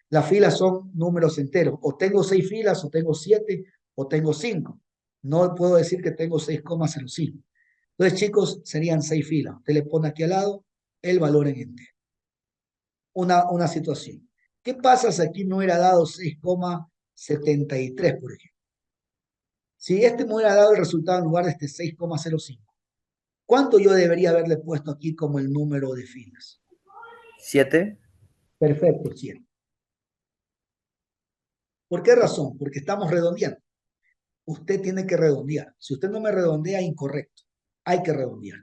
Las filas son números enteros. O tengo 6 filas, o tengo 7, o tengo 5. No puedo decir que tengo 6,05. Entonces, chicos, serían 6 filas. Usted le pone aquí al lado el valor en entero. Una situación. ¿Qué pasa si aquí no hubiera dado 6, 73, por ejemplo. Si este me hubiera dado el resultado en lugar de este 6,05, ¿cuánto yo debería haberle puesto aquí como el número de filas? 7. Perfecto, 100. ¿Por qué razón? Porque estamos redondeando. Usted tiene que redondear. Si usted no me redondea, incorrecto. Hay que redondear.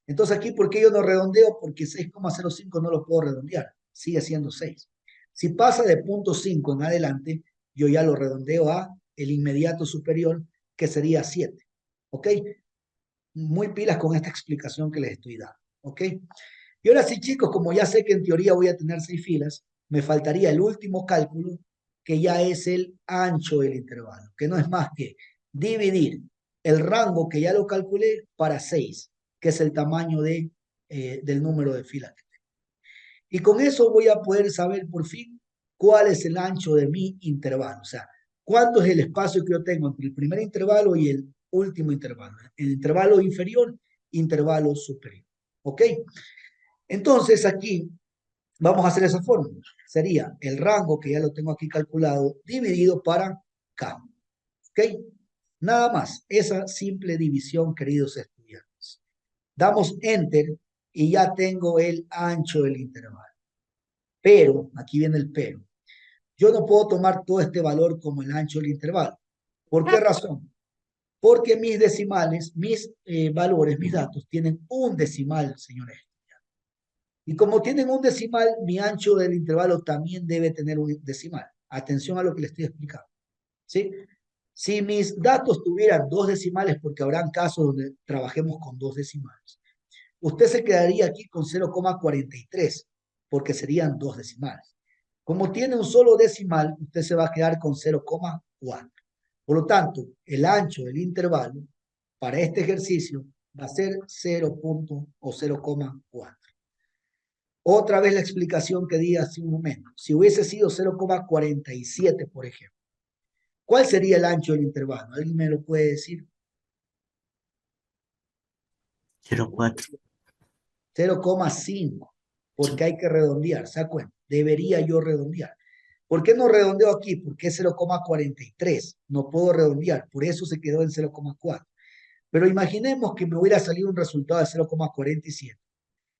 Entonces aquí, ¿por qué yo no redondeo? Porque 6,05 no lo puedo redondear. Sigue siendo 6. Si pasa de 0,5 en adelante, yo ya lo redondeo a el inmediato superior, que sería 7. ¿Ok? Muy pilas con esta explicación que les estoy dando. ¿Ok? Y ahora sí, chicos, como ya sé que en teoría voy a tener 6 filas, me faltaría el último cálculo, que ya es el ancho del intervalo, que no es más que dividir el rango que ya lo calculé para 6, que es el tamaño del número de filas que tengo. Y con eso voy a poder saber por fin cuál es el ancho de mi intervalo, o sea, cuánto es el espacio que yo tengo entre el primer intervalo y el último intervalo. El intervalo inferior, intervalo superior. ¿Ok? Entonces aquí vamos a hacer esa fórmula. Sería el rango, que ya lo tengo aquí calculado, dividido para K. ¿Ok? Nada más. Esa simple división, queridos estudiantes. Damos Enter y ya tengo el ancho del intervalo. Pero, aquí viene el pero. Yo no puedo tomar todo este valor como el ancho del intervalo. ¿Por qué razón? Porque mis decimales, mis valores, mis datos, tienen un decimal, señores. Y como tienen un decimal, mi ancho del intervalo también debe tener un decimal. Atención a lo que les estoy explicando. ¿Sí? Si mis datos tuvieran 2 decimales, porque habrán casos donde trabajemos con 2 decimales, usted se quedaría aquí con 0,43, porque serían 2 decimales. Como tiene un solo decimal, usted se va a quedar con 0,4. Por lo tanto, el ancho del intervalo para este ejercicio va a ser 0. O 0,4. Otra vez la explicación que di hace un momento. Si hubiese sido 0,47, por ejemplo, ¿cuál sería el ancho del intervalo? ¿Alguien me lo puede decir? 0,4. 0,5, porque hay que redondear, ¿se da cuenta? Debería yo redondear. ¿Por qué no redondeo aquí? Porque es 0,43. No puedo redondear, por eso se quedó en 0,4. Pero imaginemos que me hubiera salido un resultado de 0,47.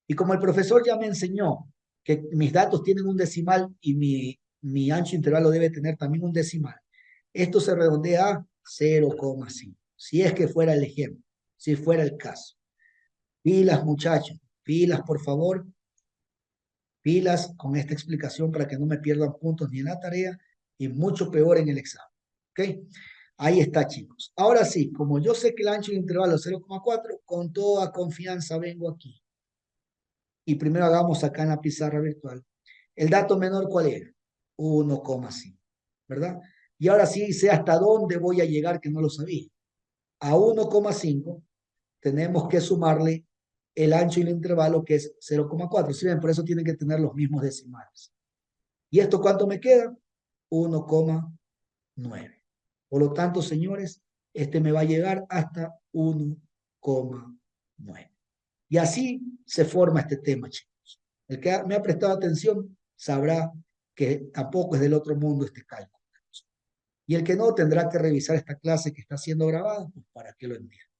Y como el profesor ya me enseñó que mis datos tienen un decimal y mi ancho intervalo debe tener también un decimal, esto se redondea a 0,5. Si es que fuera el ejemplo, si fuera el caso. Pilas, muchachos, pilas, por favor. Pilas con esta explicación para que no me pierdan puntos ni en la tarea y mucho peor en el examen. ¿Ok? Ahí está, chicos. Ahora sí, como yo sé que el ancho del intervalo es 0,4, con toda confianza vengo aquí. Y primero hagamos acá en la pizarra virtual. ¿El dato menor cuál era? 1,5, ¿verdad? Y ahora sí sé hasta dónde voy a llegar, que no lo sabía. A 1,5 tenemos que sumarle el ancho y el intervalo, que es 0,4. ¿Sí ven? Por eso tienen que tener los mismos decimales. ¿Y esto cuánto me queda? 1,9. Por lo tanto, señores, este me va a llegar hasta 1,9. Y así se forma este tema, chicos. El que me ha prestado atención sabrá que tampoco es del otro mundo este cálculo. Y el que no tendrá que revisar esta clase que está siendo grabada, pues para que lo entienda.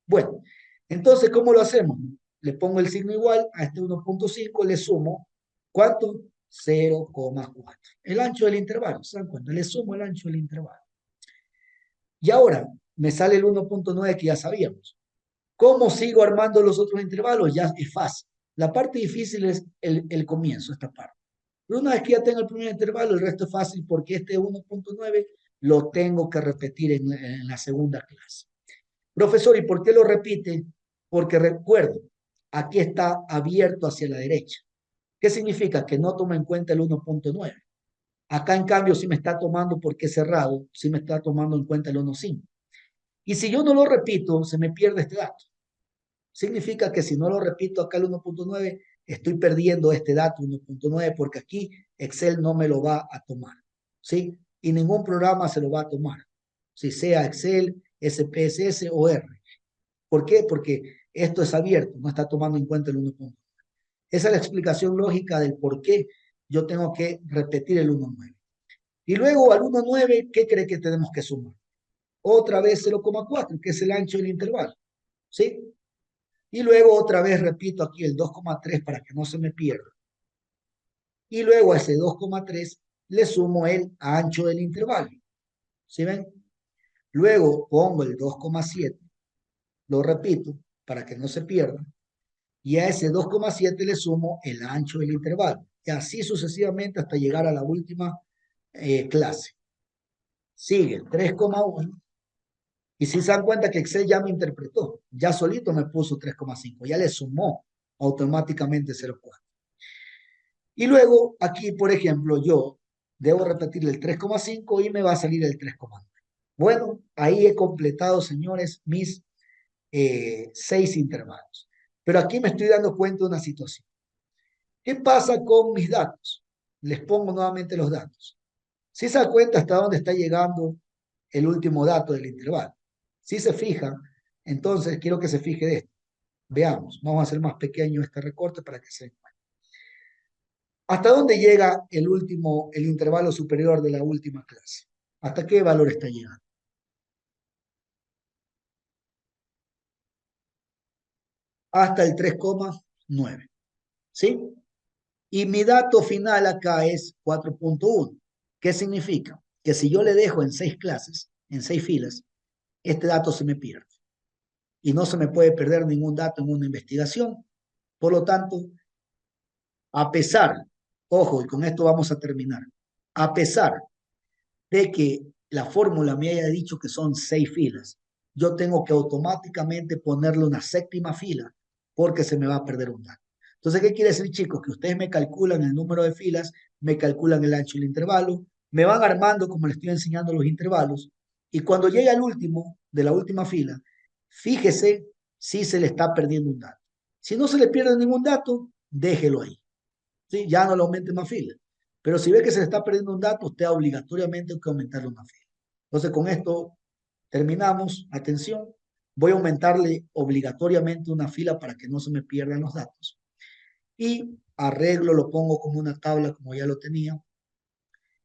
Bueno, entonces, ¿cómo lo hacemos? Le pongo el signo igual a este 1,5, le sumo, ¿cuánto? 0,4. El ancho del intervalo, ¿se dan cuenta? Le sumo el ancho del intervalo. Y ahora me sale el 1,9 que ya sabíamos. ¿Cómo sigo armando los otros intervalos? Ya es fácil. La parte difícil es el comienzo, esta parte. Pero una vez que ya tengo el primer intervalo, el resto es fácil porque este 1,9 lo tengo que repetir en la segunda clase. Profesor, ¿y por qué lo repite? Porque recuerdo, aquí está abierto hacia la derecha. ¿Qué significa? Que no toma en cuenta el 1,9. Acá, en cambio, sí me está tomando, porque es cerrado, sí me está tomando en cuenta el 1,5. Y si yo no lo repito, se me pierde este dato. Significa que si no lo repito acá el 1,9, estoy perdiendo este dato 1,9 porque aquí Excel no me lo va a tomar, ¿sí? Y ningún programa se lo va a tomar, si sea Excel, SPSS o R. ¿Por qué? Porque esto es abierto, no está tomando en cuenta el 1,9. Esa es la explicación lógica del por qué yo tengo que repetir el 1,9. Y luego al 1,9, ¿qué cree que tenemos que sumar? Otra vez 0,4, que es el ancho del intervalo. ¿Sí? Y luego otra vez repito aquí el 2,3 para que no se me pierda. Y luego a ese 2,3 le sumo el ancho del intervalo. ¿Sí ven? Luego pongo el 2,7, lo repito para que no se pierda. Y a ese 2,7 le sumo el ancho del intervalo. Y así sucesivamente hasta llegar a la última clase. Sigue el 3,1. Y si se dan cuenta que Excel ya me interpretó, ya solito me puso 3,5, ya le sumó automáticamente 0,4. Y luego aquí, por ejemplo, yo debo repetir el 3,5 y me va a salir el 3,9. Bueno, ahí he completado, señores, mis 6 intervalos. Pero aquí me estoy dando cuenta de una situación. ¿Qué pasa con mis datos? Les pongo nuevamente los datos. Si se da cuenta hasta dónde está llegando el último dato del intervalo. Si se fija, entonces quiero que se fije de esto. Veamos, vamos a hacer más pequeño este recorte para que se den cuenta. ¿Hasta dónde llega el intervalo superior de la última clase? ¿Hasta qué valor está llegando? Hasta el 3,9. ¿Sí? Y mi dato final acá es 4,1. ¿Qué significa? Que si yo le dejo en 6 clases, en 6 filas, este dato se me pierde. Y no se me puede perder ningún dato en una investigación. Por lo tanto, a pesar, ojo, y con esto vamos a terminar, a pesar de que la fórmula me haya dicho que son 6 filas, yo tengo que automáticamente ponerle una 7ª fila porque se me va a perder un dato. Entonces, ¿qué quiere decir, chicos? Que ustedes me calculan el número de filas, me calculan el ancho del intervalo, me van armando como les estoy enseñando los intervalos, y cuando llegue al último, de la última fila, fíjese si se le está perdiendo un dato. Si no se le pierde ningún dato, déjelo ahí. ¿Sí? Ya no le aumente más filas. Pero si ve que se le está perdiendo un dato, usted obligatoriamente hay que aumentarle una fila. Entonces, con esto terminamos. Atención, voy a aumentarle obligatoriamente una fila para que no se me pierdan los datos. Y arreglo, lo pongo como una tabla como ya lo tenía.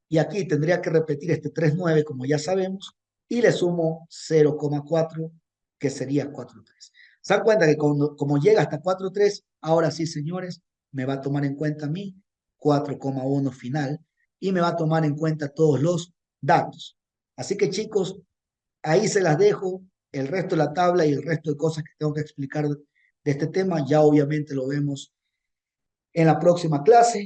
Y aquí tendría que repetir este 3,9 como ya sabemos. Y le sumo 0,4 que sería 4,3. ¿Se dan cuenta que como llega hasta 4,3, ahora sí, señores, me va a tomar en cuenta mi 4,1 final y me va a tomar en cuenta todos los datos? Así que, chicos, ahí se las dejo. El resto de la tabla y el resto de cosas que tengo que explicar de este tema, ya obviamente lo vemos en la próxima clase.